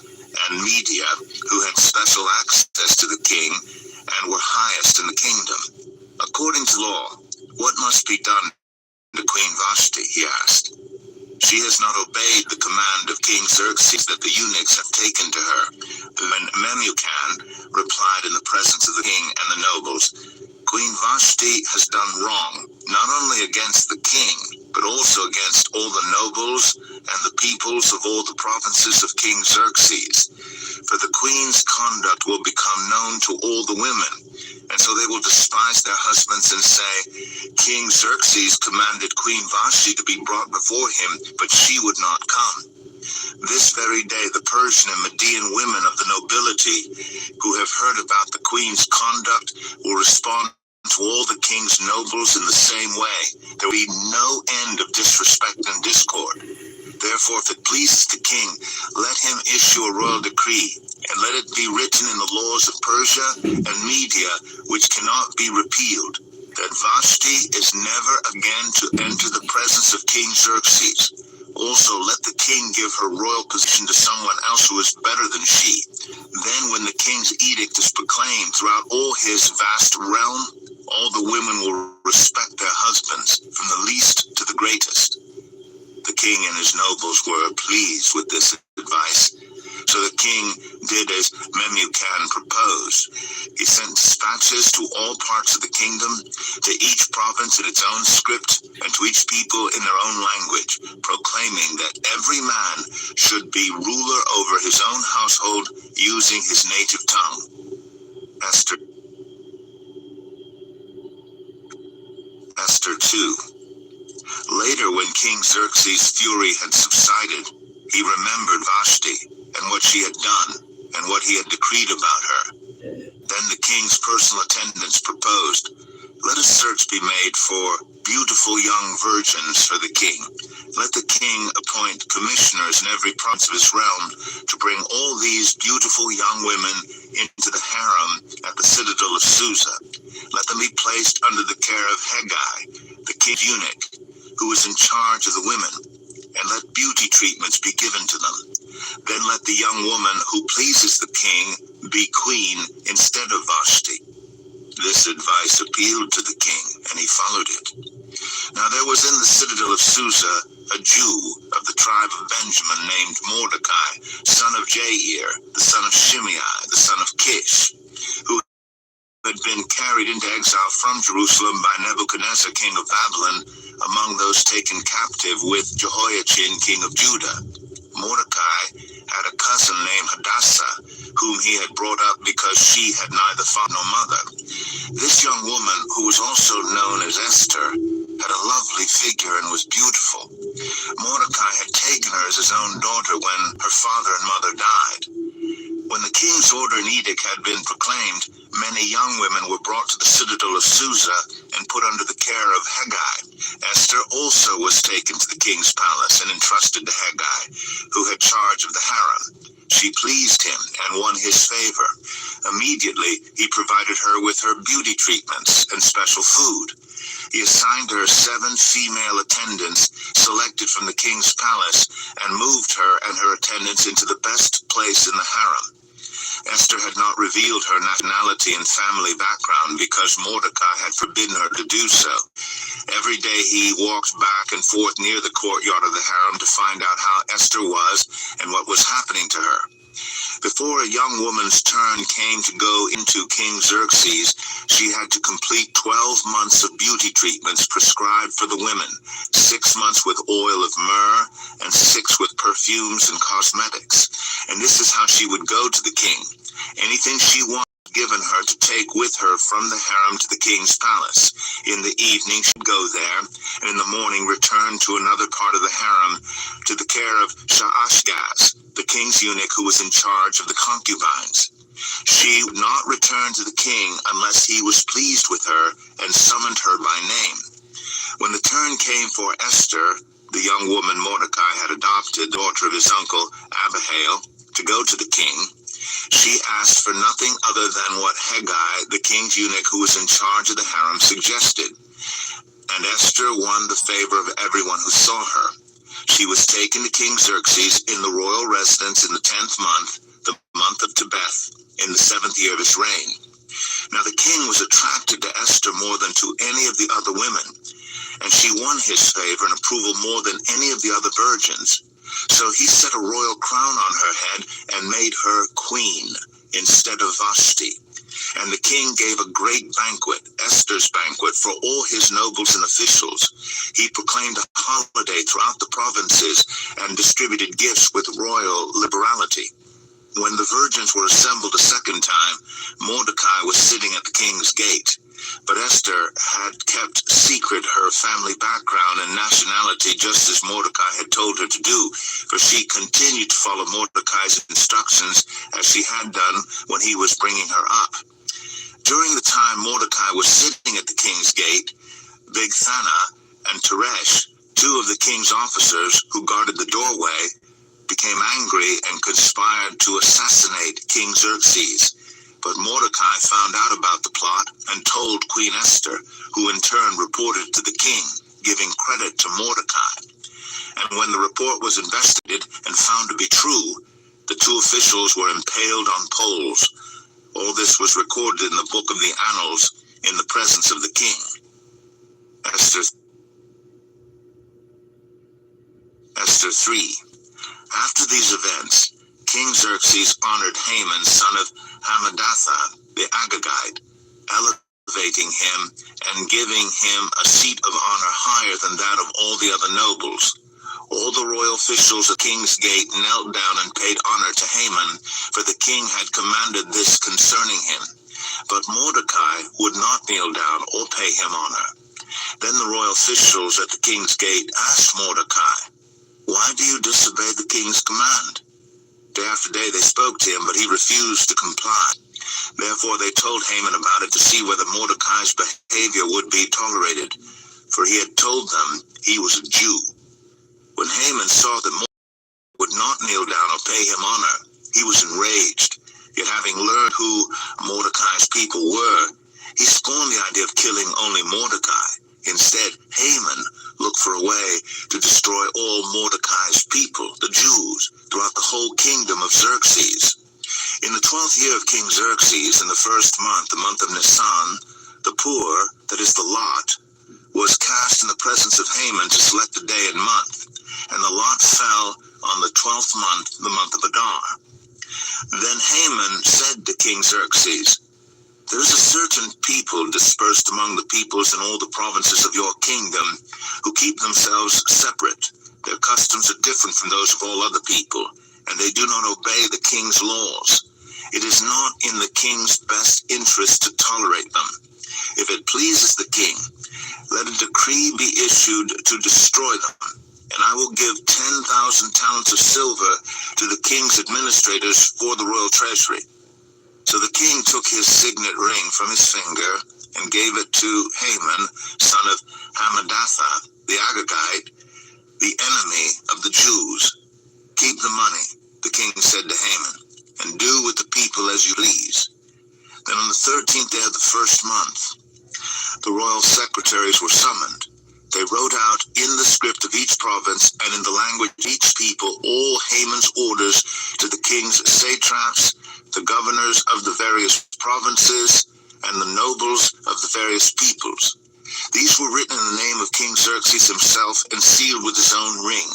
and Media, who had special access to the king and were highest in the kingdom. According to law, what must be done to Queen Vashti, he asked. She has not obeyed the command of King Xerxes that the eunuchs have taken to her. When Memucan replied in the presence of the king and the nobles, Queen Vashti has done wrong, not only against the king, but also against all the nobles and the peoples of all the provinces of King Xerxes. For the queen's conduct will become known to all the women, And so they will despise their husbands and say, King Xerxes commanded Queen Vashti to be brought before him, but she would not come. This very day, the Persian and Median women of the nobility who have heard about the queen's conduct will respond to all the king's nobles in the same way. There will be no end of disrespect and discord. Therefore, if it pleases the king, let him issue a royal decree, and let it be written in the laws of Persia and Media, which cannot be repealed, that Vashti is never again to enter the presence of King Xerxes. Also, let the king give her royal position to someone else who is better than she. Then, when the king's edict is proclaimed throughout all his vast realm, all the women will respect their husbands, from the least to the greatest. The king and his nobles were pleased with this advice, so the king did as Memucan proposed. He sent dispatches to all parts of the kingdom, to each province in its own script, and to each people in their own language, proclaiming that every man should be ruler over his own household using his native tongue. Esther 2. Later, when King Xerxes' fury had subsided, he remembered Vashti and what she had done and what he had decreed about her. Then the king's personal attendants proposed, let a search be made for beautiful young virgins for the king. Let the king appoint commissioners in every province of his realm to bring all these beautiful young women into the harem at the citadel of Susa. Let them be placed under the care of Hegai, the king's eunuch, who is in charge of the women, and let beauty treatments be given to them. Then let the young woman who pleases the king be queen instead of Vashti. This advice appealed to the king, and he followed it. Now there was in the citadel of Susa a Jew of the tribe of Benjamin named Mordecai, son of Jair, the son of Shimei, the son of Kish, who had been carried into exile from Jerusalem by Nebuchadnezzar, king of Babylon, among those taken captive with Jehoiachin, king of Judah. Mordecai had a cousin named Hadassah, whom he had brought up because she had neither father nor mother. This young woman, who was also known as Esther, had a lovely figure and was beautiful. Mordecai had taken her as his own daughter when her father and mother died. When the king's order and edict had been proclaimed, many young women were brought to the citadel of Susa and put under the care of Hegai. Esther also was taken to the king's palace and entrusted to Hegai, who had charge of the harem. She pleased him and won his favor. Immediately, he provided her with her beauty treatments and special food. He assigned her 7 female attendants selected from the king's palace and moved her and her attendants into the best place in the harem. Esther had not revealed her nationality and family background because Mordecai had forbidden her to do so. Every day he walked back and forth near the courtyard of the harem to find out how Esther was and what was happening to her. Before a young woman's turn came to go into King Xerxes, she had to complete 12 months of beauty treatments prescribed for the women, 6 months with oil of myrrh, and 6 with perfumes and cosmetics. And this is how she would go to the king. Anything she wanted given her to take with her from the harem to the king's palace. In the evening she'd go there, and in the morning return to another part of the harem to the care of Shaashgaz, the king's eunuch who was in charge of the concubines. She would not return to the king unless he was pleased with her and summoned her by name. When the turn came for Esther, the young woman Mordecai had adopted, daughter of his uncle Abihail, to go to the king, she asked for nothing other than what Hegai, the king's eunuch who was in charge of the harem, suggested. And Esther won the favor of everyone who saw her. She was taken to King Xerxes in the royal residence in the 10th month, the month of Tebeth, in the 7th year of his reign. Now the king was attracted to Esther more than to any of the other women, and she won his favor and approval more than any of the other virgins. So he set a royal crown on her head and made her queen instead of Vashti. And the king gave a great banquet, Esther's banquet, for all his nobles and officials. He proclaimed a holiday throughout the provinces and distributed gifts with royal liberality. When the virgins were assembled a second time, Mordecai was sitting at the king's gate. But Esther had kept secret her family background and nationality, just as Mordecai had told her to do, for she continued to follow Mordecai's instructions as she had done when he was bringing her up. During the time Mordecai was sitting at the king's gate, Bigthana and Teresh, two of the king's officers who guarded the doorway, became angry and conspired to assassinate King Xerxes. But Mordecai found out about the plot and told Queen Esther, who in turn reported to the king, giving credit to Mordecai. And when the report was investigated and found to be true, the two officials were impaled on poles. All this was recorded in the book of the Annals in the presence of the king. Esther 3. After these events, King Xerxes honored Haman, son of Hammedatha, the Agagite, elevating him and giving him a seat of honor higher than that of all the other nobles. All the royal officials at King's Gate knelt down and paid honor to Haman, for the king had commanded this concerning him. But Mordecai would not kneel down or pay him honor. Then the royal officials at the king's gate asked Mordecai, "Why do you disobey the king's command?" Day after day they spoke to him, but he refused to comply. Therefore they told Haman about it to see whether Mordecai's behavior would be tolerated, for he had told them he was a Jew. When Haman saw that Mordecai would not kneel down or pay him honor, he was enraged. Yet having learned who Mordecai's people were, he scorned the idea of killing only Mordecai. Instead, Haman looked for a way to destroy all Mordecai's people, the Jews, throughout the whole kingdom of Xerxes. In the 12th year of King Xerxes, in the first month, the month of Nisan, the pur, that is the lot, was cast in the presence of Haman to select the day and month, and the lot fell on the 12th month, the month of Adar. Then Haman said to King Xerxes, "There is a certain people dispersed among the peoples in all the provinces of your kingdom who keep themselves separate. Their customs are different from those of all other people, and they do not obey the king's laws. It is not in the king's best interest to tolerate them. If it pleases the king, let a decree be issued to destroy them, and I will give 10,000 talents of silver to the king's administrators for the royal treasury." So the king took his signet ring from his finger and gave it to Haman, son of Hammedatha, the Agagite, the enemy of the Jews. "Keep the money," the king said to Haman, "and do with the people as you please." Then on the 13th day of the first month, the royal secretaries were summoned. They wrote out in the script of each province and in the language of each people all Haman's orders to the king's satraps, the governors of the various provinces, and the nobles of the various peoples. These were written in the name of King Xerxes himself and sealed with his own ring.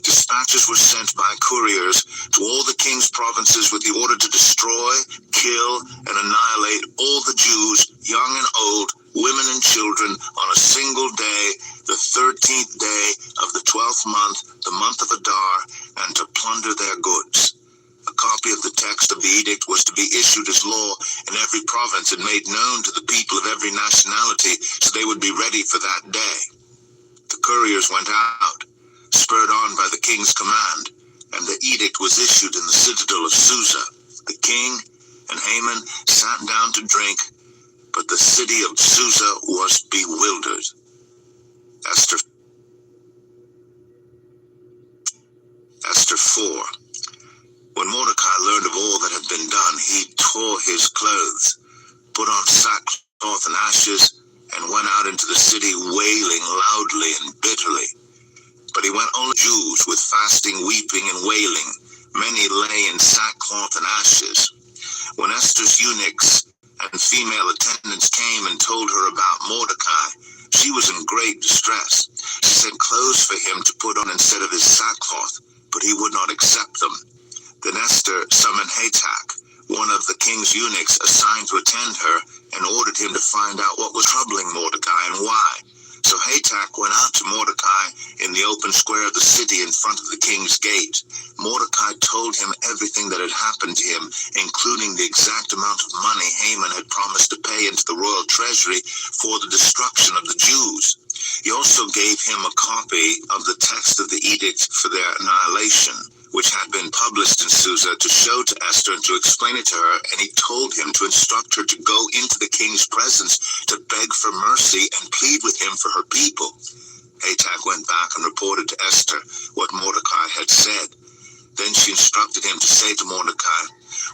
Dispatches were sent by couriers to all the king's provinces with the order to destroy, kill, and annihilate all the Jews, young and old, women and children, on a single day, the 13th day of the 12th month, the month of Adar, and to plunder their goods. A copy of the text of the edict was to be issued as law in every province and made known to the people of every nationality so they would be ready for that day. The couriers went out, spurred on by the king's command, and the edict was issued in the citadel of Susa. The king and Haman sat down to drink, but the city of Susa was bewildered. Esther 4. When Mordecai learned of all that had been done, he tore his clothes, put on sackcloth and ashes, and went out into the city wailing loudly and bitterly. But he went only Jews with fasting, weeping, and wailing. Many lay in sackcloth and ashes. When Esther's eunuchs and female attendants came and told her about Mordecai, she was in great distress. She sent clothes for him to put on instead of his sackcloth, but he would not accept them. Then Esther summoned Hatak, one of the king's eunuchs assigned to attend her, and ordered him to find out what was troubling Mordecai and why. So Hatak went out to Mordecai in the open square of the city in front of the king's gate. Mordecai told him everything that had happened to him, including the exact amount of money Haman had promised to pay into the royal treasury for the destruction of the Jews. He also gave him a copy of the text of the edict for their annihilation, which had been published in Susa, to show to Esther and to explain it to her, and he told him to instruct her to go into the king's presence to beg for mercy and plead with him for her people. Hatak went back and reported to Esther what Mordecai had said. Then she instructed him to say to Mordecai,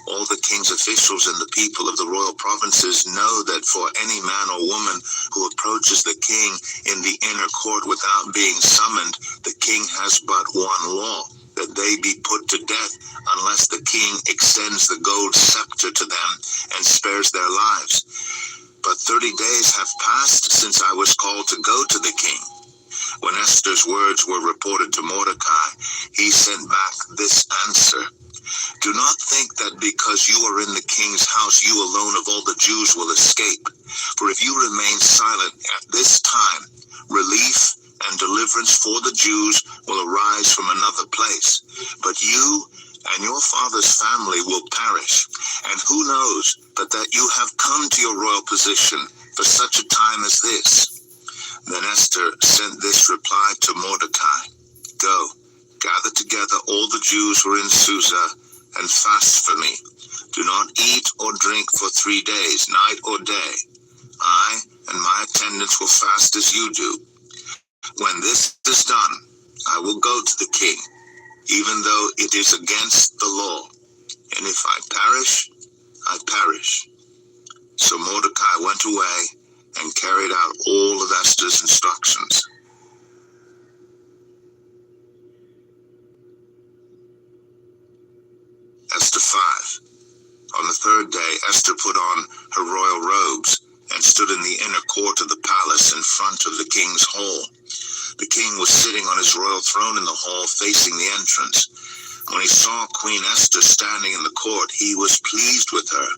"All the king's officials and the people of the royal provinces know that for any man or woman who approaches the king in the inner court without being summoned, the king has but one law, that they be put to death unless the king extends the gold scepter to them and spares their lives. But 30 days have passed since I was called to go to the king." When Esther's words were reported to Mordecai, he sent back this answer: "Do not think that because you are in the king's house, you alone of all the Jews will escape. For if you remain silent at this time, relief and deliverance for the Jews will arise from another place. But you and your father's family will perish. And who knows but that you have come to your royal position for such a time as this?" Then Esther sent this reply to Mordecai: "Go, gather together all the Jews who are in Susa, and fast for me. Do not eat or drink for 3 days, night or day. I and my attendants will fast as you do. When this is done, I will go to the king, even though it is against the law. And if I perish, I perish." So Mordecai went away and carried out all of Esther's instructions. Esther 5. On the third day, Esther put on her royal robes and stood in the inner court of the palace in front of the king's hall. The king was sitting on his royal throne in the hall facing the entrance. When he saw Queen Esther standing in the court, he was pleased with her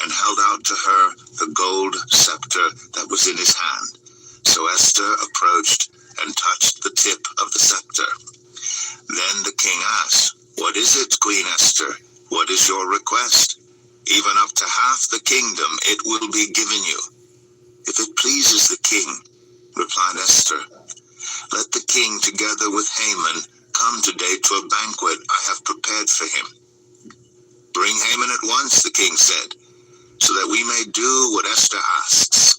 and held out to her the gold scepter that was in his hand. So Esther approached and touched the tip of the scepter. Then the king asked, "What is it, Queen Esther? What is your request? Even up to half the kingdom it will be given you." "If it pleases the king," replied Esther, "let the king together with Haman come today to a banquet I have prepared for him." "Bring Haman at once," the king said, "so that we may do what Esther asks."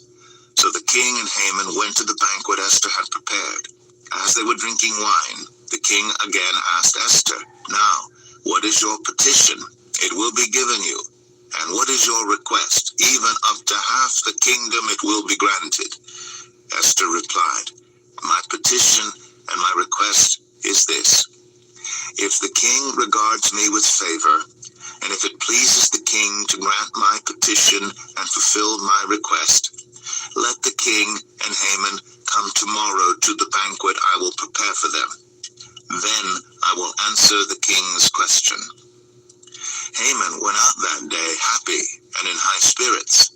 So the king and Haman went to the banquet Esther had prepared. As they were drinking wine, the king again asked Esther, "Now, what is your petition? It will be given you. And what is your request? Even up to half the kingdom it will be granted." Esther replied, "My petition and my request is this: if the king regards me with favor, and if it pleases the king to grant my petition and fulfill my request, let the king and Haman come tomorrow to the banquet I will prepare for them. Then I will answer the king's question." Haman went out that day happy and in high spirits.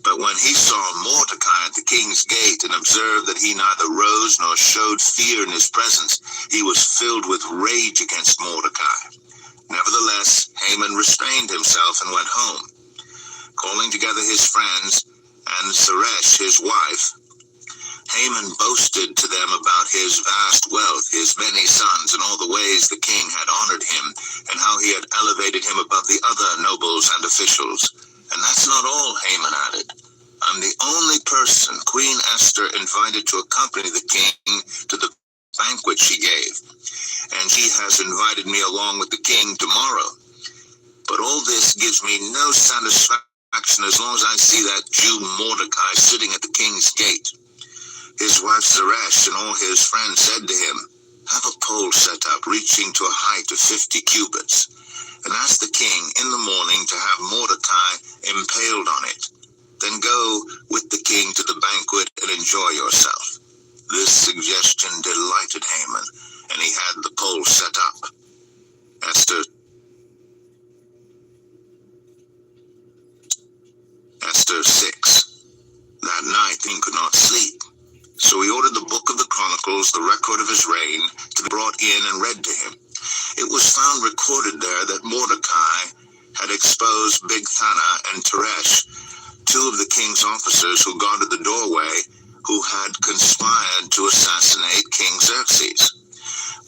But when he saw Mordecai at the king's gate and observed that he neither rose nor showed fear in his presence, he was filled with rage against Mordecai. Nevertheless, Haman restrained himself and went home. Calling together his friends and Zeresh his wife, Haman boasted to them about his vast wealth, his many sons, and all the ways the king had honored him, and how he had elevated him above the other nobles and officials. "And that's not all," Haman added. "I'm the only person Queen Esther invited to accompany the king to the banquet she gave, and she has invited me along with the king tomorrow. But all this gives me no satisfaction as long as I see that Jew Mordecai sitting at the king's gate." His wife Zeresh and all his friends said to him, "Have a pole set up reaching to a height of 50 cubits, and ask the king in the morning to have Mordecai impaled on it. Then go with the king to the banquet and enjoy yourself." This suggestion delighted Haman, and he had the pole set up. Esther 6. That night he could not sleep, so he Chronicles the record of his reign to be brought in and read to him. It was found recorded there that Mordecai had exposed Bigthana and Teresh, two of the king's officers who guarded the doorway, who had conspired to assassinate King Xerxes.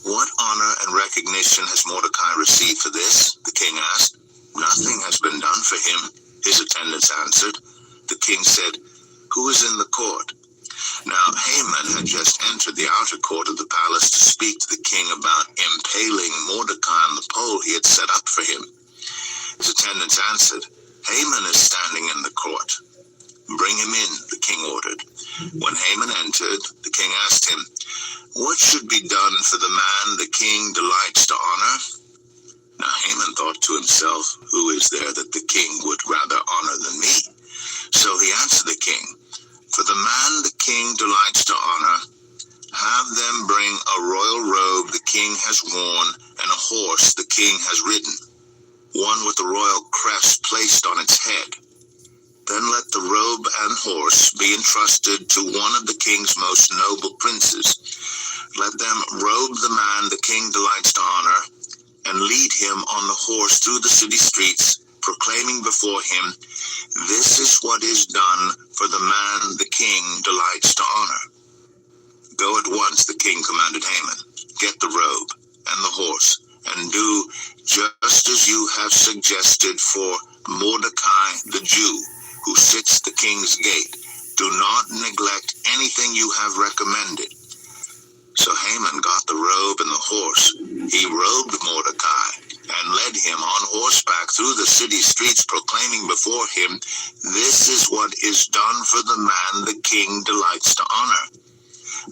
What honor and recognition has Mordecai received for this? The king asked. Nothing has been done for him, his attendants answered. The king said, Who is in the court? Now Haman had just entered the outer court of the palace to speak to the king about impaling Mordecai on the pole he had set up for him. His attendants answered, Haman is standing in the court. Bring him in, the king ordered. When Haman entered, the king asked him, What should be done for the man the king delights to honor? Now Haman thought to himself, Who is there that the king would rather honor than me? So he answered the king, For the man the king delights to honor, have them bring a royal robe the king has worn and a horse the king has ridden, one with the royal crest placed on its head. Then let the robe and horse be entrusted to one of the king's most noble princes. Let them robe the man the king delights to honor, and lead him on the horse through the city streets, proclaiming before him, This is what is done for the man the king delights to honor. Go at once, the king commanded Haman. Get the robe and the horse, and do just as you have suggested for Mordecai the Jew, who sits at the king's gate. Do not neglect anything you have recommended. So Haman got the robe and the horse. He robed Mordecai and led him on horseback through the city streets, proclaiming before him, This is what is done for the man the king delights to honor.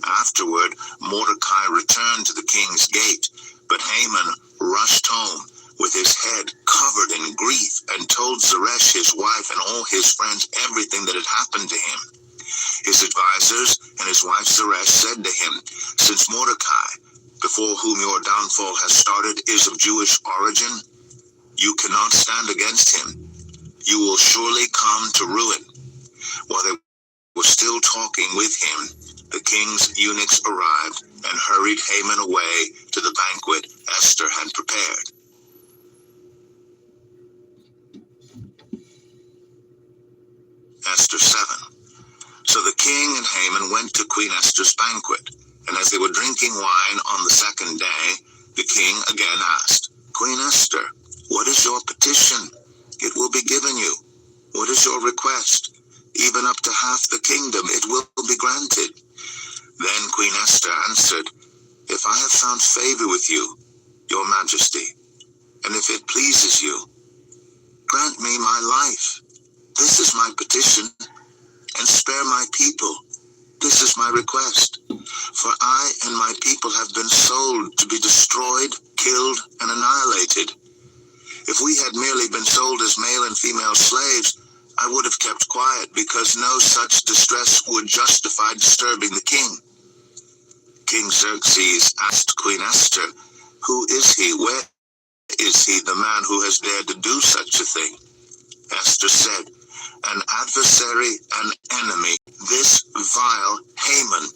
Afterward, Mordecai returned to the king's gate, but Haman rushed home with his head covered in grief and told Zeresh, his wife, and all his friends everything that had happened to him. His advisors and his wife Zeresh said to him, Since Mordecai, before whom your downfall has started, is of Jewish origin, you cannot stand against him. You will surely come to ruin. While they were still talking with him, the king's eunuchs arrived and hurried Haman away to the banquet Esther had prepared. Esther 7. So the king and Haman went to Queen Esther's banquet, and as they were drinking wine on the second day, the king again asked, Queen Esther, what is your petition? It will be given you. What is your request? Even up to half the kingdom, it will be granted. Then Queen Esther answered, If I have found favor with you, your majesty, and if it pleases you, grant me my life. This is my petition, and spare my people. This is my request. For I and my people have been sold to be destroyed, killed, and annihilated. If we had merely been sold as male and female slaves, I would have kept quiet, because no such distress would justify disturbing the king. King Xerxes asked Queen Esther, Who is he? Where is he, the man who has dared to do such a thing? Esther said, An adversary, an enemy, this vile Haman.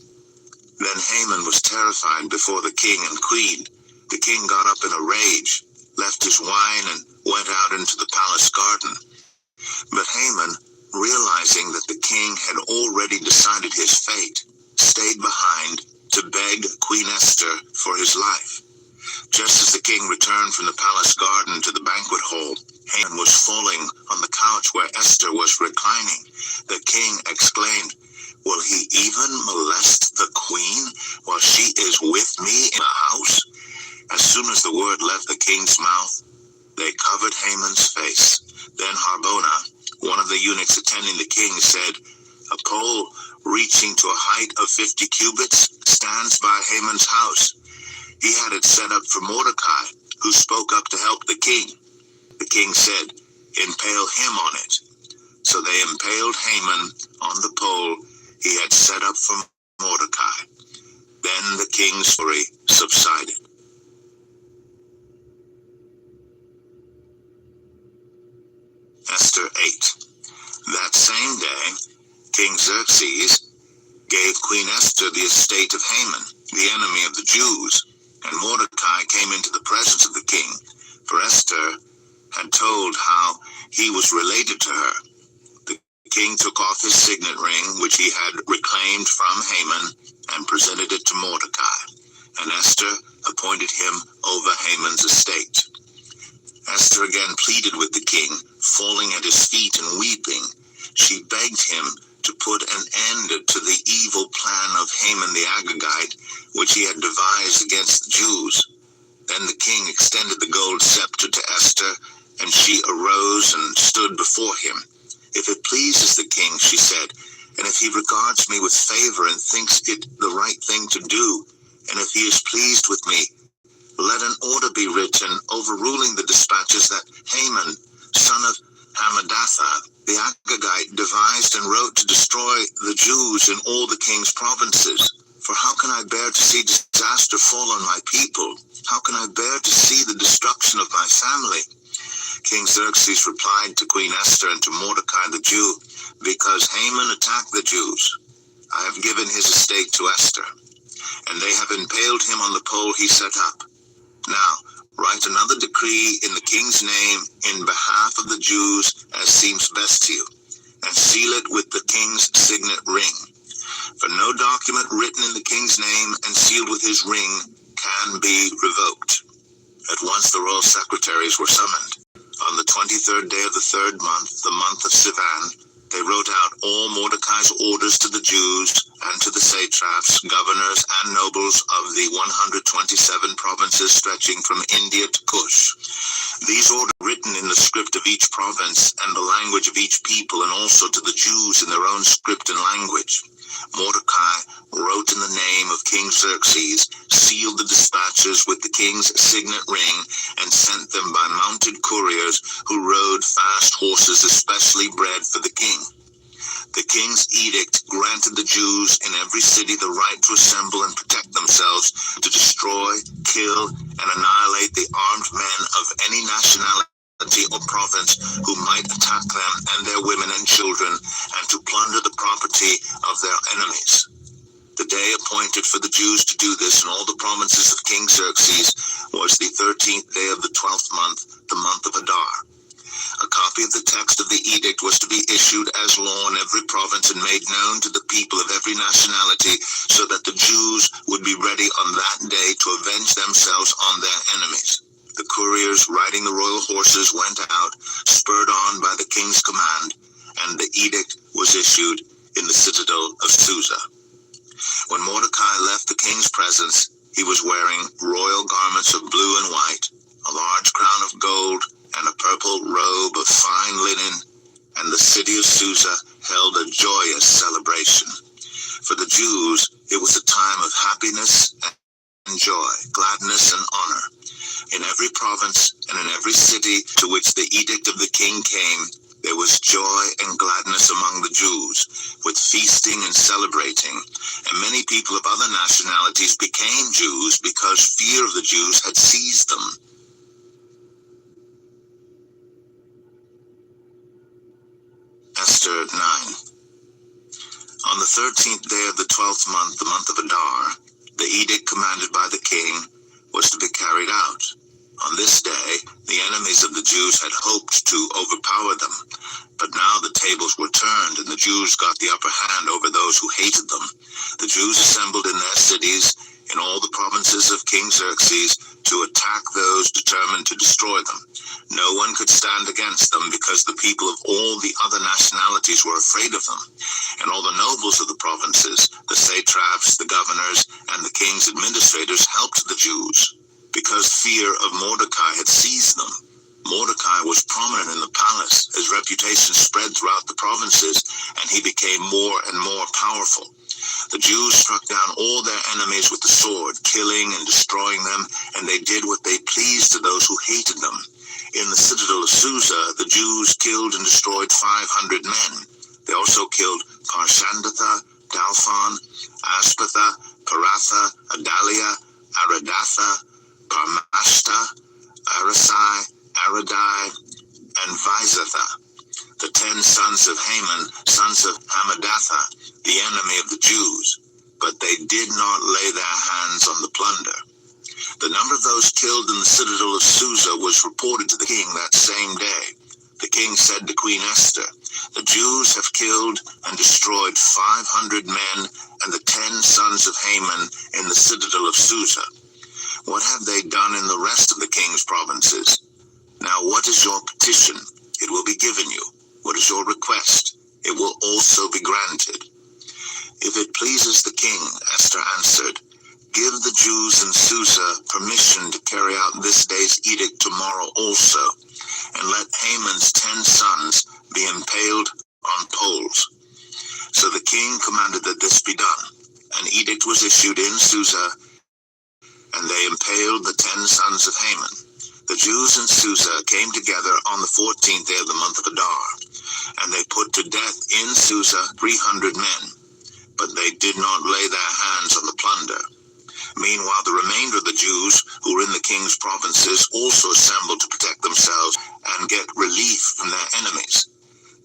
Then Haman was terrified before the king and queen. The king got up in a rage, left his wine, and went out into the palace garden. But Haman, realizing that the king had already decided his fate, stayed behind to beg Queen Esther for his life. Just as the king returned from the palace garden to the banquet hall, Haman was falling on the couch where Esther was reclining. The king exclaimed, Will he even molest the queen while she is with me in the house? As soon as the word left the king's mouth, they covered Haman's face. Then Harbona, one of the eunuchs attending the king, said, A pole reaching to a height of 50 cubits stands by Haman's house. He had it set up for Mordecai, who spoke up to help the king. The king said, Impale him on it. So they impaled Haman on the pole he had set up for Mordecai. Then the king's fury subsided. Esther 8. That same day, King Xerxes gave Queen Esther the estate of Haman, the enemy of the Jews. And Mordecai came into the presence of the king, for Esther had told how he was related to her. The king took off his signet ring, which he had reclaimed from Haman, and presented it to Mordecai. And Esther appointed him over Haman's estate. Esther again pleaded with the king, falling at his feet and weeping. She begged him to put an end to the evil plan of Haman the Agagite, which he had devised against the Jews. Then the king extended the gold scepter to Esther, and she arose and stood before him. If it pleases the king, she said, and if he regards me with favor and thinks it the right thing to do, and if he is pleased with me, let an order be written overruling the dispatches that Haman, son of Hammedatha, the Agagite, devised and wrote to destroy the Jews in all the king's provinces. For how can I bear to see disaster fall on my people? How can I bear to see the destruction of my family? King Xerxes replied to Queen Esther and to Mordecai the Jew, because Haman attacked the Jews, I have given his estate to Esther, and they have impaled him on the pole he set up. Now, write another decree in the king's name in behalf of the Jews as seems best to you, and seal it with the king's signet ring. For no document written in the king's name and sealed with his ring can be revoked. At once the royal secretaries were summoned. On the 23rd day of the 3rd month, the month of Sivan, they wrote out all Mordecai's orders to the Jews and to the satraps, governors, and nobles of the 127 provinces stretching from India to Cush. These orders were written in the script of each province and the language of each people, and also to the Jews in their own script and language. Mordecai wrote in the name of King Xerxes, sealed the dispatches with the king's signet ring, and sent them by mounted couriers who rode fast horses especially bred for the king. The king's edict granted the Jews in every city the right to assemble and protect themselves, to destroy, kill, and annihilate the armed men of any nationality or province who might attack them and their women and children, and to plunder the property of their enemies. The day appointed for the Jews to do this in all the provinces of King Xerxes was the 13th day of the 12th month, the month of Adar. A copy of the text of the edict was to be issued as law in every province and made known to the people of every nationality, so that the Jews would be ready on that day to avenge themselves on their enemies. The couriers riding the royal horses went out, spurred on by the king's command, and the edict was issued in the citadel of Susa. When Mordecai left the king's presence, he was wearing royal garments of blue and white, a large crown of gold, and a purple robe of fine linen, and the city of Susa held a joyous celebration. For the Jews, it was a time of happiness and joy, gladness and honor. In every province and in every city to which the edict of the king came, there was joy and gladness among the Jews, with feasting and celebrating, and many people of other nationalities became Jews because fear of the Jews had seized them. Esther 9. On the 13th day of the 12th month, the month of Adar, the edict commanded by the king was to be carried out. On this day, the enemies of the Jews had hoped to overpower them, but now the tables were turned and the Jews got the upper hand over those who hated them. The Jews assembled in their cities in all the provinces of King Xerxes to attack those determined to destroy them. No one could stand against them because the people of all the other nationalities were afraid of them. And all the nobles of the provinces, the satraps, the governors, and the king's administrators helped the Jews, because fear of Mordecai had seized them. Mordecai was prominent in the palace. His reputation spread throughout the provinces, and he became more and more powerful. The Jews struck down all their enemies with the sword, killing and destroying them, and they did what they pleased to those who hated them. In the citadel of Susa, the Jews killed and destroyed 500 men. They also killed Parshandatha, Dalphon, Aspatha, Paratha, Adalia, Aradatha, Parmashta, Arasai, Aradai, and Vizatha, the 10 sons of Haman, sons of Hammedatha, the enemy of the Jews. but they did not lay their hands on the plunder. The number of those killed in the citadel of Susa was reported to the king that same day. The king said to Queen Esther, "The Jews have killed and destroyed 500 men and the 10 sons of Haman in the citadel of Susa. What have they done in the rest of the king's provinces? Now what is your petition? It will be given you. What is your request? It will also be granted." "If it pleases the king," Esther answered, "give the Jews in Susa permission to carry out this day's edict tomorrow also, and let Haman's 10 sons be impaled on poles." So the king commanded that this be done. An edict was issued in Susa, and they impaled the 10 sons of Haman. The Jews in Susa came together on the 14th day of the month of Adar, and they put to death in Susa 300 men, but they did not lay their hands on the plunder. Meanwhile, the remainder of the Jews who were in the king's provinces also assembled to protect themselves and get relief from their enemies.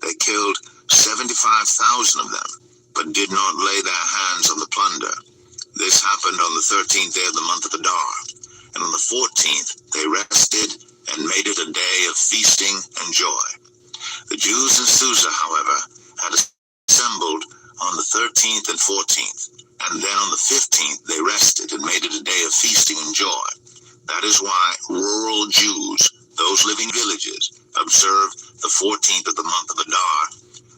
They killed 75,000 of them, but did not lay their hands on the plunder. This happened on the 13th day of the month of Adar, and on the 14th they rested and made it a day of feasting and joy. The Jews in Susa, however, had assembled on the 13th and 14th, and then on the 15th they rested and made it a day of feasting and joy. That is why rural Jews, those living in villages, observe the 14th of the month of Adar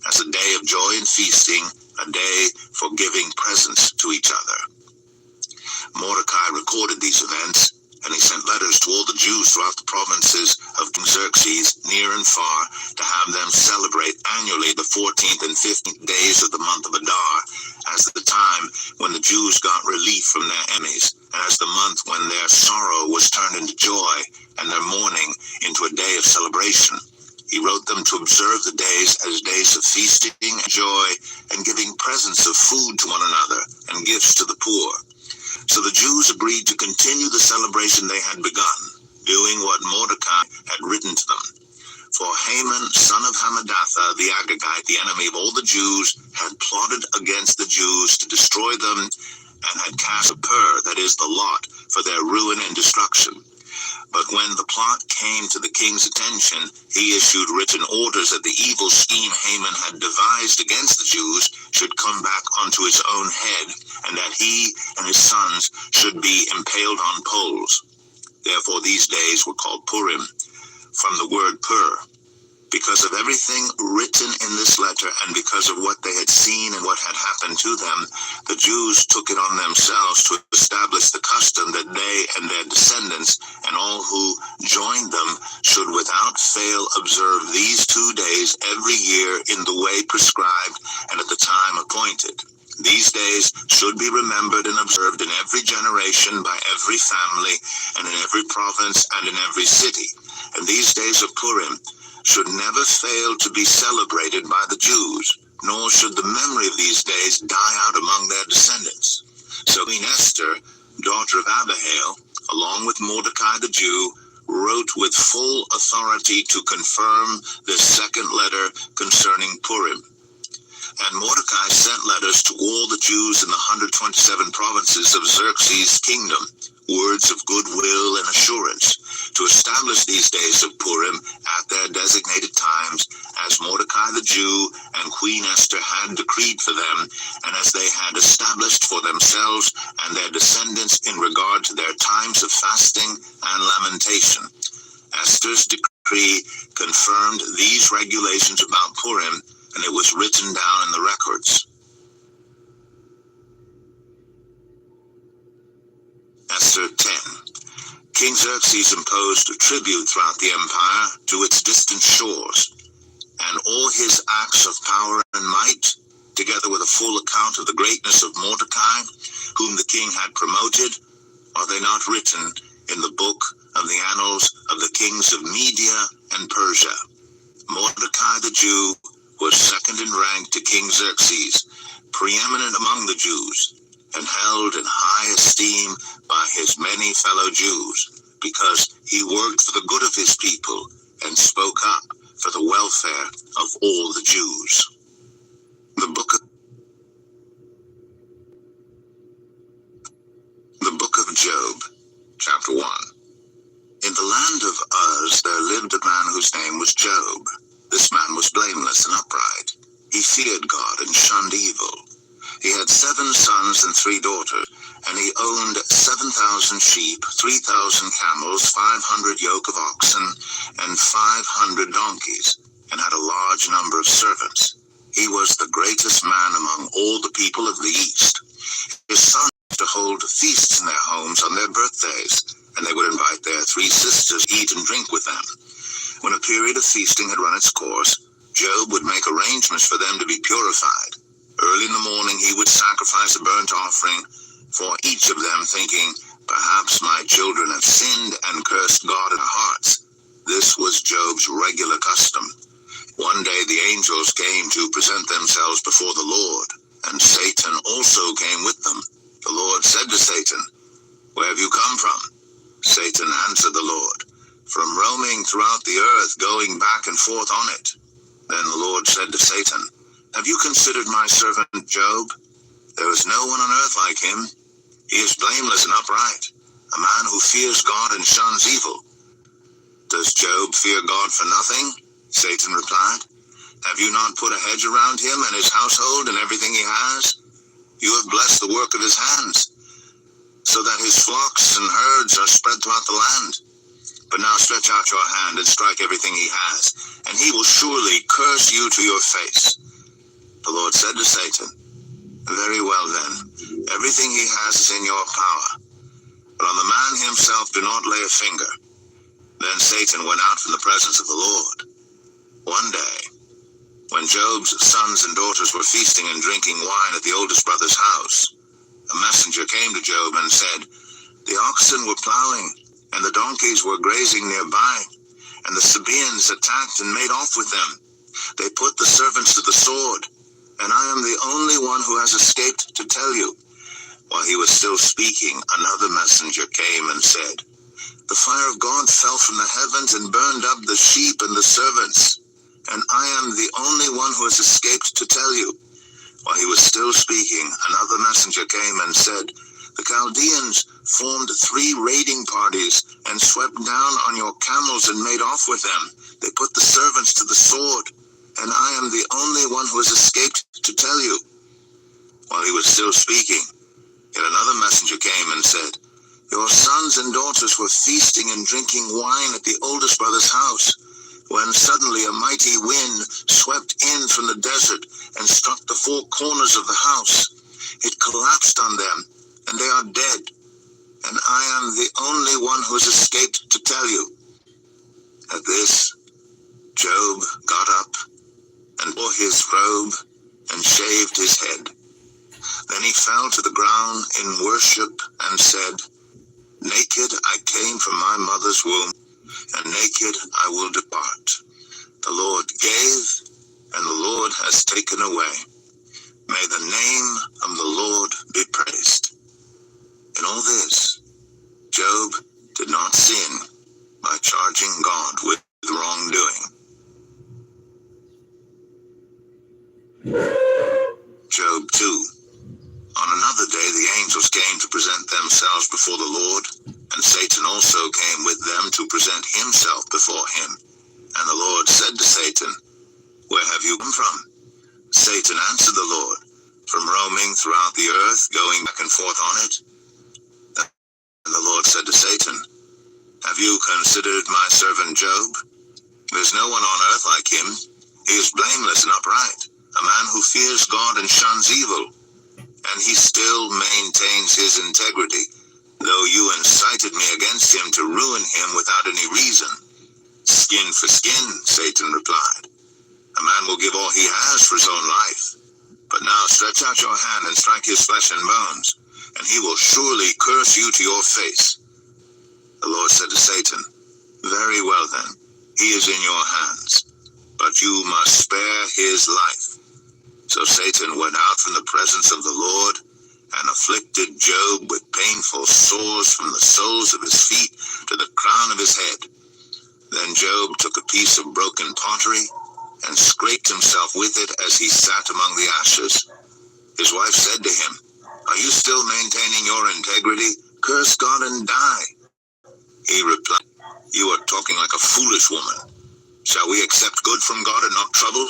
as a day of joy and feasting, a day for giving presents to each other. Mordecai recorded these events, and he sent letters to all the Jews throughout the provinces of King Xerxes, near and far, to have them celebrate annually the 14th and 15th days of the month of Adar, as the time when the Jews got relief from their enemies, and as the month when their sorrow was turned into joy, and their mourning into a day of celebration. He wrote them to observe the days as days of feasting and joy, and giving presents of food to one another, and gifts to the poor. So the Jews agreed to continue the celebration they had begun, doing what Mordecai had written to them. For Haman, son of Hammedatha, the Agagite, the enemy of all the Jews, had plotted against the Jews to destroy them, and had cast a pur, that is, the lot, for their ruin and destruction. But when the plot came to the king's attention, he issued written orders that the evil scheme Haman had devised against the Jews should come back onto his own head, and that he and his sons should be impaled on poles. Therefore these days were called Purim, from the word pur. Because of everything written in this letter, and because of what they had seen and what had happened to them, the Jews took it on themselves to establish the custom that they and their descendants and all who joined them should without fail observe these 2 days every year in the way prescribed and at the time appointed. These days should be remembered and observed in every generation by every family and in every province and in every city. And these days of Purim should never fail to be celebrated by the Jews, nor should the memory of these days die out among their descendants. So Queen Esther, daughter of Abihail, along with Mordecai the Jew, wrote with full authority to confirm this second letter concerning Purim. And Mordecai sent letters to all the Jews in the 127 provinces of Xerxes' kingdom, words of goodwill and assurance, to establish these days of Purim at their designated times, as Mordecai the Jew and Queen Esther had decreed for them, and as they had established for themselves and their descendants in regard to their times of fasting and lamentation. Esther's decree confirmed these regulations about Purim, and it was written down in the records. Esther 10. King Xerxes imposed tribute throughout the empire to its distant shores, and all his acts of power and might, together with a full account of the greatness of Mordecai, whom the king had promoted, are they not written in the book of the annals of the kings of Media and Persia? Mordecai the Jew was second in rank to King Xerxes, preeminent among the Jews, and held in high esteem by his many fellow Jews, because he worked for the good of his people and spoke up for the welfare of all the Jews. The book of Chapter 1. In the land of Uz there lived a man whose name was Job. This man was blameless and upright. He feared God and shunned evil. He had 7 sons and 3 daughters, and he owned 7,000 sheep, 3,000 camels, 500 yoke of oxen, and 500 donkeys, and had a large number of servants. He was the greatest man among all the people of the East. His sons used to hold feasts in their homes on their birthdays, and they would invite their 3 sisters to eat and drink with them. When a period of feasting had run its course, Job would make arrangements for them to be purified. Early in the morning he would sacrifice a burnt offering for each of them, thinking, "Perhaps my children have sinned and cursed God in their hearts." This was Job's regular custom. One day the angels came to present themselves before the Lord, and Satan also came with them. The Lord said to Satan, "Where have you come from?" Satan answered the Lord, "From roaming throughout the earth, going back and forth on it." Then the Lord said to Satan, "Have you considered my servant Job? There is no one on earth like him. He is blameless and upright, a man who fears God and shuns evil." "Does Job fear God for nothing?" Satan replied. "Have you not put a hedge around him and his household and everything he has? You have blessed the work of his hands, so that his flocks and herds are spread throughout the land. But now stretch out your hand and strike everything he has, and he will surely curse you to your face." The Lord said to Satan, "Very well then, everything he has is in your power, but on the man himself do not lay a finger." Then Satan went out from the presence of the Lord. One day, when Job's sons and daughters were feasting and drinking wine at the oldest brother's house, a messenger came to Job and said, "The oxen were plowing, and the donkeys were grazing nearby, and the Sabaeans attacked and made off with them. They put the servants to the sword, and I am the only one who has escaped to tell you." While he was still speaking, another messenger came and said, "The fire of God fell from the heavens and burned up the sheep and the servants, and I am the only one who has escaped to tell you." While he was still speaking, another messenger came and said, "The Chaldeans formed 3 raiding parties and swept down on your camels and made off with them. They put the servants to the sword, and I am the only one who has escaped to tell you." While he was still speaking, yet another messenger came and said, "Your sons and daughters were feasting and drinking wine at the oldest brother's house, when suddenly a mighty wind swept in from the desert and struck the 4 corners of the house. It collapsed on them, and they are dead, and I am the only one who has escaped to tell you." At this, Job got up and tore his robe and shaved his head. Then he fell to the ground in worship and said, "Naked I came from my mother's womb, and naked I will depart. The Lord gave, and the Lord has taken away. May the name of the Lord be praised." In all this, Job did not sin by charging God with wrongdoing. Job 2. On another day the angels came to present themselves before the Lord, and Satan also came with them to present himself before him. And the Lord said to Satan, "Where have you come from?" Satan answered the Lord, "From roaming throughout the earth, going back and forth on it." And the Lord said to Satan, "Have you considered my servant Job? There's no one on earth like him. He is blameless and upright, a man who fears God and shuns evil. And he still maintains his integrity, though you incited me against him to ruin him without any reason." "Skin for skin," Satan replied. "A man will give all he has for his own life. But now stretch out your hand and strike his flesh and bones, and he will surely curse you to your face." The Lord said to Satan, "Very well then, he is in your hands, but you must spare his life." So Satan went out from the presence of the Lord and afflicted Job with painful sores from the soles of his feet to the crown of his head. Then Job took a piece of broken pottery and scraped himself with it as he sat among the ashes. His wife said to him, "Are you still maintaining your integrity? Curse God and die." He replied, "You are talking like a foolish woman. Shall we accept good from God and not trouble?"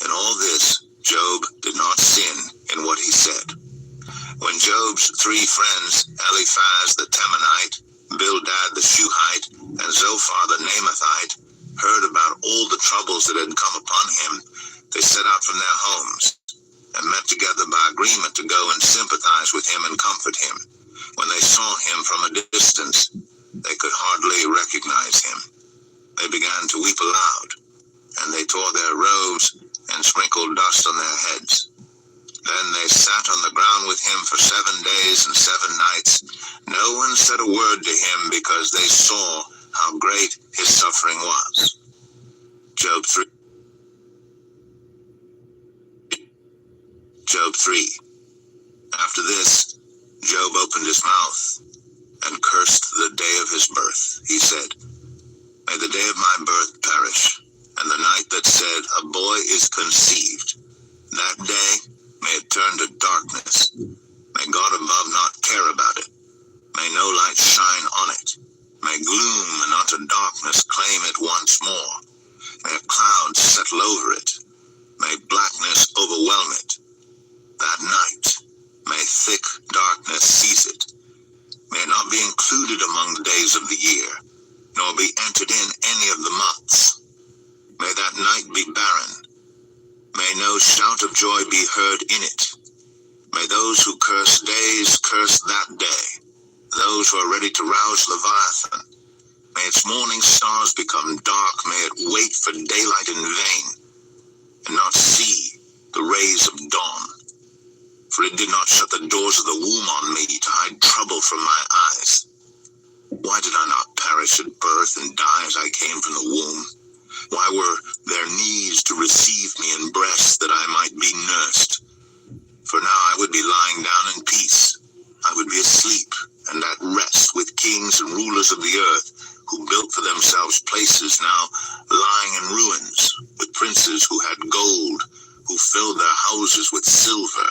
In all this, Job did not sin in what he said. When Job's three friends, Eliphaz the Temanite, Bildad the Shuhite, and Zophar the Naamathite, heard about all the troubles that had come upon him, they set out from their homes and met together by agreement to go and sympathize with him and comfort him. When they saw him from a distance, they could hardly recognize him. They began to weep aloud, and they tore their robes and sprinkled dust on their heads. Then they sat on the ground with him for 7 days and 7 nights. No one said a word to him because they saw how great his suffering was. Job 3. Job 3. After this, Job opened his mouth and cursed the day of his birth. He said, "May the day of my birth perish, and the night that said, 'A boy is conceived.' That day, may it turn to darkness. May God above not care about it. May no light shine on it. May gloom and utter darkness claim it once more. May a cloud settle over it. May blackness overwhelm it. That night, may thick darkness seize it. May it not be included among the days of the year, nor be entered in any of the months. May that night be barren. May no shout of joy be heard in it. May those who curse days curse that day. Those who are ready to rouse Leviathan. May its morning stars become dark. May it wait for daylight in vain, and not see the rays of dawn. For it did not shut the doors of the womb on me to hide trouble from my eyes. Why did I not perish at birth and die as I came from the womb? Why were there knees to receive me and breasts that I might be nursed? For now I would be lying down in peace. I would be asleep and at rest with kings and rulers of the earth, who built for themselves places now lying in ruins, with princes who had gold, who filled their houses with silver.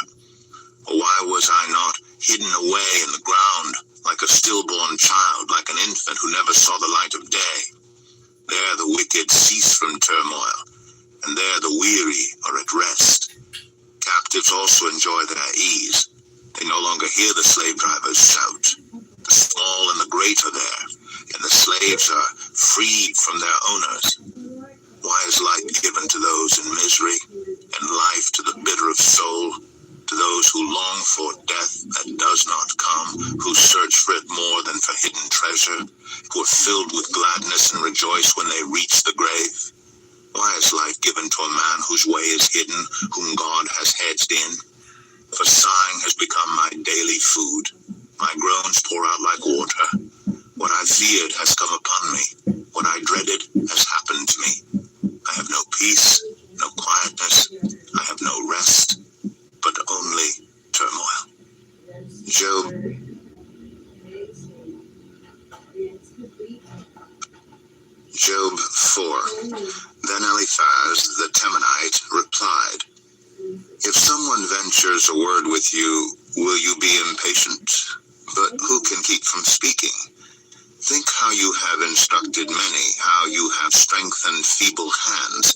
Or why was I not hidden away in the ground like a stillborn child, like an infant who never saw the light of day? There the wicked cease from turmoil, and there the weary are at rest. Captives also enjoy their ease. They no longer hear the slave drivers shout. The small and the great are there, and the slaves are freed from their owners. Why is life given to those in misery, and life to the bitter of soul? To those who long for death that does not come, who search for it more than for hidden treasure, who are filled with gladness and rejoice when they reach the grave. Why is life given to a man whose way is hidden, whom God has hedged in? For sighing has become my daily food. My groans pour out like water. What I feared has come upon me. What I dreaded has happened to me. I have no peace, no quietness. I have no rest, but only turmoil. Job. Job 4. Then Eliphaz the Temanite replied, "If someone ventures a word with you, will you be impatient? But who can keep from speaking? Think how you have instructed many, how you have strengthened feeble hands.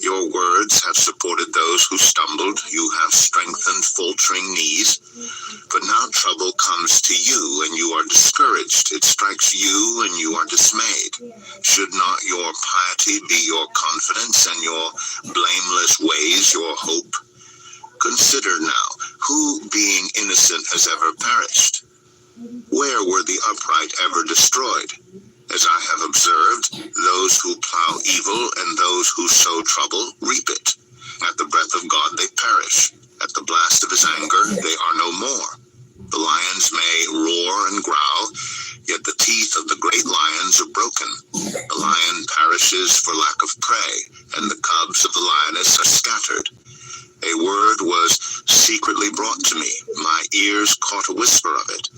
Your words have supported those who stumbled. You have strengthened faltering knees. But now trouble comes to you, and you are discouraged. It strikes you, and you are dismayed. Should not your piety be your confidence, and your blameless ways your hope? Consider now, who being innocent has ever perished? Where were the upright ever destroyed? As I have observed, those who plow evil and those who sow trouble reap it. At the breath of God they perish. At the blast of his anger they are no more. The lions may roar and growl, yet the teeth of the great lions are broken. The lion perishes for lack of prey, and the cubs of the lioness are scattered. A word was secretly brought to me. My ears caught a whisper of it.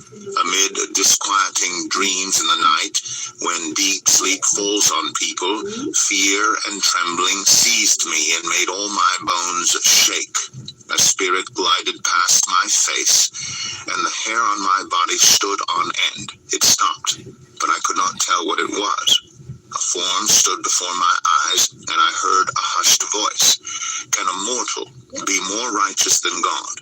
Amid disquieting dreams in the night, when deep sleep falls on people, fear and trembling seized me and made all my bones shake. A spirit glided past my face, and the hair on my body stood on end. It stopped, but I stood before my eyes, and I heard a hushed voice. Can a mortal be more righteous than God?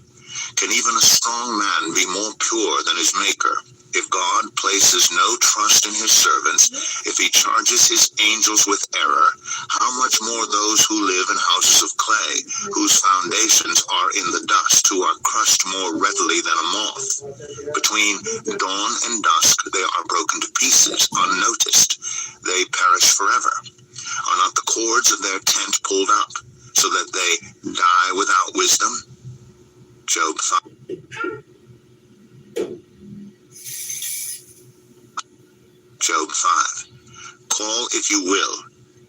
Can even a strong man be more pure than his Maker? If God places no trust in his servants, if he charges his angels with error, how much more those who live in houses of clay, whose foundations are in the dust, who are crushed more readily than a moth? Between dawn and dusk they are broken to pieces, unnoticed. They perish forever. Are not the cords of their tent pulled up, so that they die without wisdom? Job 5. Job 5. Call if you will,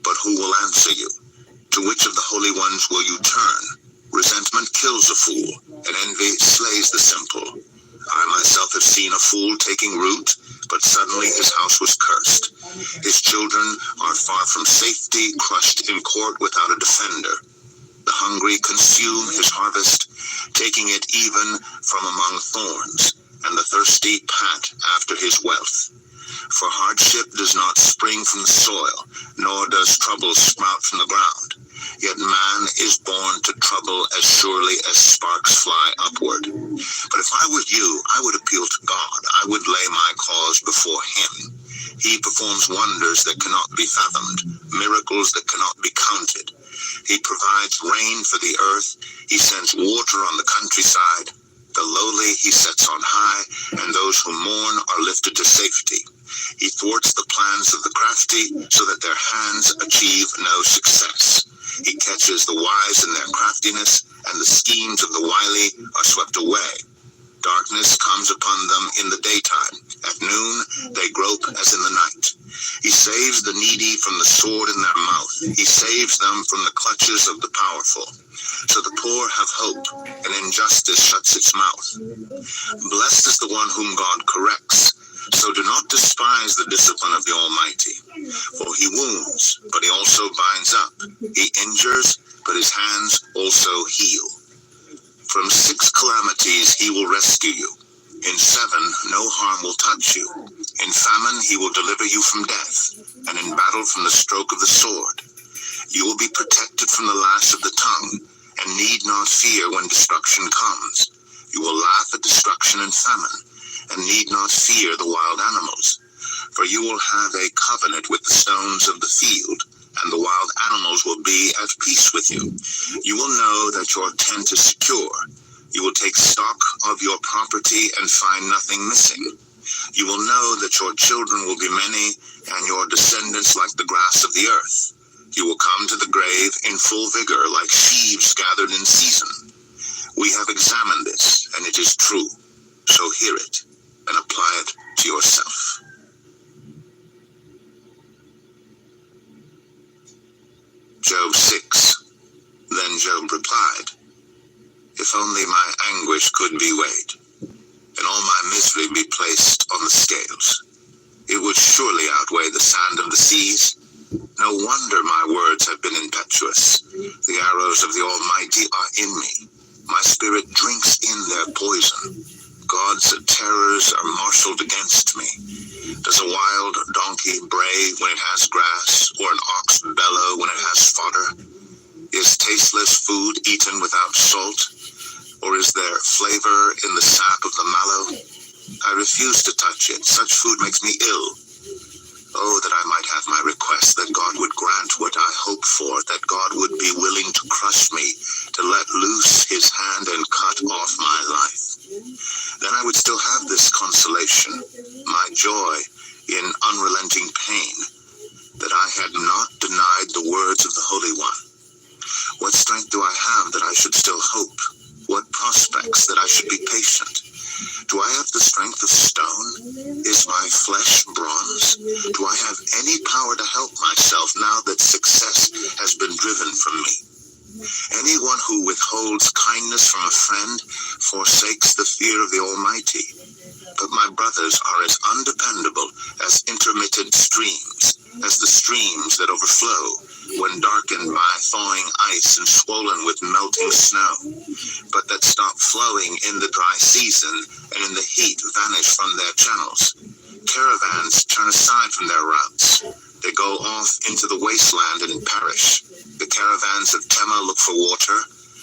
but who will answer you? To which of the holy ones will you turn? Resentment kills a fool, and envy slays the simple. I myself have seen a fool taking root, but suddenly his house was cursed. His children are far from safety, crushed in court without a defender. The hungry consume his harvest, taking it even from among thorns, and the thirsty pant after his wealth. For hardship does not spring from the soil, nor does trouble sprout from the ground. Yet man is born to trouble as surely as sparks fly upward. But if I were you, I would appeal to God. I would lay my cause before him. He performs wonders that cannot be fathomed, miracles that cannot be counted. He provides rain for the earth. He sends water on the countryside. The lowly he sets on high, and those who mourn are lifted to safety. He thwarts the plans of the crafty, so that their hands achieve no success. He catches the wise in their craftiness, and the schemes of the wily are swept away. Darkness comes upon them in the daytime. At noon they grope as in the night. He saves the needy from the sword in their mouth. He saves them from the clutches of the powerful. So the poor have hope, and injustice shuts its mouth. Blessed is the one whom God corrects. So do not despise the discipline of the Almighty. For he wounds, but he also binds up. He injures, but his hands also heal. From 6 calamities he will rescue you. In 7 no harm will touch you. In famine he will deliver you from death, and in battle from the stroke of the sword. You will be protected from the lash of the tongue, and need not fear when destruction comes. You will laugh at destruction and famine, and need not fear the wild animals. For you will have a covenant with the stones of the field, and the wild animals will be at peace with you. You will know that your tent is secure. You will take stock of your property and find nothing missing. You will know that your children will be many, and your descendants like the grass of the earth. You will come to the grave in full vigor, like sheaves gathered in season. We have examined this, and it is true. So hear it, and apply it to yourself. Job 6. Then Job replied, If only my anguish could be weighed, and all my misery be placed on the scales, it would surely outweigh the sand of the seas. No wonder my words have been impetuous. The arrows of the Almighty are in me. My spirit drinks in their poison. God's terrors are marshaled against me. Does a wild donkey bray when it has grass, or an ox bellow when it has fodder? Is tasteless food eaten without salt, or is there flavor in the sap of the mallow? I refuse to touch it. Such food makes me ill. Oh, that I might have my request, that God would grant what I hope for, that God would be willing to crush me, to let loose his hand and cut off my life. Then I would still have this consolation, my joy in unrelenting pain, that I had not denied the words of the Holy One. What strength do I have that I should still hope? What prospects that I should be patient? Do I have the strength of stone? Is my flesh bronze? Do I have any power to help myself now that success has been driven from me? Anyone who withholds kindness from a friend forsakes the fear of the Almighty. But my brothers are as undependable as intermittent streams, as the streams that overflow when darkened by thawing ice and swollen with melting snow, but that stop flowing in the dry season and in the heat vanish from their channels. Caravans turn aside from their routes. They go off into the wasteland and perish. The caravans of Tema look for water.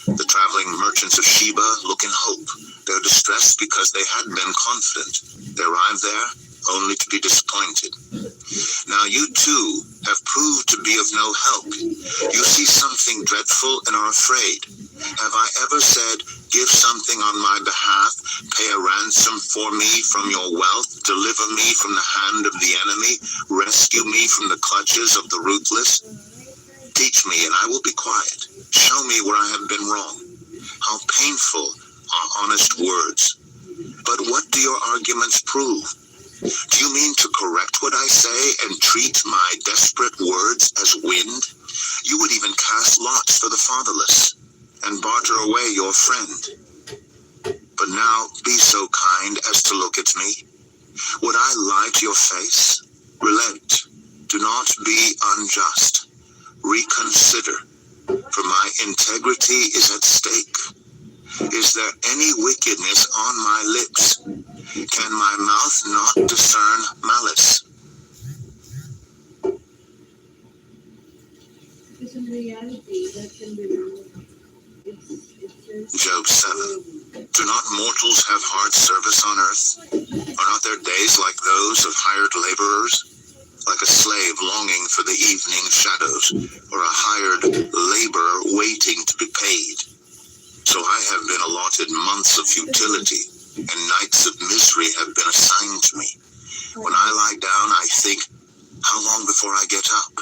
The traveling merchants of Sheba look in hope. They're distressed because they had been confident. They arrive there only to be disappointed. Now you too have proved to be of no help. You see something dreadful and are afraid. Have I ever said, give something on my behalf, pay a ransom for me from your wealth, deliver me from the hand of the enemy, rescue me from the clutches of the ruthless? Teach me and I will be quiet. Show me where I have been wrong. How painful are honest words. But what do your arguments prove? Do you mean to correct what I say and treat my desperate words as wind? You would even cast lots for the fatherless and barter away your friend. But now be so kind as to look at me. Would I lie to your face? Relent. Do not be unjust. Reconsider, for my integrity is at stake. Is there any wickedness on my lips? Can my mouth not discern malice? Job 7. Do not mortals have hard service on earth? Are not their days like those of hired laborers? Like a slave longing for the evening shadows, or a hired laborer waiting to be paid. So I have been allotted months of futility, and nights of misery have been assigned to me. When I lie down, I think, how long before I get up?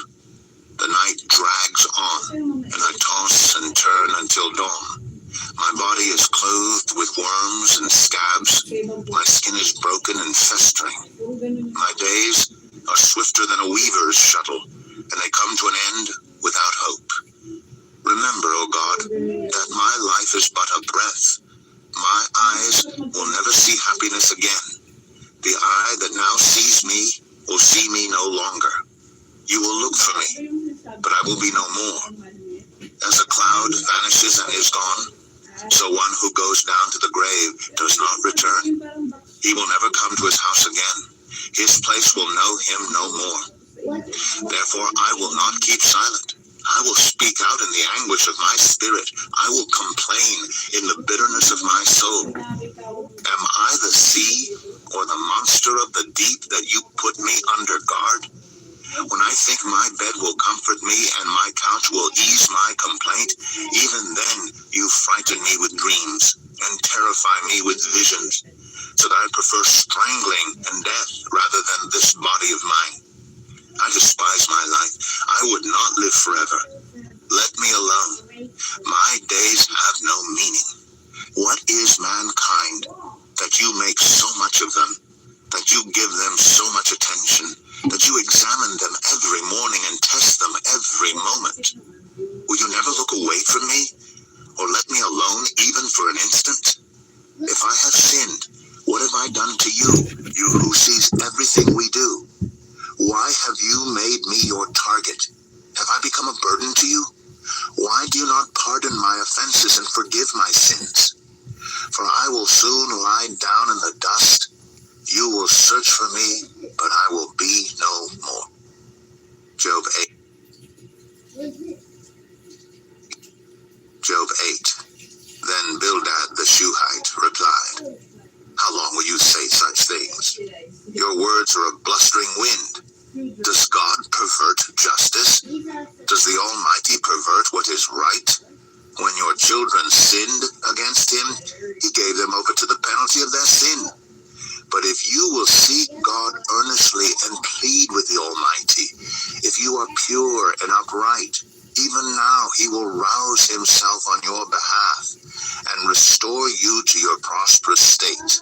The night drags on, and I toss and turn until dawn. My body is clothed with worms and scabs. My skin is broken and festering. My days are swifter than a weaver's shuttle, and they come to an end without hope. Remember, O God, that my life is but a breath. My eyes will never see happiness again. The eye that now sees me will see me no longer. You will look for me, but I will be no more. As a cloud vanishes and is gone, so one who goes down to the grave does not return. He will never come to his house again. His place will know him no more. Therefore I will not keep silent. I will speak out in the anguish of my spirit. I will complain in the bitterness of my soul. Am I the sea or the monster of the deep that you put me under guard? When I think my bed will comfort me and my couch will ease my complaint, even then you frighten me with dreams and terrify me with visions, so that I prefer strangling and death rather than this body of mine. I despise my life. I would not live forever. Let me alone. My days have no meaning. What is mankind that you make so much of them, that you give them so much attention, that you examine them every morning and test them every moment? Will you never look away from me, or let me alone even for an instant? If I have sinned, what have I done to you, you who sees everything we do? Why have you made me your target? Have I become a burden to you? Why do you not pardon my offenses and forgive my sins? For I will soon lie down in the dust. You will search for me, but I will be no more. Job 8. Job 8. Then Bildad the Shuhite replied, how long will you say such things? Your words are a blustering wind. Does God pervert justice? Does the Almighty pervert what is right? When your children sinned against him, he gave them over to the penalty of their sin. But if you will seek God earnestly and plead with the Almighty, if you are pure and upright, even now he will rouse himself on your behalf and restore you to your prosperous state.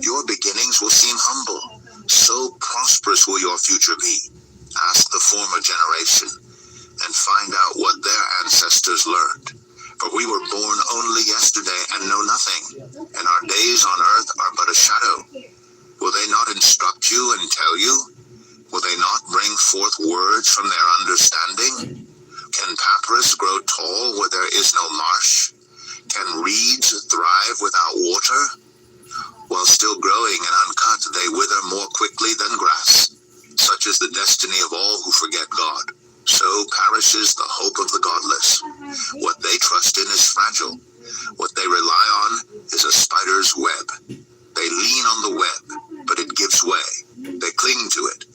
Your beginnings will seem humble. So prosperous will your future be. Ask the former generation and find out what their ancestors learned. For we were born only yesterday and know nothing, and our days on earth are but a shadow. Will they not instruct you and tell you? Will they not bring forth words from their understanding? Can papyrus grow tall where there is no marsh? Can reeds thrive without water? While still growing and uncut, they wither more quickly than grass. Such Such is the destiny of all who forget God. So perishes the hope of the godless. What they trust in is fragile. What they rely on is a spider's web. They lean on the web, but it gives way. They cling to it,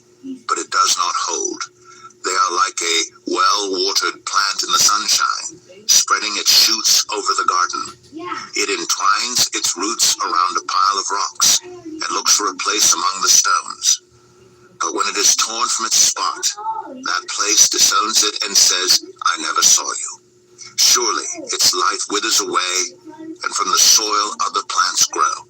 but it does not hold. They are like a well-watered plant in the sunshine, spreading its shoots over the garden. It entwines its roots around a pile of rocks and looks for a place among the stones. But when it is torn from its spot, that place disowns it and says, I never saw you. Surely its life withers away, and from the soil other plants grow.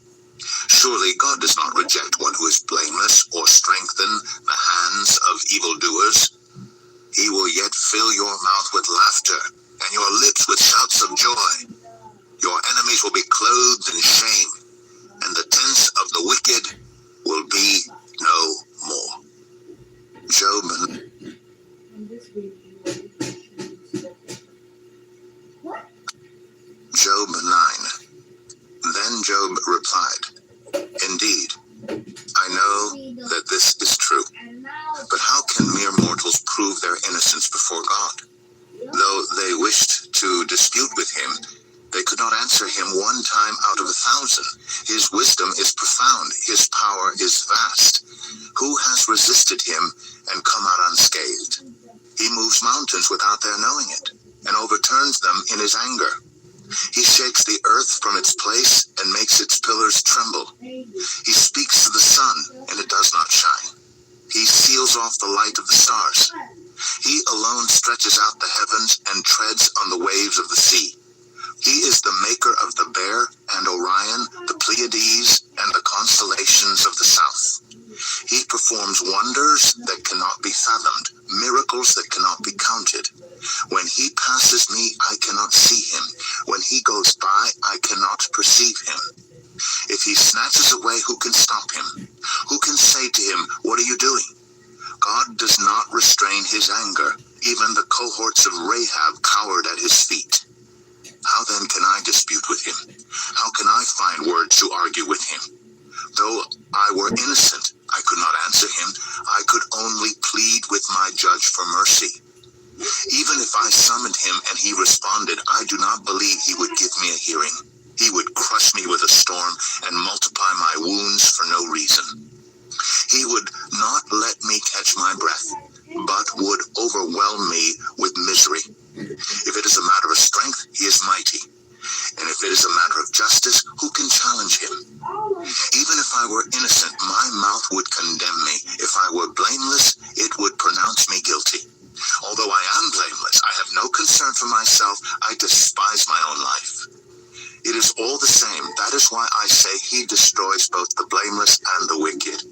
Surely God does not reject one who is blameless or strengthen the hands of evildoers. He will yet fill your mouth with laughter and your lips with shouts of joy. Your enemies will be clothed in shame, and the tents of the wicked will be no more. Job 9. Then Job replied, Indeed, I know that this is true, but how can mere mortals prove their innocence before God? Though they wished to dispute with him, they could not answer him one time out of 1,000. His wisdom is profound, his power is vast. Who has resisted him and come out unscathed? He moves mountains without their knowing it, and overturns them in his anger. He shakes the earth from its place and makes its pillars tremble. He speaks to the sun, and it does not shine. He seals off the light of the stars. He alone stretches out the heavens and treads on the waves of the sea. He is the maker of the Bear and Orion, the Pleiades, and the constellations of the south. He performs wonders that cannot be fathomed, miracles that cannot be counted. When he passes me, I cannot see him. When he goes by, I cannot perceive him. If he snatches away, who can stop him? Who can say to him, What are you doing? God does not restrain his anger. Even the cohorts of Rahab cowered at his feet. How then can I dispute with him? How can I find words to argue with him? Though I were innocent, I could not answer him. I could only plead with my judge for mercy. Even if I summoned him and he responded, I do not believe he would give me a hearing. He would crush me with a storm and multiply my wounds for no reason. He would not let me catch my breath, but would overwhelm me with misery. If it is a matter of strength, he is mighty. And if it is a matter of justice, who can challenge him? Even if I were innocent, my mouth would condemn me. If I were blameless, it would pronounce me guilty. Although I am blameless, I have no concern for myself. I despise my own life. It is all the same. That is why I say he destroys both the blameless and the wicked.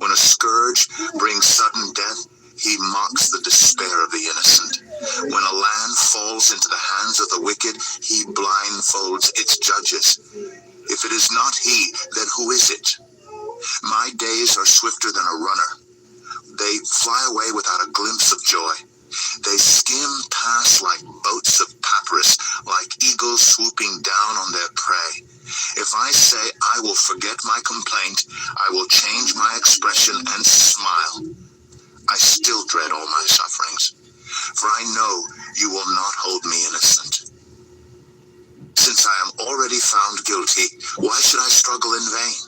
When a scourge brings sudden death, he mocks the despair of the innocent. When a land falls into the hands of the wicked, he blindfolds its judges. If it is not he, then who is it? My days are swifter than a runner. They fly away without a glimpse of joy. They skim past like boats of papyrus, like eagles swooping down on their prey. If I say I will forget my complaint, I will change my expression and smile. I still dread all my sufferings, for I know you will not hold me innocent. Since I am already found guilty, why should I struggle in vain?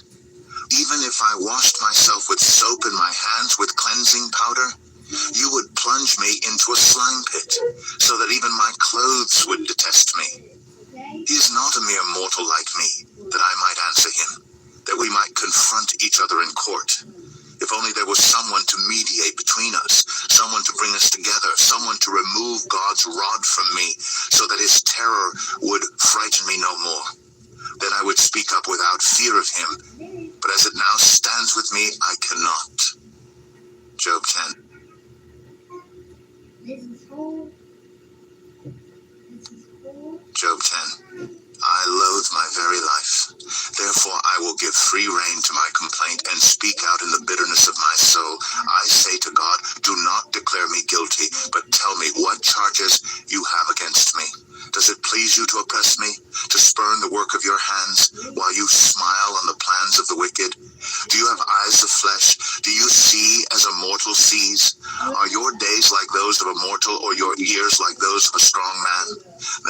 Even if I washed myself with soap and my hands with cleansing powder, you would plunge me into a slime pit, so that even my clothes would detest me. He is not a mere mortal like me, that I might answer him, that we might confront each other in court. If only there was someone to mediate between us, someone to bring us together, someone to remove God's rod from me, so that his terror would frighten me no more. Then I would speak up without fear of him, but as it now stands with me, I cannot. Job 10. Job 10. I loathe my very life. Therefore I will give free rein to my complaint and speak out in the bitterness of my soul. I say to God, do not declare me guilty, but tell me what charges you have against me. Does it please you to oppress me, to spurn the work of your hands, while you smile on the plans of the wicked? Do you have eyes of flesh? Do you see as a mortal sees? Are your days like those of a mortal, or your years like those of a strong man?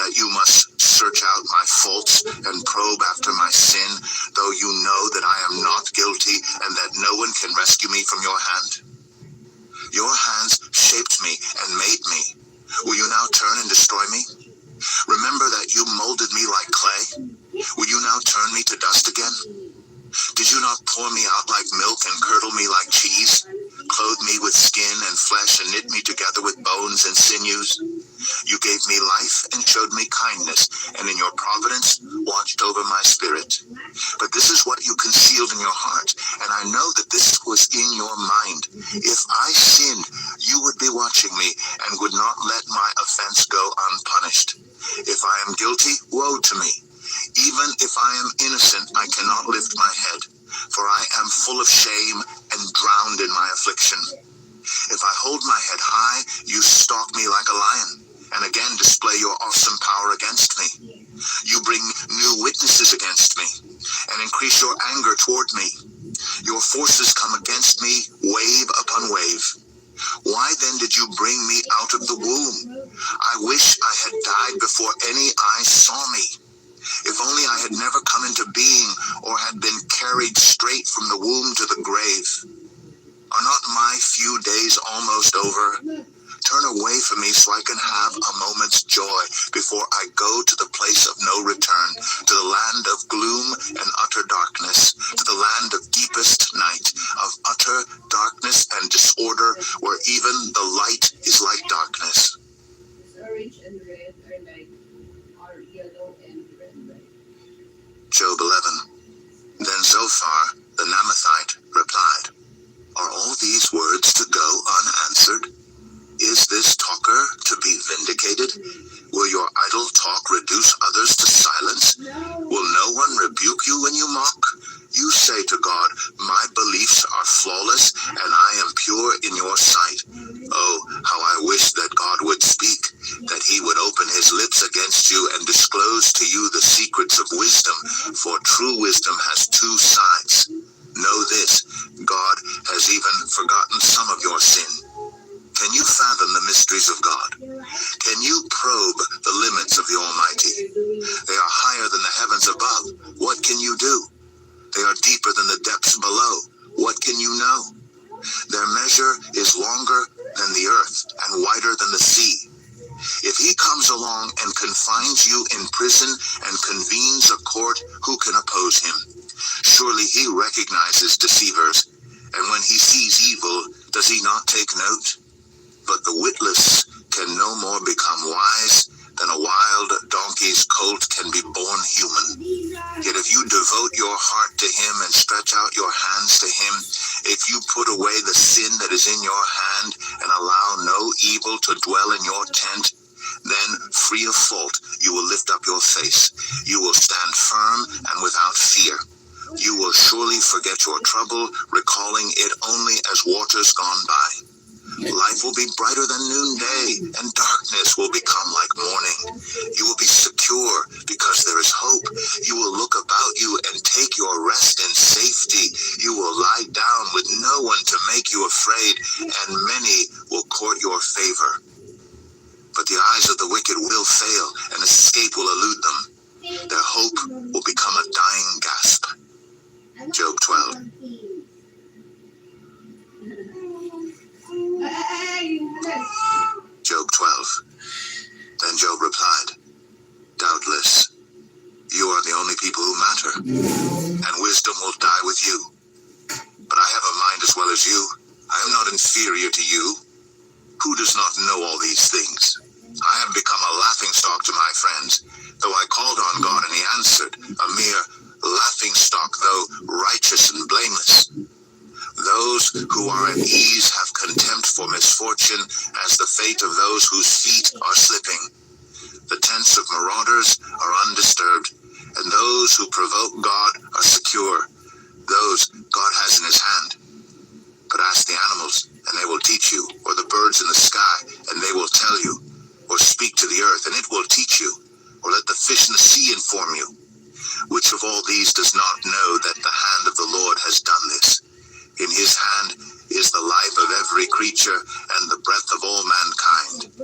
That you must search out my faults and probe after my sin, though you know that I am not guilty and that no one can rescue me from your hand? Your hands shaped me and made me. Will you now turn and destroy me? Remember that you molded me like clay. Will you now turn me to dust again? Did you not pour me out like milk and curdle me like cheese? Clothe me with skin and flesh and knit me together with bones and sinews? You gave me life and showed me kindness, and in your providence watched over my spirit. But this is what you concealed in your heart, and I know that this was in your mind. If I sinned, you would be watching me and would not let my offense go unpunished. If I am guilty, woe to me. Even if I am innocent, I cannot lift my head, for I am full of shame and drowned in my affliction. If I hold my head high, you stalk me like a lion, and again display your awesome power against me. You bring new witnesses against me, and increase your anger toward me. Your forces come against me, wave upon wave. Why then did you bring me out of the womb? I wish I had died before any eye saw me. If only I had never come into being, or had been carried straight from the womb to the grave. Are not my few days almost over? Turn away from me so I can have a moment's joy before I go to the place of no return, to the land of gloom and utter darkness, to the land of deepest night, of utter darkness and disorder, where even the light is like darkness. Orange and red are yellow and red. Job 11. Then Zophar the Naamathite replied, Are all these words to go unanswered? Is this talker to be vindicated? Will your idle talk reduce others to silence? Will no one rebuke you when you mock? You say to God, My beliefs are flawless, and I am pure in your sight. Oh, how I wish that God would speak, that he would open his lips against you and disclose to you the secrets of wisdom, for true wisdom has two sides. Know this, God has even forgotten some of your sin. Can you fathom the mysteries of God? Can you probe the limits of the Almighty? They are higher than the heavens above. What can you do? They are deeper than the depths below. What can you know? Their measure is longer than the earth and wider than the sea. If he comes along and confines you in prison and convenes a court, who can oppose him? Surely he recognizes deceivers, and when he sees evil, does he not take note? But the witless can no more become wise than a wild donkey's colt can be born human. Yet if you devote your heart to him and stretch out your hands to him, if you put away the sin that is in your hand and allow no evil to dwell in your tent, then, free of fault, you will lift up your face. You will stand firm and without fear. You will surely forget your trouble, recalling it only as waters gone by. Life will be brighter than noonday, and darkness will become like morning. You will be secure because there is hope. You will look about you and take your rest in safety. You will lie down with no one to make you afraid, and many will court your favor. But the eyes of the wicked will fail, and escape will elude them. Their hope will become a dying gasp. Job 12. Job 12. Then Job replied, Doubtless, you are the only people who matter, and wisdom will die with you. But I have a mind as well as you. I am not inferior to you. Who does not know all these things? I have become a laughingstock to my friends, though I called on God and he answered, a mere laughingstock, though righteous and blameless. Those who are at ease have contempt for misfortune, as the fate of those whose feet are slipping. The tents of marauders are undisturbed, and those who provoke God are secure. Those God has in his hand. But ask the animals, and they will teach you, or the birds in the sky, and they will tell you, or speak to the earth, and it will teach you, or let the fish in the sea inform you? Which of all these does not know that the hand of the Lord has done this? In his hand is the life of every creature and the breath of all mankind.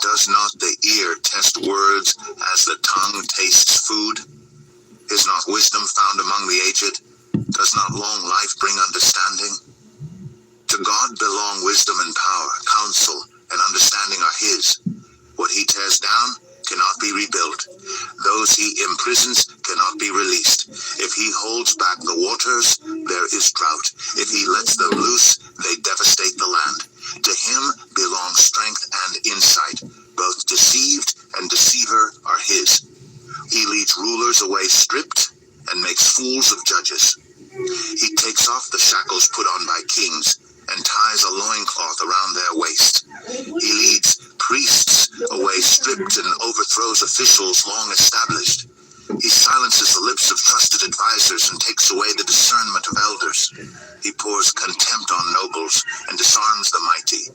Does not the ear test words as the tongue tastes food? Is not wisdom found among the aged? Does not long life bring understanding? To God belong wisdom and power, counsel and understanding are his. What he tears down cannot be rebuilt. Those he imprisons cannot be released. If he holds back the waters, there is drought. If he lets them loose, they devastate the land. To him belong strength and insight. Both deceived and deceiver are his. He leads rulers away stripped and makes fools of judges. He takes off the shackles put on by kings and ties a loincloth around their waist. He leads priests away stripped and overthrows officials long established. He silences the lips of trusted advisors and takes away the discernment of elders. He pours contempt on nobles and disarms the mighty.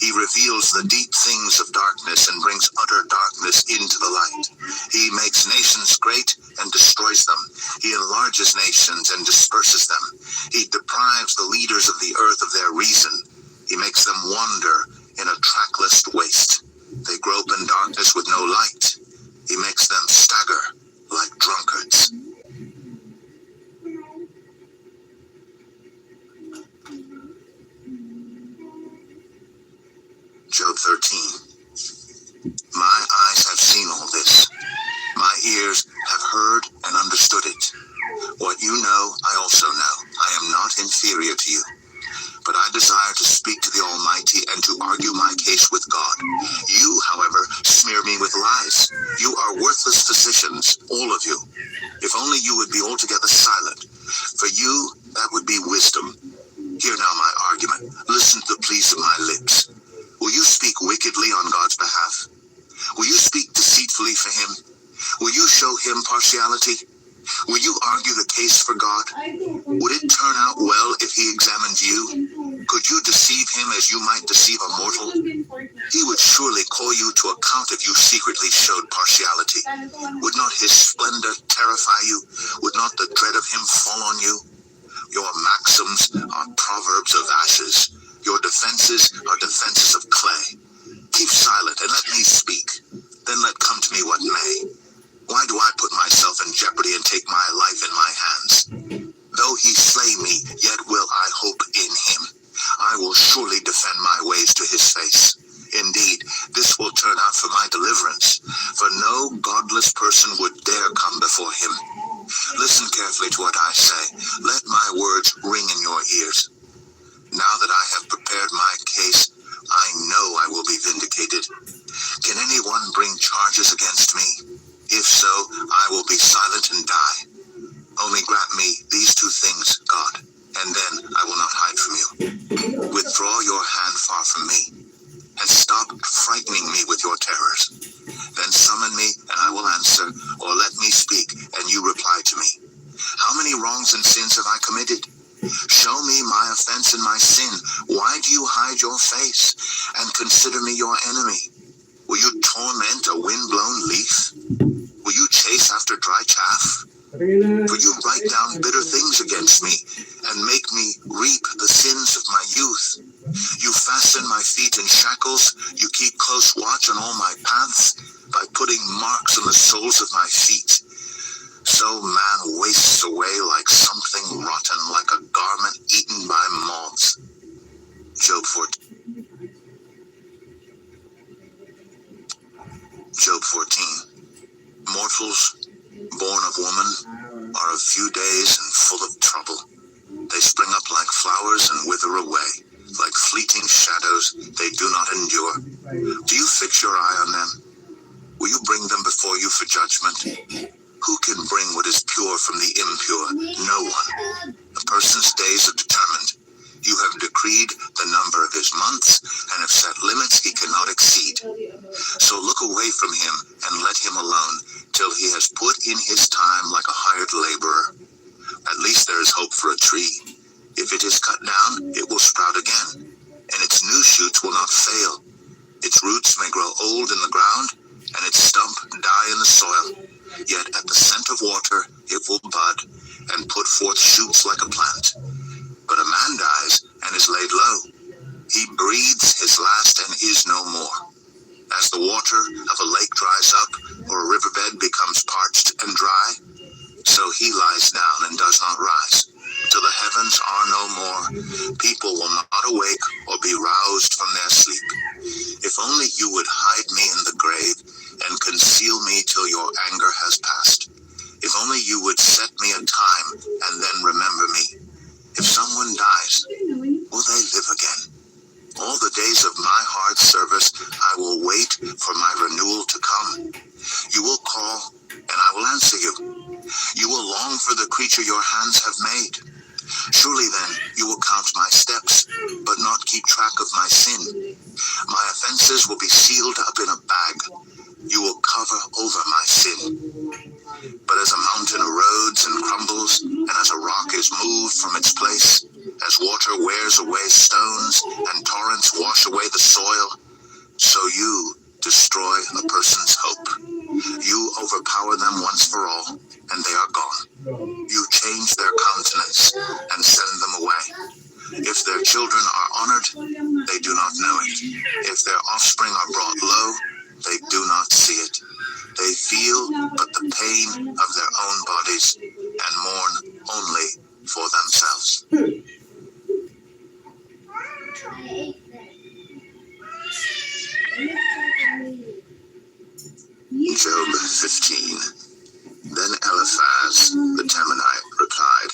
He reveals the deep things of darkness and brings utter darkness into the light. He makes nations great and destroys them. He enlarges nations and disperses them. He deprives the leaders of the earth of their reason. He makes them wander in a trackless waste. They grope in darkness with no light. He makes them stagger like drunkards. Job 13. My eyes have seen all this. My ears have heard and understood it. What you know, I also know. I am not inferior to you. But I desire to speak to the Almighty and to argue my case with God. You, however, smear me with lies. You are worthless physicians, all of you. If only you would be altogether silent. For you, that would be wisdom. Hear now my argument. Listen to the pleas of my lips. Will you speak wickedly on God's behalf? Will you speak deceitfully for him? Will you show him partiality? Will you argue the case for God? Would it turn out well if he examined you? Could you deceive him as you might deceive a mortal? He would surely call you to account if you secretly showed partiality. Would not his splendor terrify you? Would not the dread of him fall on you? Your maxims are proverbs of ashes. Your defenses are defenses of clay. Keep silent and let me speak. Then let come to me what may. Why do I put myself in jeopardy and take my life in my hands? Though he slay me, yet will I hope in him. I will surely defend my ways to his face. Indeed, this will turn out for my deliverance, for no godless person would dare come before him. Listen carefully to what I say. Let my words ring in your ears. Now that I have prepared my case, I know I will be vindicated. Can anyone bring charges against me? If so, I will be silent and die. Only grant me these two things, God, and then I will not hide from you. Withdraw your hand far from me, and stop frightening me with your terrors. Then summon me, and I will answer, or let me speak, and you reply to me. How many wrongs and sins have I committed? Show me my offense and my sin. Why do you hide your face, and consider me your enemy? Will you torment a wind-blown leaf? Will you chase after dry chaff? For you write down bitter things against me, and make me reap the sins of my youth. You fasten my feet in shackles, you keep close watch on all my paths, by putting marks on the soles of my feet. So man wastes away like something rotten, like a garment eaten by moths. Job 14. Job 14. Mortals, born of woman, are of few days and full of trouble. They spring up like flowers and wither away. Like fleeting shadows, they do not endure. Do you fix your eye on them? Will you bring them before you for judgment? Who can bring what is pure from the impure? No one. A person's days are determined. You have decreed the number of his months and have set limits he cannot exceed. So look away from him and let him alone till he has put in his time like a hired laborer. At least there is hope for a tree. If it is cut down, it will sprout again, and its new shoots will not fail. Its roots may grow old in the ground, and its stump die in the soil. Yet at the scent of water it will bud, and put forth shoots like a plant. But a man dies and is laid low. He breathes his last and is no more. As the water of a lake dries up, or a riverbed becomes parched and dry, so he lies down and does not rise. Till the heavens are no more, people will not awake or be roused from their sleep. If only you would hide me in the grave and conceal me till your anger has passed. If only you would set me a time and then remember me. If someone dies, will they live again? All the days of my hard service I will wait for my renewal to come. You will call, and I will answer you. You will long for the creature your hands have made. Surely then you will count my steps, but not keep track of my sin. My offenses will be sealed up in a bag. You will cover over my sin. But as a mountain erodes and crumbles, and as a rock is moved from its place, as water wears away stones, and torrents wash away the soil, so you destroy a person's hope. You overpower them once for all, and they are gone. You change their countenance and send them away. If their children are honored, they do not know it. If their offspring are brought low, they do not see it. They feel but the pain of their own bodies and mourn only for themselves. Job 15. Then Eliphaz the Temanite replied,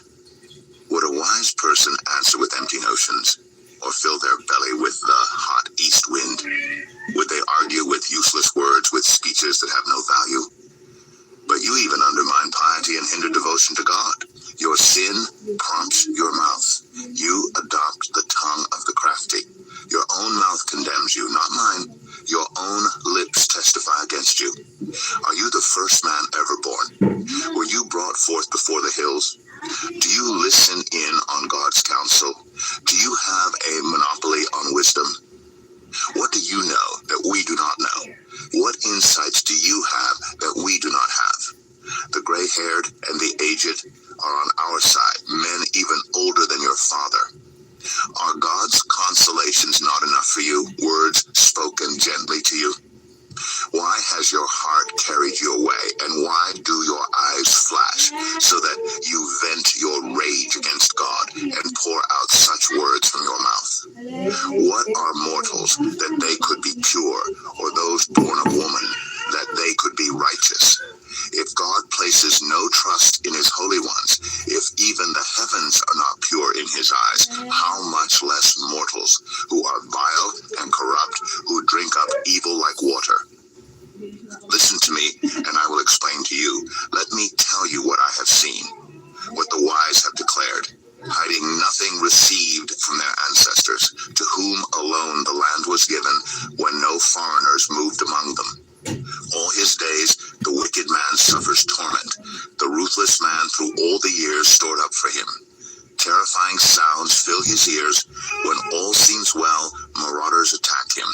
would a wise person answer with empty notions, or fill their belly with the hot east wind? Would they argue with useless words, with speeches that have no value? But you even undermine piety and hinder devotion to God. Your sin prompts your mouth. You adopt the tongue of the crafty. Your own mouth condemns you, not mine. Your own lips testify against you. Are you the first man ever born? Were you brought forth before the hills? Do you listen in on God's counsel? Do you have a monopoly on wisdom? What do you know that we do not know? What insights do you have that we do not have? The gray-haired and the aged are on our side, men even older than your father. Are God's consolations not enough for you, words spoken gently to you? Why has your heart carried you away, and why do your eyes flash, so that you vent your rage against God and pour out such words from your mouth? What are mortals that they could be pure, or those born of woman that they could be righteous? If God places no trust in his holy ones, if even the heavens are not pure in his eyes, how much less mortals who are vile and corrupt, who drink up evil like water? Listen to me, and I will explain to you. Let me tell you what I have seen, what the wise have declared, hiding nothing received from their ancestors, to whom alone the land was given, when no foreigners moved among them. All his days the wicked man suffers torment, the ruthless man through all the years stored up for him. Terrifying sounds fill his ears. When all seems well, marauders attack him.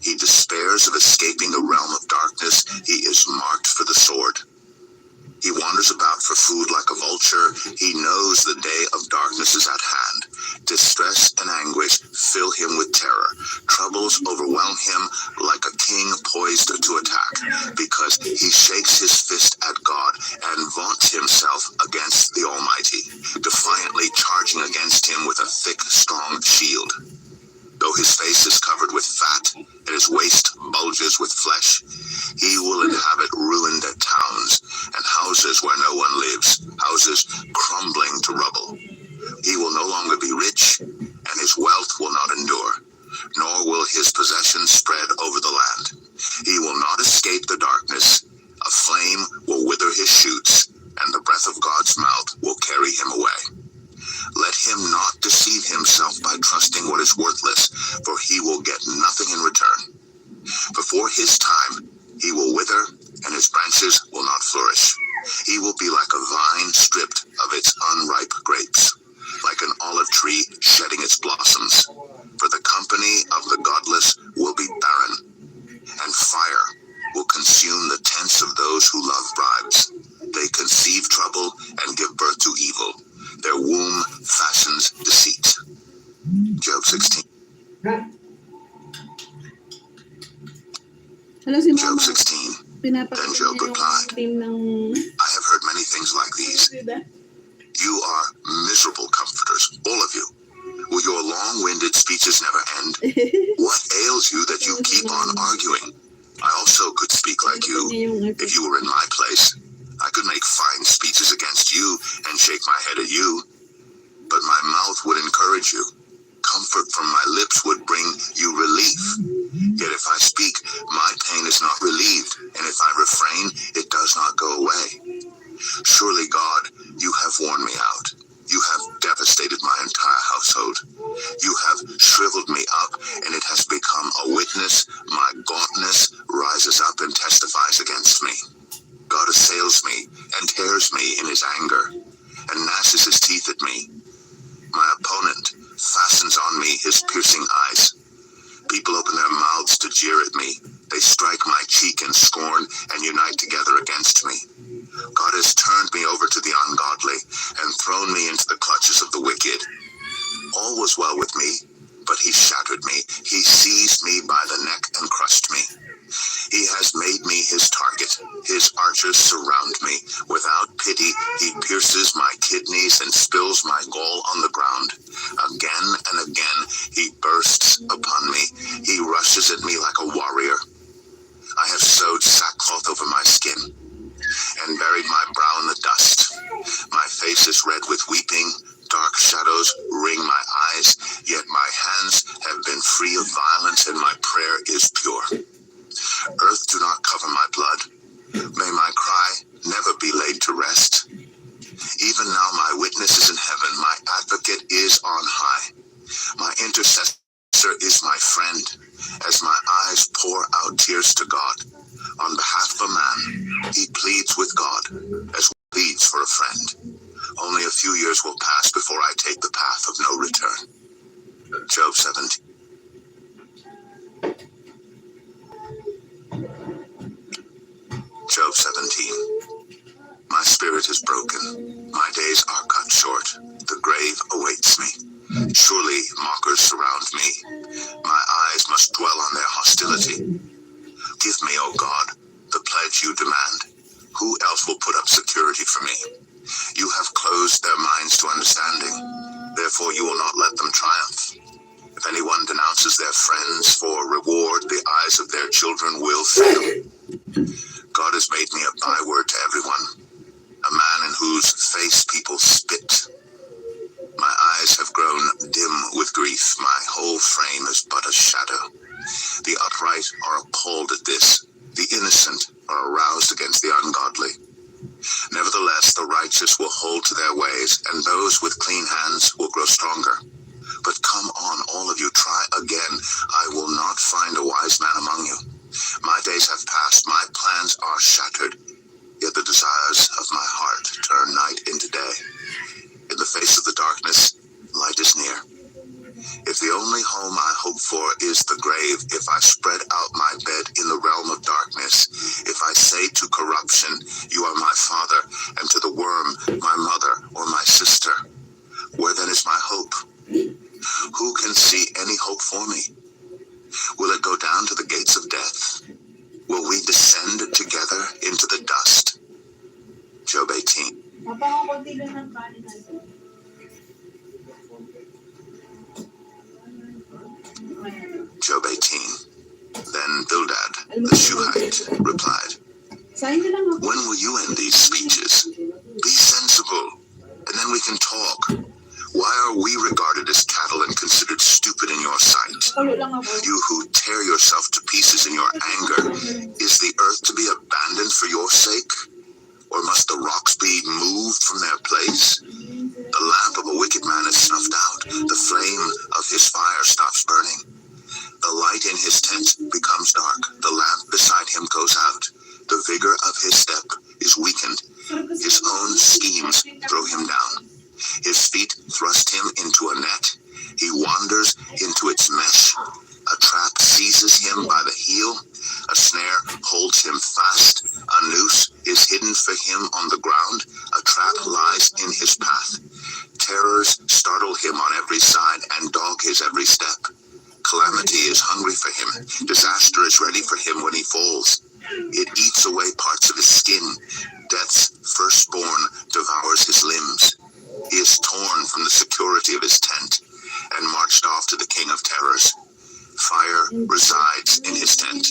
He despairs of escaping the realm of darkness. He is marked for the sword. He wanders about for food like a vulture. He knows the day of darkness is at hand. Distress and anguish fill him with terror. Troubles overwhelm him like a king poised to attack, because he shakes his fist at God and vaunts himself against the Almighty, defiantly charging against him with a thick, strong shield. Though his face is covered with fat and his waist bulges with flesh, he will inhabit ruined towns and houses where no one lives, houses crumbling to rubble. He will no longer be rich, and his wealth will not endure, nor will his possessions spread over the land. He will not escape the darkness. A flame will wither his shoots, and the breath of God's mouth will carry him away. Let him not deceive himself by trusting what is worthless, for he will get nothing in return. Before his time, he will wither, and his branches will not flourish. He will be like a vine stripped of its unripe grapes, like an olive tree shedding its blossoms. For the company of the godless will be barren, and fire will consume hands of those who love bribes. They conceive trouble and give birth to evil. Their womb fashions deceit. Job 16. Hello, si Job Mama. 16. Then Job replied, I have heard many things like these. You are miserable comforters, all of you. Will your long-winded speeches never end? What ails you that you keep on arguing? I also could speak like you. If you were in my place, I could make fine speeches against you and shake my head at you. But my mouth would encourage you. Comfort from my lips would bring you relief. Yet if I speak, my pain is not relieved, and if I refrain, it does not go away. Surely, God, you have worn me out. You have devastated my entire household. You have shriveled me up, and it has become a witness. My gauntness rises up and testifies against me. God assails me and tears me in his anger, and gnashes his teeth at me. My opponent fastens on me his piercing eyes. People open their mouths to jeer at me. They strike my cheek in scorn and unite together against me. God has turned me over to the ungodly and thrown me into the clutches of the wicked. All was well with me, but he shattered me. He seized me by the neck and crushed me. He has made me his target. His archers surround me. Without pity, he pierces my kidneys and spills my gall on the ground. Again and again, he bursts upon me. He rushes at me like a warrior. I have sewed sackcloth over my skin and buried my brow in the dust. My face is red with weeping. Dark shadows ring my eyes, yet my hands have been free of violence and my prayer is pure. Earth, do not cover my blood. May my cry never be laid to rest. Even now my witness is in heaven. My advocate is on high. My intercessor is my friend. As my eyes pour out tears to God, on behalf of a man, he pleads with God as one pleads for a friend. Only a few years will pass before I take the path of no return. Job 17. Job 17. My spirit is broken. My days are cut short. The grave awaits me. Surely mockers surround me. My eyes must dwell on their hostility. Give me, O God, the pledge you demand. Who else will put up security for me? You have closed their minds to understanding. Therefore you will not let them triumph. If anyone denounces their friends for reward, the eyes of their children will fail. God has made me a byword to everyone, a man in whose face people spit. My eyes have grown dim with grief. My whole frame is but a shadow. The upright are appalled at this. The innocent are aroused against the ungodly. Nevertheless, the righteous will hold to their ways, and those with clean hands will grow stronger. But come on, all of you, try again. I will not find a wise man among you. My days have passed, my plans are shattered, yet the desires of my heart turn night into day. In the face of the darkness, light is near. If the only home I hope for is the grave, if I spread out my bed in the realm of darkness, if I say to corruption, you are my father, and to the worm, my mother or my sister, where then is my hope? Who can see any hope for me? Will it go down to the gates of death? Will we descend together into the dust? Job 18. Job 18. Then Bildad, the Shuhite, replied, when will you end these speeches? Be sensible, and then we can talk. Why are we regarded as cattle and considered stupid in your sight? You who tear yourself to pieces in your anger, is the earth to be abandoned for your sake? Or must the rocks be moved from their place? The lamp of a wicked man is snuffed out. The flame of his fire stops burning. The light in his tent becomes dark. The lamp beside him goes out. The vigor of his step is weakened. His own schemes throw him down. His feet thrust him into a net. He wanders into its mesh. A trap seizes him by the heel. A snare holds him fast. A hungry for him. Disaster is ready for him when he falls. It eats away parts of his skin. Death's firstborn devours his limbs. He is torn from the security of his tent and marched off to the king of terrors. Fire resides in his tent.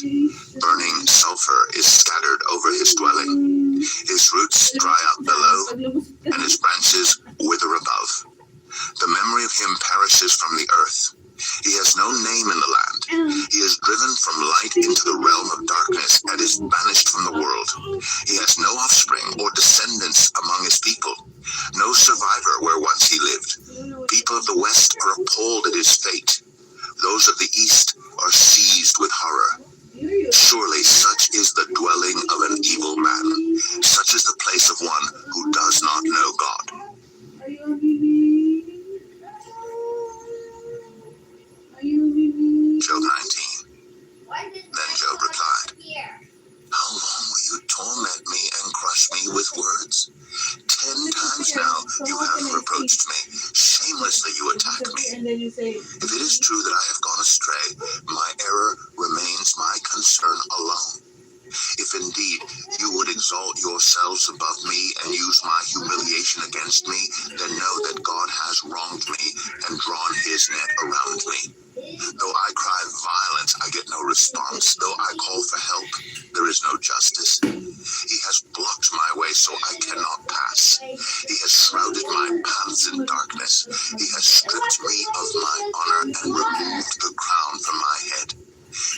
Burning sulfur is scattered over his dwelling. His roots dry up below, and his branches wither above. The memory of him perishes from the earth. He has no name in the land. He is driven from light into the realm of darkness and is banished from the world. He has no offspring or descendants among his people, no survivor where once he lived. People of the west are appalled at his fate. Those of the east are seized with horror. Surely such is the dwelling of an evil man. Such is the place of one who does not know God. Job 19. Then Job replied, "How long will you torment me and crush me with words? 10 times now you have reproached me. Shamelessly you attack me. If it is true that I have gone astray, my error remains my concern alone. If indeed you would exalt yourselves above me and use my humiliation against me, then know that God has wronged me and drawn his net around me. Though I cry violence, I get no response. Though I call for help, there is no justice. He has blocked my way so I cannot pass. He has shrouded my paths in darkness. He has stripped me of my honor and removed the crown from my head.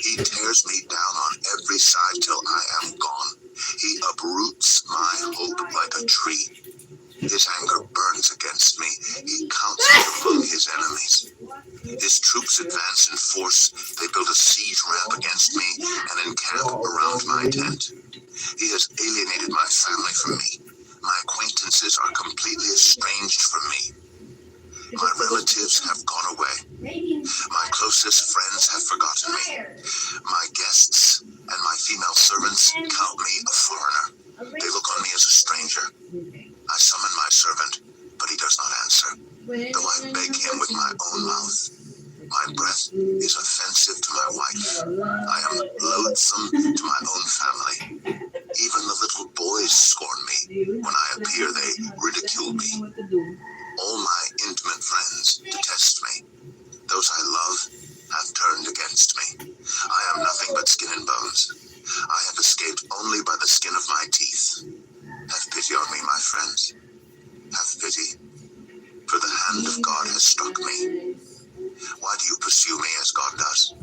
He tears me down on every side till I am gone. He uproots my hope like a tree. His anger burns against me. He counts me among his enemies. His troops advance in force. They build a siege ramp against me and encamp around my tent. He has alienated my family from me. My acquaintances are completely estranged from me. My relatives have gone away. My closest friends have forgotten me. My guests and my female servants count me a foreigner. They look on me as a stranger. I summon my servant, but he does not answer, though I beg him with my own mouth. My breath is offensive to my wife. I am loathsome to my own family. Even the little boys scorn me. When I appear, they ridicule me. All my intimate friends detest me. Those I love have turned against me. I am nothing but skin and bones. I have escaped only by the skin of my teeth. Have pity on me, my friends. Have pity, for the hand of God has struck me. Why do you pursue me as God does?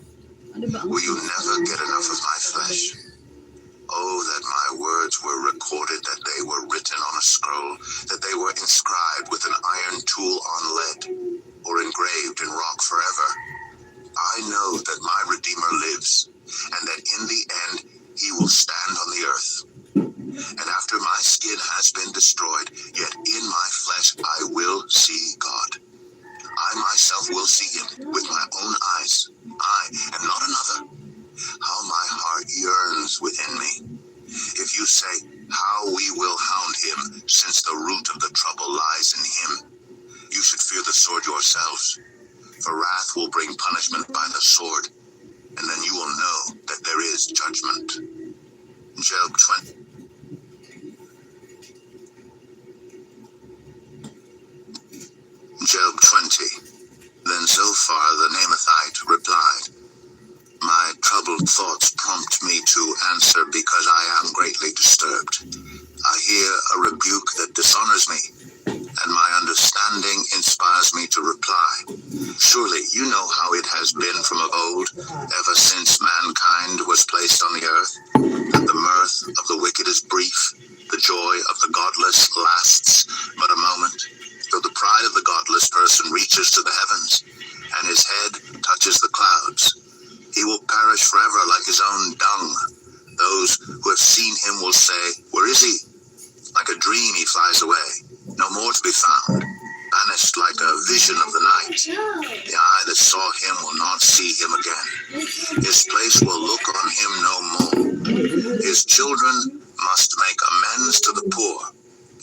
Will you never get enough of my flesh? Oh, that my words were recorded, that they were written on a scroll, that they were inscribed with an iron tool on lead, or engraved in rock forever. I know that my Redeemer lives, and that in the end he will stand on the earth. And after my skin has been destroyed, yet in my flesh I will see God. I myself will see him with my own eyes, I and not another. How my heart yearns within me. If you say, how we will hound him, since the root of the trouble lies in him, you should fear the sword yourselves, for wrath will bring punishment by the sword, and then you will know that there is judgment. Job 20. Job 20. Then Zophar the Naamathite replied, my troubled thoughts prompt me to answer because I am greatly disturbed. I hear a rebuke that dishonors me, and my understanding inspires me to reply. Surely you know how it has been from of old, ever since mankind was placed on the earth, that the mirth of the wicked is brief, the joy of the godless lasts but a moment. Though the pride of the godless person reaches to the heavens, and his head touches the clouds, he will perish forever like his own dung. Those who have seen him will say, where is he? Like a dream he flies away, no more to be found, vanished like a vision of the night. The eye that saw him will not see him again. His place will look on him no more. His children must make amends to the poor.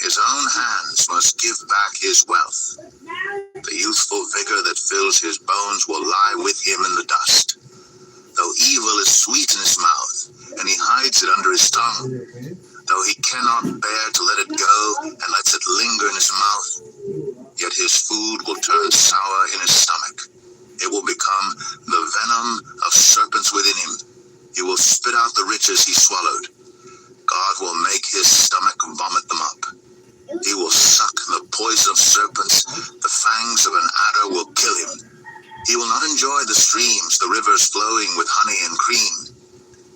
His own hands must give back his wealth. The youthful vigor that fills his bones will lie with him in the dust. sweet in his mouth, and he hides it under his tongue. Though he cannot bear to let it go and lets it linger in his mouth, yet his food will turn sour in his stomach. It will become the venom of serpents within him. He will spit out the riches he swallowed. God will make his stomach vomit them up. He will suck the poison of serpents. The fangs of an adder will kill him. He will not enjoy the streams, the rivers flowing with honey and cream.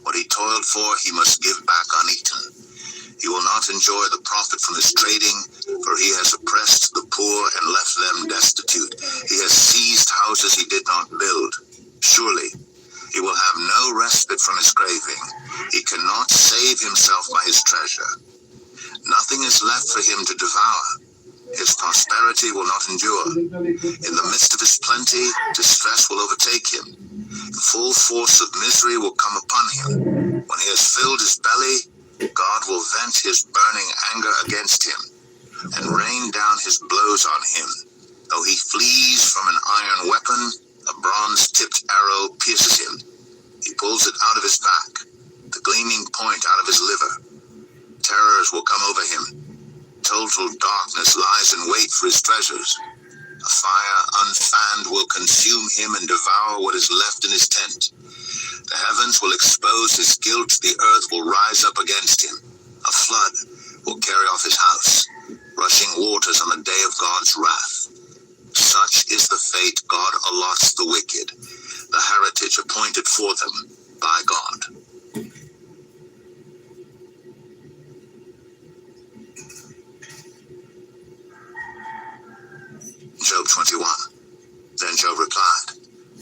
What he toiled for, he must give back uneaten. He will not enjoy the profit from his trading, for he has oppressed the poor and left them destitute. He has seized houses he did not build. Surely he will have no respite from his craving. He cannot save himself by his treasure. Nothing is left for him to devour. His prosperity will not endure. In the midst of his plenty, distress will overtake him. The full force of misery will come upon him. When he has filled his belly, God will vent his burning anger against him and rain down his blows on him. Though he flees from an iron weapon, a bronze-tipped arrow pierces him. He pulls it out of his back, the gleaming point out of his liver. Terrors will come over him. Total darkness lies in wait for his treasures. A fire unfanned will consume him and devour what is left in his tent. The heavens will expose his guilt, the earth will rise up against him. A flood will carry off his house, rushing waters on the day of God's wrath. Such is the fate God allots the wicked, the heritage appointed for them by God. Job 21. Then Job replied,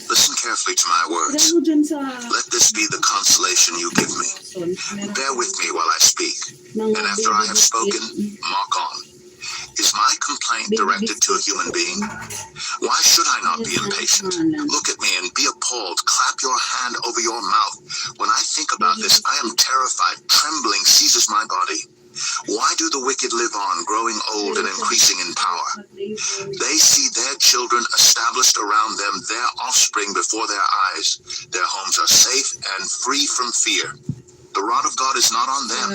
"Listen carefully to my words. Let this be the consolation you give me. Bear with me while I speak, and after I have spoken, mark on. Is my complaint directed to a human being? Why should I not be impatient? Look at me and be appalled. Clap your hand over your mouth. When I think about this, I am terrified. Trembling seizes my body. Why do the wicked live on, growing old and increasing in power? They see their children established around them, their offspring before their eyes. Their homes are safe and free from fear. The rod of God is not on them.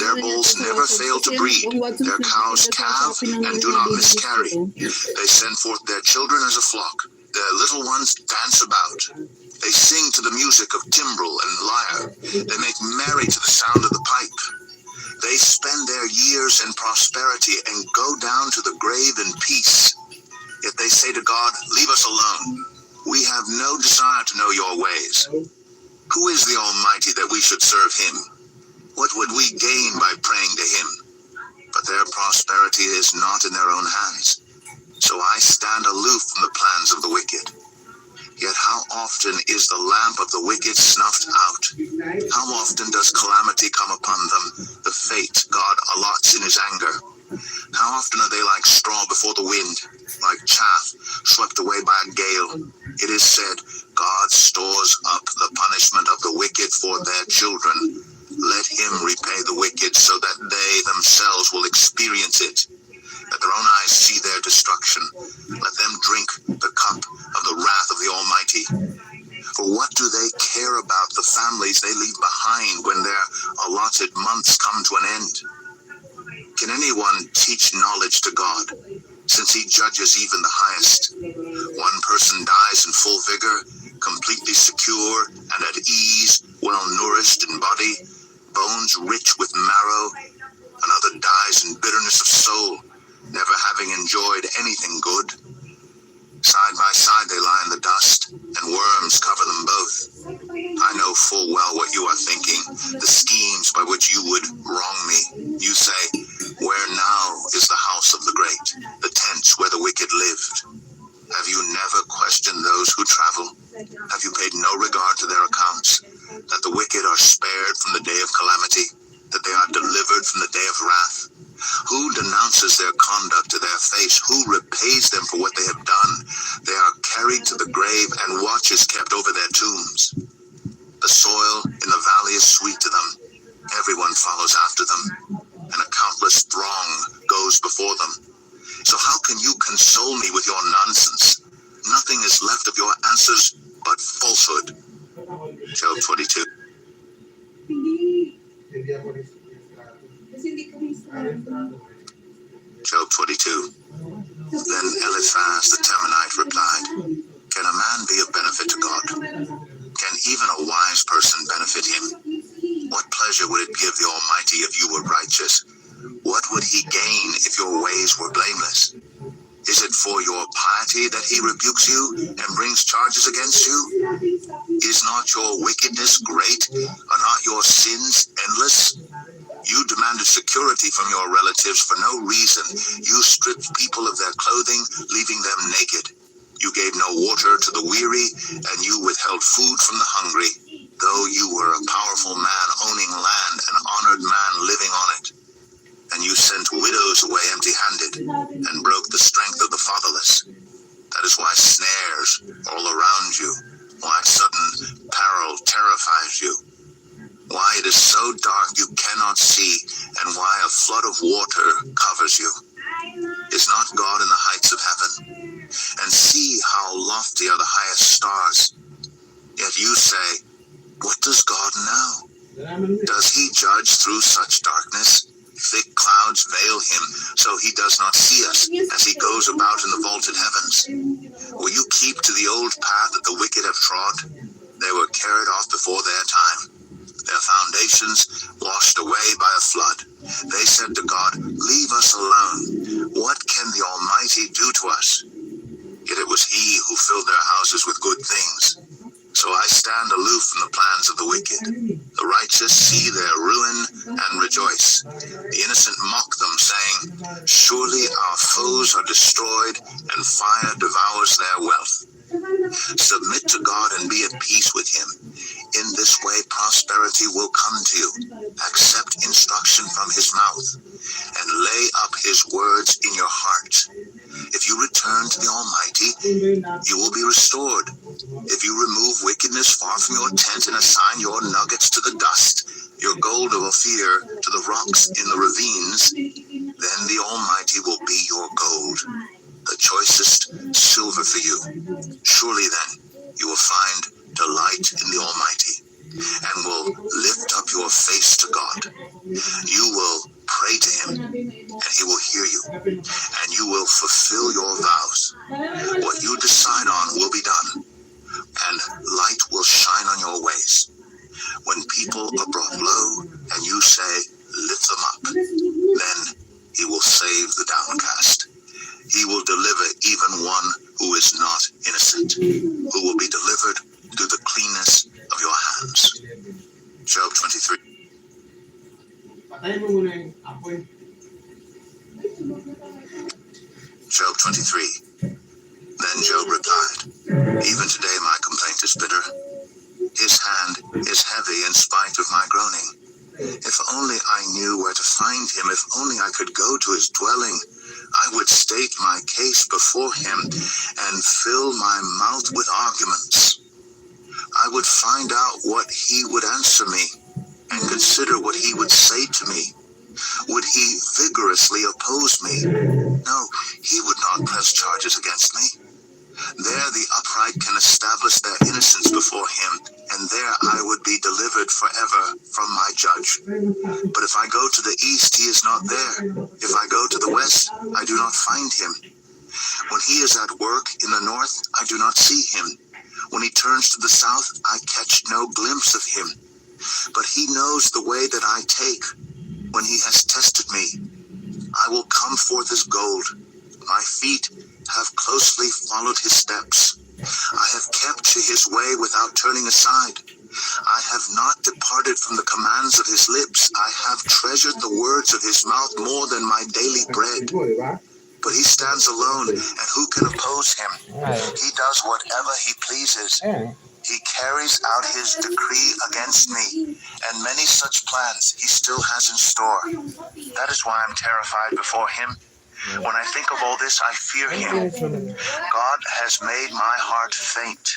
Their bulls never fail to breed. Their cows calve and do not miscarry. They send forth their children as a flock. Their little ones dance about. They sing to the music of timbrel and lyre. They make merry to the sound of the pipe. They spend their years in prosperity and go down to the grave in peace. Yet they say to God, 'Leave us alone. We have no desire to know your ways.' Who is the Almighty that we should serve him? What would we gain by praying to him? But their prosperity is not in their own hands. So I stand aloof from the plans of the wicked. Yet how often is the lamp of the wicked snuffed out? How often does calamity come upon them, the fate God allots in his anger? How often are they like straw before the wind, like chaff swept away by a gale? It is said, God stores up the punishment of the wicked for their children. Let him repay the wicked so that they themselves will experience it. Let their own eyes see their destruction. Let them drink the cup of the wrath of the Almighty. For what do they care about the families they leave behind when their allotted months come to an end? Can anyone teach knowledge to God, since he judges even the highest? One person dies in full vigor, completely secure and at ease, well nourished in body, bones rich with marrow. Another dies in bitterness of soul, never having enjoyed anything good. Side by side they lie in the dust, and worms cover them both. I know full well what you are thinking, the schemes by which you would wrong me. You say, 'Where now is the house of the great, the tents where the wicked lived?' Have you never questioned those who travel? Have you paid no regard to their accounts, that the wicked are spared from the day of calamity, that they are delivered from the day of wrath? Who denounces their conduct to their face? Who repays them for what they have done? They are carried to the grave, and watch is kept over their tombs. The soil in the valley is sweet to them. Everyone follows after them, and a countless throng goes before them. So how can you console me with your nonsense? Nothing is left of your answers but falsehood. Job 22. Hindi. Kasi hindi kami Job 22. Then Eliphaz the Temanite replied, can a man be of benefit to God? Can even a wise person benefit him? What pleasure would it give the Almighty if you were righteous? What would he gain if your ways were blameless? Is it for your piety that he rebukes you and brings charges against you? Is not your wickedness great? Are not your sins endless? You demanded security from your relatives for no reason. You stripped people of their clothing, leaving them naked. You gave no water to the weary, and you withheld food from the hungry, though you were a powerful man owning land, an honored man living on it. And you sent widows away empty-handed, and broke the strength of the fatherless. That is why snares are all around you, why sudden peril terrifies you, why it is so dark you cannot see, and why a flood of water covers you. Is not God in the heights of heaven? And see how lofty are the highest stars. Yet you say, what does God know? Does he judge through such darkness? Thick clouds veil him, so he does not see us as he goes about in the vaulted heavens. Will you keep to the old path that the wicked have trod? They were carried off before their time, their foundations washed away by a flood. They said to God, leave us alone. What can the Almighty do to us? Yet it was he who filled their houses with good things. So I stand aloof from the plans of the wicked. The righteous see their ruin and rejoice. The innocent mock them, saying, surely our foes are destroyed, and fire devours their wealth. Submit to God and be at peace with him. In this way prosperity will come to you. Accept instruction from his mouth, and lay up his words in your heart. If you return to the Almighty, you will be restored. If you remove wickedness far from your tent and assign your nuggets to the dust, your gold of Ophir to the rocks in the ravines, then the Almighty will be your gold, the choicest silver for you. Surely then you will find delight in the Almighty, and will lift up your face to God. You will pray to him, and he will hear you, and you will fulfill your vows. What you decide on will be done, and light will shine on your ways. When people are brought low, and you say, lift them up, then he will save the downcast. He will deliver even one who is not innocent, who will be delivered through the cleanness of your hands. Job 23. Job 23. Then Job replied, even today my complaint is bitter. His hand is heavy in spite of my groaning. If only I knew where to find him, if only I could go to his dwelling, I would state my case before him and fill my mouth with arguments. I would find out what he would answer me and consider what he would say to me. Would he vigorously oppose me? No, he would not press charges against me. There the upright can establish their innocence before him, and there I would be delivered forever from my judge. But if I go to the east, he is not there. If I go to the west, I do not find him. When he is at work in the north, I do not see him. When he turns to the south, I catch no glimpse of him. But he knows the way that I take. When he has tested me, I will come forth as gold. My feet have closely followed his steps. I have kept to his way without turning aside. I have not departed from the commands of his lips. I have treasured the words of his mouth more than my daily bread. But he stands alone, and who can oppose him? He does whatever he pleases. He carries out his decree against me, and many such plans he still has in store. That is why I'm terrified before him. When I think of all this, I fear him. God has made my heart faint.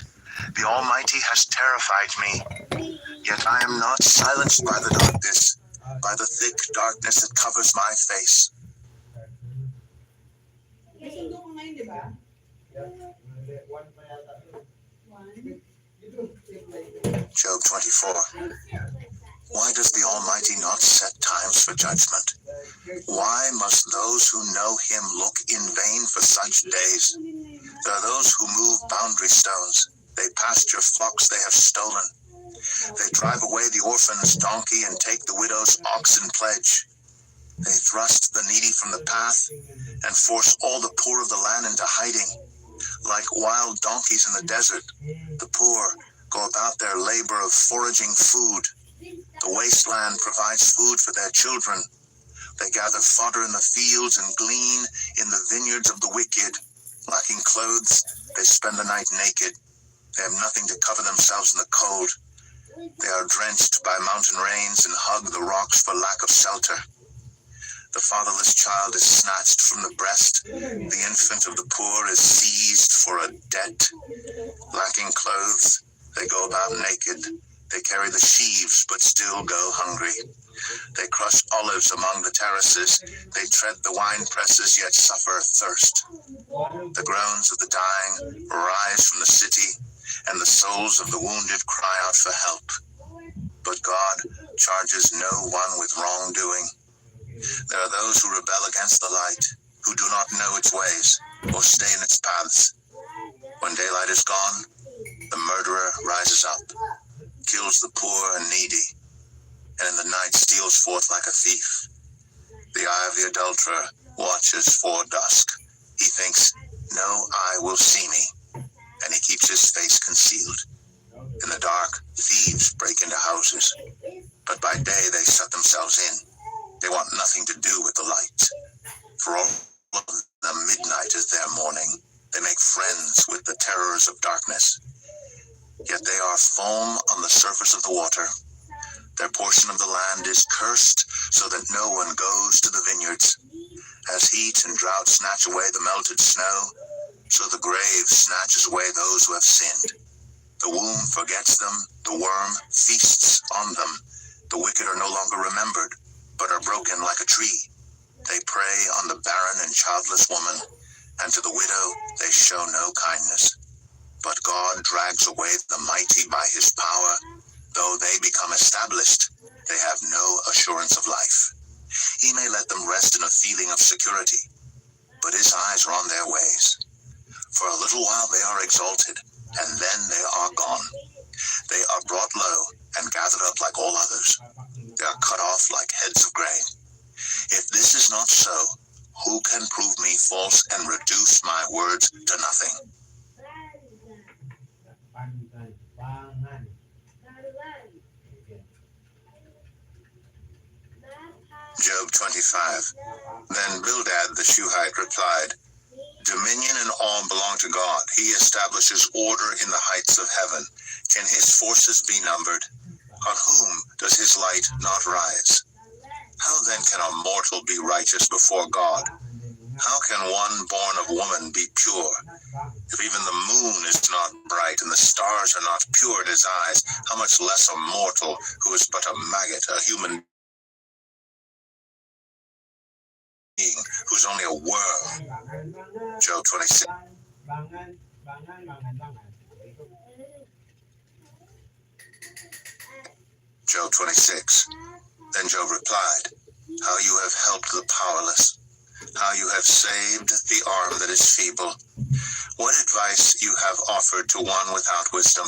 The Almighty has terrified me. Yet I am not silenced by the darkness, by the thick darkness that covers my face. May sundo ko ngayon, di ba? One. Job 24. Why does the Almighty not set times for judgment? Why must those who know him look in vain for such days? There are those who move boundary stones. They pasture flocks they have stolen. They drive away the orphan's donkey and take the widow's ox in pledge. They thrust the needy from the path and force all the poor of the land into hiding. Like wild donkeys in the desert, the poor go about their labor of foraging food. The wasteland provides food for their children. They gather fodder in the fields and glean in the vineyards of the wicked. Lacking clothes, they spend the night naked. They have nothing to cover themselves in the cold. They are drenched by mountain rains and hug the rocks for lack of shelter. The fatherless child is snatched from the breast. The infant of the poor is seized for a debt. Lacking clothes, they go about naked. They carry the sheaves, but still go hungry. They crush olives among the terraces. They tread the wine presses, yet suffer thirst. The groans of the dying rise from the city, and the souls of the wounded cry out for help. But God charges no one with wrongdoing. There are those who rebel against the light, who do not know its ways, or stay in its paths. When daylight is gone, the murderer rises up, kills the poor and needy, and in the night steals forth like a thief. The eye of the adulterer watches for dusk. He thinks, no eye will see me, and he keeps his face concealed. In the dark, thieves break into houses, but by day they shut themselves in. They want nothing to do with the light. For all of them, midnight is their morning. They make friends with the terrors of darkness. Yet they are foam on the surface of the water. Their portion of the land is cursed, so that no one goes to the vineyards. As heat and drought snatch away the melted snow, so the grave snatches away those who have sinned. The womb forgets them, the worm feasts on them. The wicked are no longer remembered, but are broken like a tree. They prey on the barren and childless woman, and to the widow they show no kindness. But God drags away the mighty by his power. Though they become established, they have no assurance of life. He may let them rest in a feeling of security, but his eyes are on their ways. For a little while they are exalted, and then they are gone. They are brought low and gathered up like all others. They are cut off like heads of grain. If this is not so, who can prove me false and reduce my words to nothing? Job 25. Then Bildad the Shuhite replied, Dominion and awe belong to God. He establishes order in the heights of heaven. Can his forces be numbered? On whom does his light not rise? How then can a mortal be righteous before God? How can one born of woman be pure? If even the moon is not bright and the stars are not pure in his eyes, how much less a mortal who is but a maggot, a human being who's only a worm. Job 26. Job 26. Then Job replied, How you have helped the powerless, how you have saved the arm that is feeble. What advice you have offered to one without wisdom,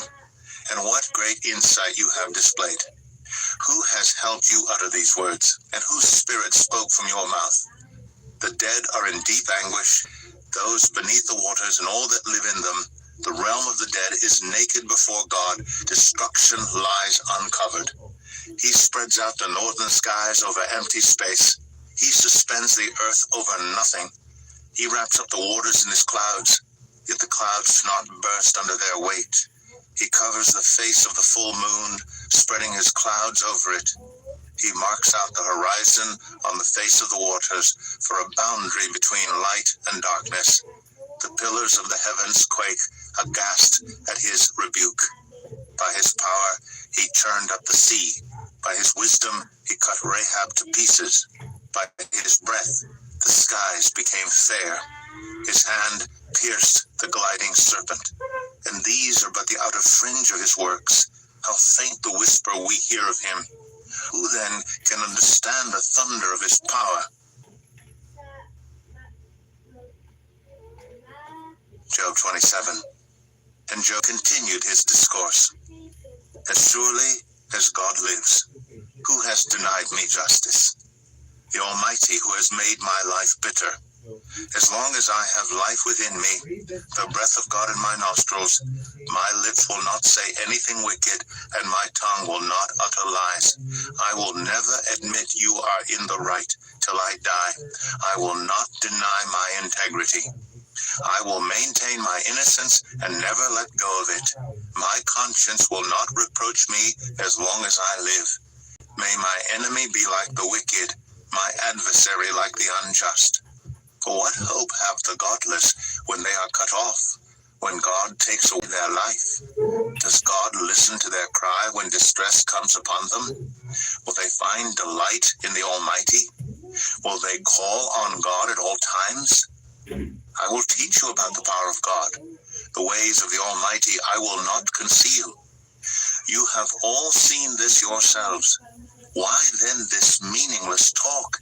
and what great insight you have displayed. Who has helped you utter these words, and whose spirit spoke from your mouth? The dead are in deep anguish, those beneath the waters and all that live in them. The realm of the dead is naked before God. Destruction lies uncovered. He spreads out the northern skies over empty space. He suspends the earth over nothing. He wraps up the waters in his clouds, yet the clouds do not burst under their weight. He covers the face of the full moon, spreading his clouds over it. He marks out the horizon on the face of the waters for a boundary between light and darkness. The pillars of the heavens quake, aghast at his rebuke. By his power, he churned up the sea. By his wisdom, he cut Rahab to pieces. By his breath, the skies became fair. His hand pierced the gliding serpent. And these are but the outer fringe of his works. How faint the whisper we hear of him. Who then can understand the thunder of his power? Job 27. And Job continued his discourse. As surely as God lives, who has denied me justice? The Almighty, who has made my life bitter. As long as I have life within me, the breath of God in my nostrils, my lips will not say anything wicked, and my tongue will not utter lies. I will never admit you are in the right till I die. I will not deny my integrity. I will maintain my innocence and never let go of it. My conscience will not reproach me as long as I live. May my enemy be like the wicked, my adversary like the unjust. For what hope have the godless when they are cut off, when God takes away their life? Does God listen to their cry when distress comes upon them? Will they find delight in the Almighty? Will they call on God at all times? I will teach you about the power of God. The ways of the Almighty I will not conceal. You have all seen this yourselves. Why then this meaningless talk?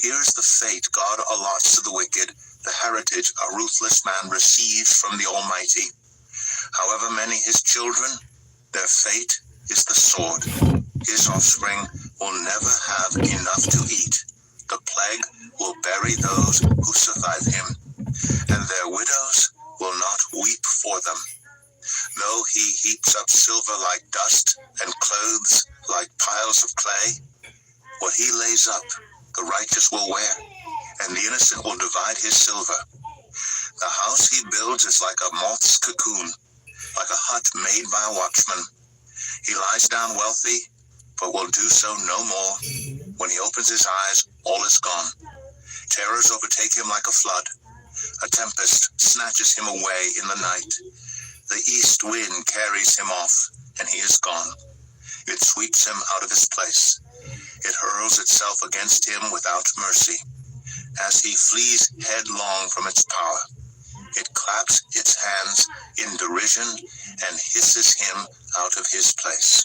Here is the fate God allots to the wicked, the heritage a ruthless man receives from the Almighty. However many his children, their fate is the sword. His offspring will never have enough to eat. The plague will bury those who survive him, and their widows will not weep for them. Though he heaps up silver like dust and clothes like piles of clay, what he lays up, the righteous will wear, and the innocent will divide his silver. The house he builds is like a moth's cocoon, like a hut made by a watchman. He lies down wealthy, but will do so no more. When he opens his eyes, all is gone. Terrors overtake him like a flood. A tempest snatches him away in the night. The east wind carries him off, and he is gone. It sweeps him out of his place. It hurls itself against him without mercy. As he flees headlong from its power, it claps its hands in derision and hisses him out of his place.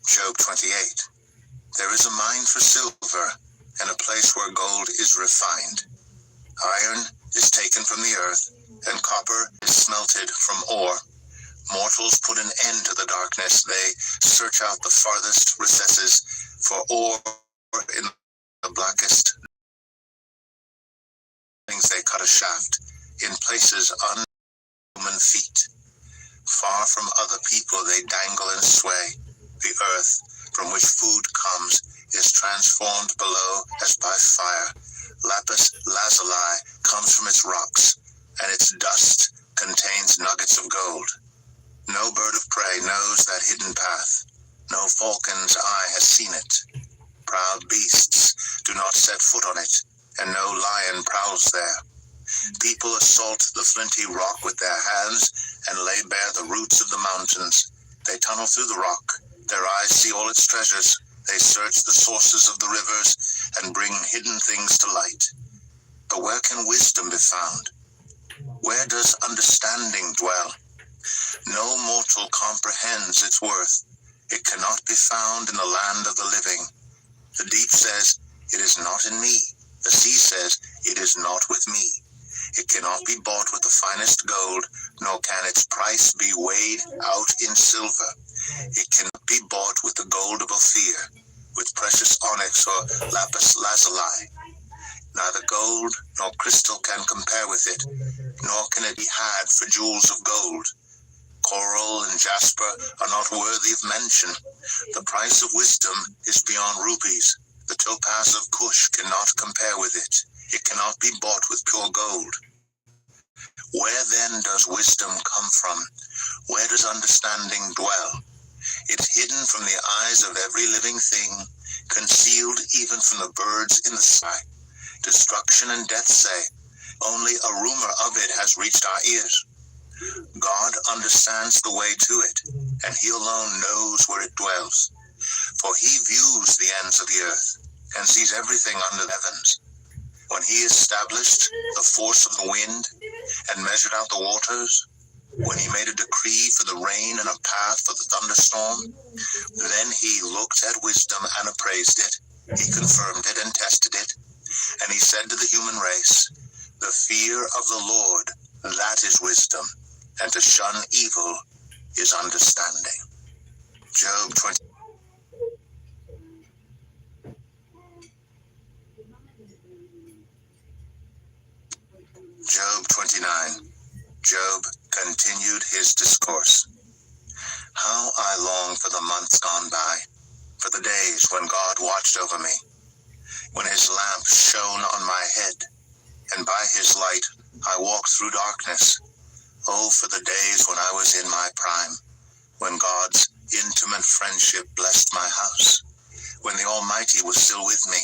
Job 28. There is a mine for silver, and a place where gold is refined. Iron is taken from the earth, and copper is smelted from ore. Mortals put an end to the darkness. They search out the farthest recesses for ore in the blackest things. They cut a shaft in places unhuman feet. Far from other people they dangle and sway. The earth from which food comes is transformed below as by fire. Lapis lazuli comes from its rocks, and its dust contains nuggets of gold. No bird of prey knows that hidden path. No falcon's eye has seen it. Proud beasts do not set foot on it, and no lion prowls there. People assault the flinty rock with their hands and lay bare the roots of the mountains. They tunnel through the rock. Their eyes see all its treasures. They search the sources of the rivers and bring hidden things to light. But where can wisdom be found? Where does understanding dwell? No mortal comprehends its worth. It cannot be found in the land of the living. The deep says, "It is not in me." The sea says, "It is not with me." It cannot be bought with the finest gold, nor can its price be weighed out in silver. It cannot be bought with the gold of Ophir, with precious onyx or lapis lazuli. Neither gold nor crystal can compare with it, nor can it be had for jewels of gold. Coral and jasper are not worthy of mention. The price of wisdom is beyond rubies. The topaz of Cush cannot compare with it. It cannot be bought with pure gold. Where then does wisdom come from? Where does understanding dwell? It's hidden from the eyes of every living thing, concealed even from the birds in the sky. Destruction and death say, only a rumor of it has reached our ears. God understands the way to it, and he alone knows where it dwells. For he views the ends of the earth, and sees everything under the heavens. When he established the force of the wind and measured out the waters, when he made a decree for the rain and a path for the thunderstorm, then he looked at wisdom and appraised it. He confirmed it and tested it. And he said to the human race, the fear of the Lord, that is wisdom, and to shun evil is understanding. Job 20. Job 29. Job continued his discourse. How I long for the months gone by, for the days when God watched over me, when his lamp shone on my head, and by his light I walked through darkness. Oh, for the days when I was in my prime, when God's intimate friendship blessed my house, when the Almighty was still with me,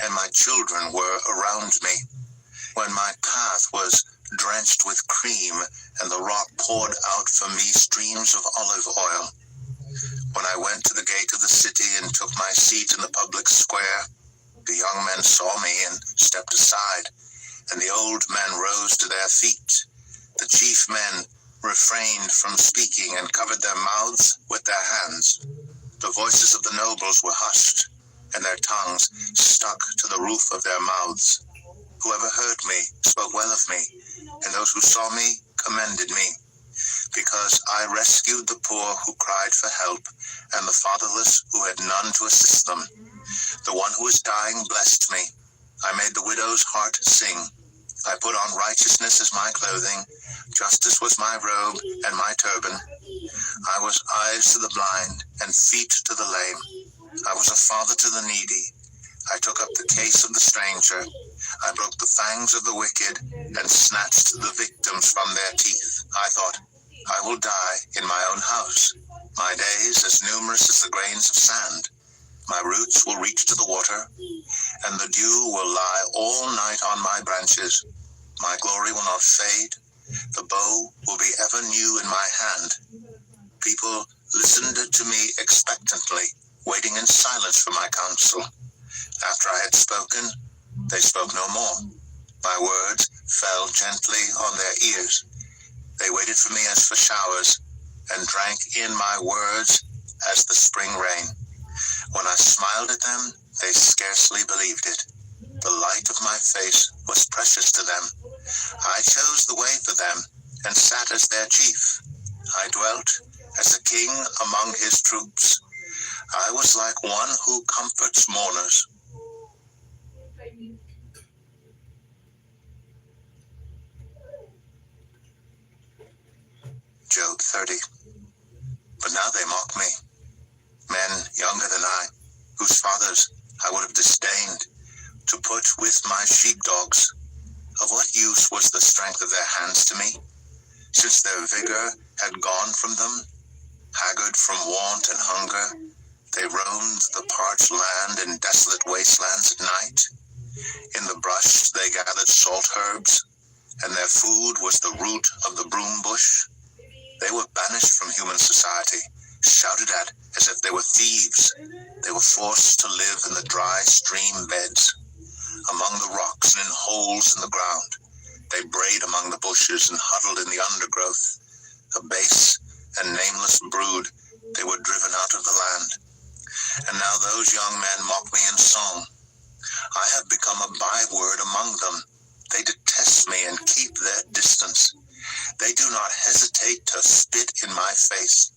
and my children were around me, when my path was drenched with cream, and the rock poured out for me streams of olive oil. When I went to the gate of the city and took my seat in the public square, the young men saw me and stepped aside, and the old men rose to their feet. The chief men refrained from speaking and covered their mouths with their hands. The voices of the nobles were hushed, and their tongues stuck to the roof of their mouths. Whoever heard me spoke well of me, and those who saw me commended me, because I rescued the poor who cried for help, and the fatherless who had none to assist them. The one who was dying blessed me. I made the widow's heart sing. I put on righteousness as my clothing. Justice was my robe and my turban. I was eyes to the blind and feet to the lame. I was a father to the needy. I took up the case of the stranger. I broke the fangs of the wicked and snatched the victims from their teeth. I thought, I will die in my own house, my days as numerous as the grains of sand. My roots will reach to the water, and the dew will lie all night on my branches. My glory will not fade. The bow will be ever new in my hand. People listened to me expectantly, waiting in silence for my counsel. After I had spoken, they spoke no more. My words fell gently on their ears. They waited for me as for showers, and drank in my words as the spring rain. When I smiled at them, they scarcely believed it. The light of my face was precious to them. I chose the way for them, and sat as their chief. I dwelt as a king among his troops. I was like one who comforts mourners. Job 30. But now they mock me, men younger than I, whose fathers I would have disdained to put with my sheepdogs. Of what use was the strength of their hands to me, since their vigor had gone from them? Haggard from want and hunger, they roamed the parched land in desolate wastelands at night. In the brush they gathered salt herbs, and their food was the root of the broom bush. They were banished from human society, shouted at as if they were thieves. They were forced to live in the dry stream beds, among the rocks and in holes in the ground. They brayed among the bushes and huddled in the undergrowth. A base and nameless brood, they were driven out of the land. And now those young men mock me in song. I have become a byword among them. They detest me and keep their distance. They do not hesitate to spit in my face.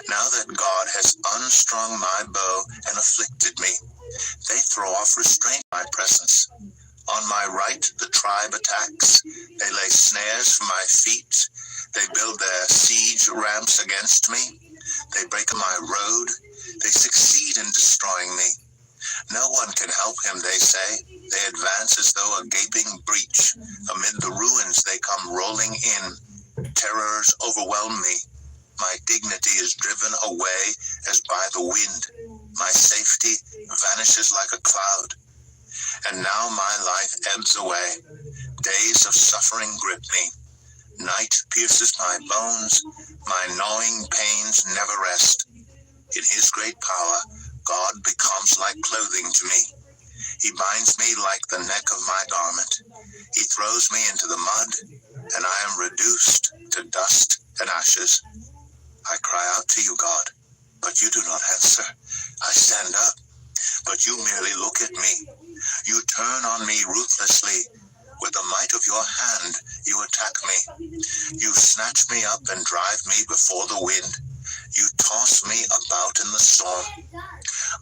Now that God has unstrung my bow and afflicted me, they throw off restraint in my presence. On my right, the tribe attacks. They lay snares for my feet. They build their siege ramps against me. They break my road. They succeed in destroying me. No one can help him, they say. They advance as though a gaping breach. Amid the ruins they come rolling in. Terrors overwhelm me. My dignity is driven away as by the wind. My safety vanishes like a cloud. And now my life ebbs away. Days of suffering grip me. Night pierces my bones. My gnawing pains never rest. In his great power, God becomes like clothing to me. He binds me like the neck of my garment. He throws me into the mud, and I am reduced to dust and ashes. I cry out to you, God, but you do not answer. I stand up, but you merely look at me. You turn on me ruthlessly. With the might of your hand, you attack me. You snatch me up and drive me before the wind. You toss me about in the storm.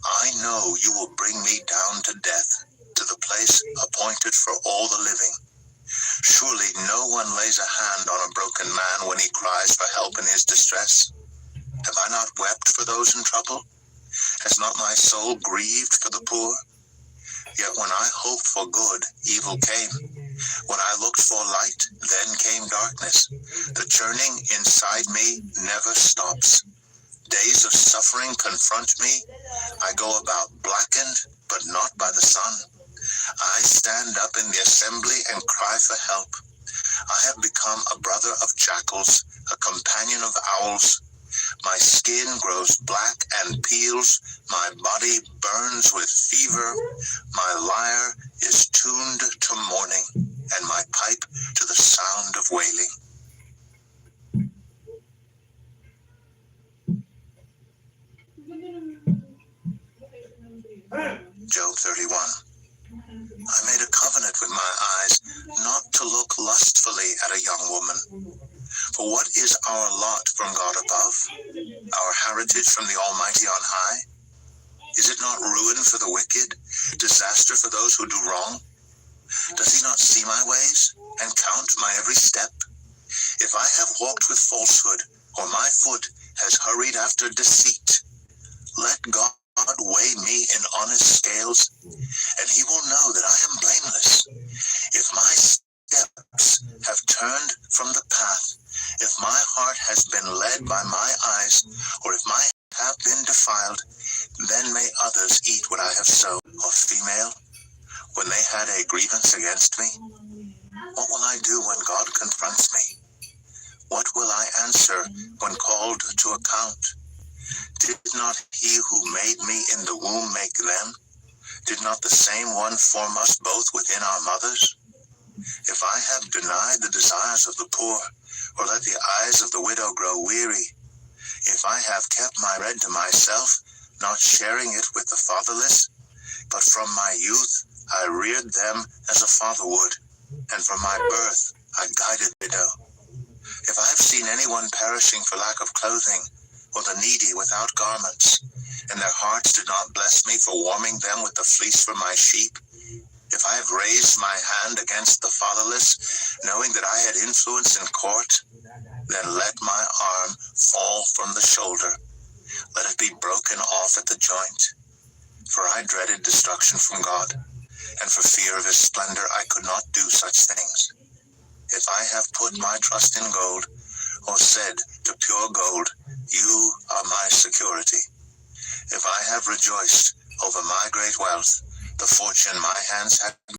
I know you will bring me down to death, to the place appointed for all the living. Surely no one lays a hand on a broken man when he cries for help in his distress. Have I not wept for those in trouble? Has not my soul grieved for the poor? Yet when I hoped for good, evil came. When I looked for light, then came darkness. The churning inside me never stops. Days of suffering confront me. I go about blackened, but not by the sun. I stand up in the assembly and cry for help. I have become a brother of jackals, a companion of owls. My skin grows black and peels. My body burns with fever. My lyre is tuned to mourning, and my pipe to the sound of wailing. Job 31. I made a covenant with my eyes not to look lustfully at a young woman. For what is our lot from God above, our heritage from the Almighty on high? Is it not ruin for the wicked, disaster for those who do wrong? Does he not see my ways and count my every step? If I have walked with falsehood, or my foot has hurried after deceit, let God weigh me in honest scales, and he will know that I am blameless. If my steps have turned from the path, if my heart has been led by my eyes, or if my have been defiled, then may others eat what I have sown. Or female, when they had a grievance against me, what will I do when God confronts me? What will I answer when called to account? Did not he who made me in the womb make them? Did not the same one form us both within our mothers? If I have denied the desires of the poor, or let the eyes of the widow grow weary, if I have kept my bread to myself, not sharing it with the fatherless, but from my youth I reared them as a father would, and from my birth I guided the widow. If I have seen anyone perishing for lack of clothing, or the needy without garments, and their hearts did not bless me for warming them with the fleece from my sheep, if I have raised my hand against the fatherless, knowing that I had influence in court, then let my arm fall from the shoulder. Let it be broken off at the joint. For I dreaded destruction from God, and for fear of his splendor I could not do such things. If I have put my trust in gold, or said to pure gold, you are my security. If I have rejoiced over my great wealth, the fortune my hands had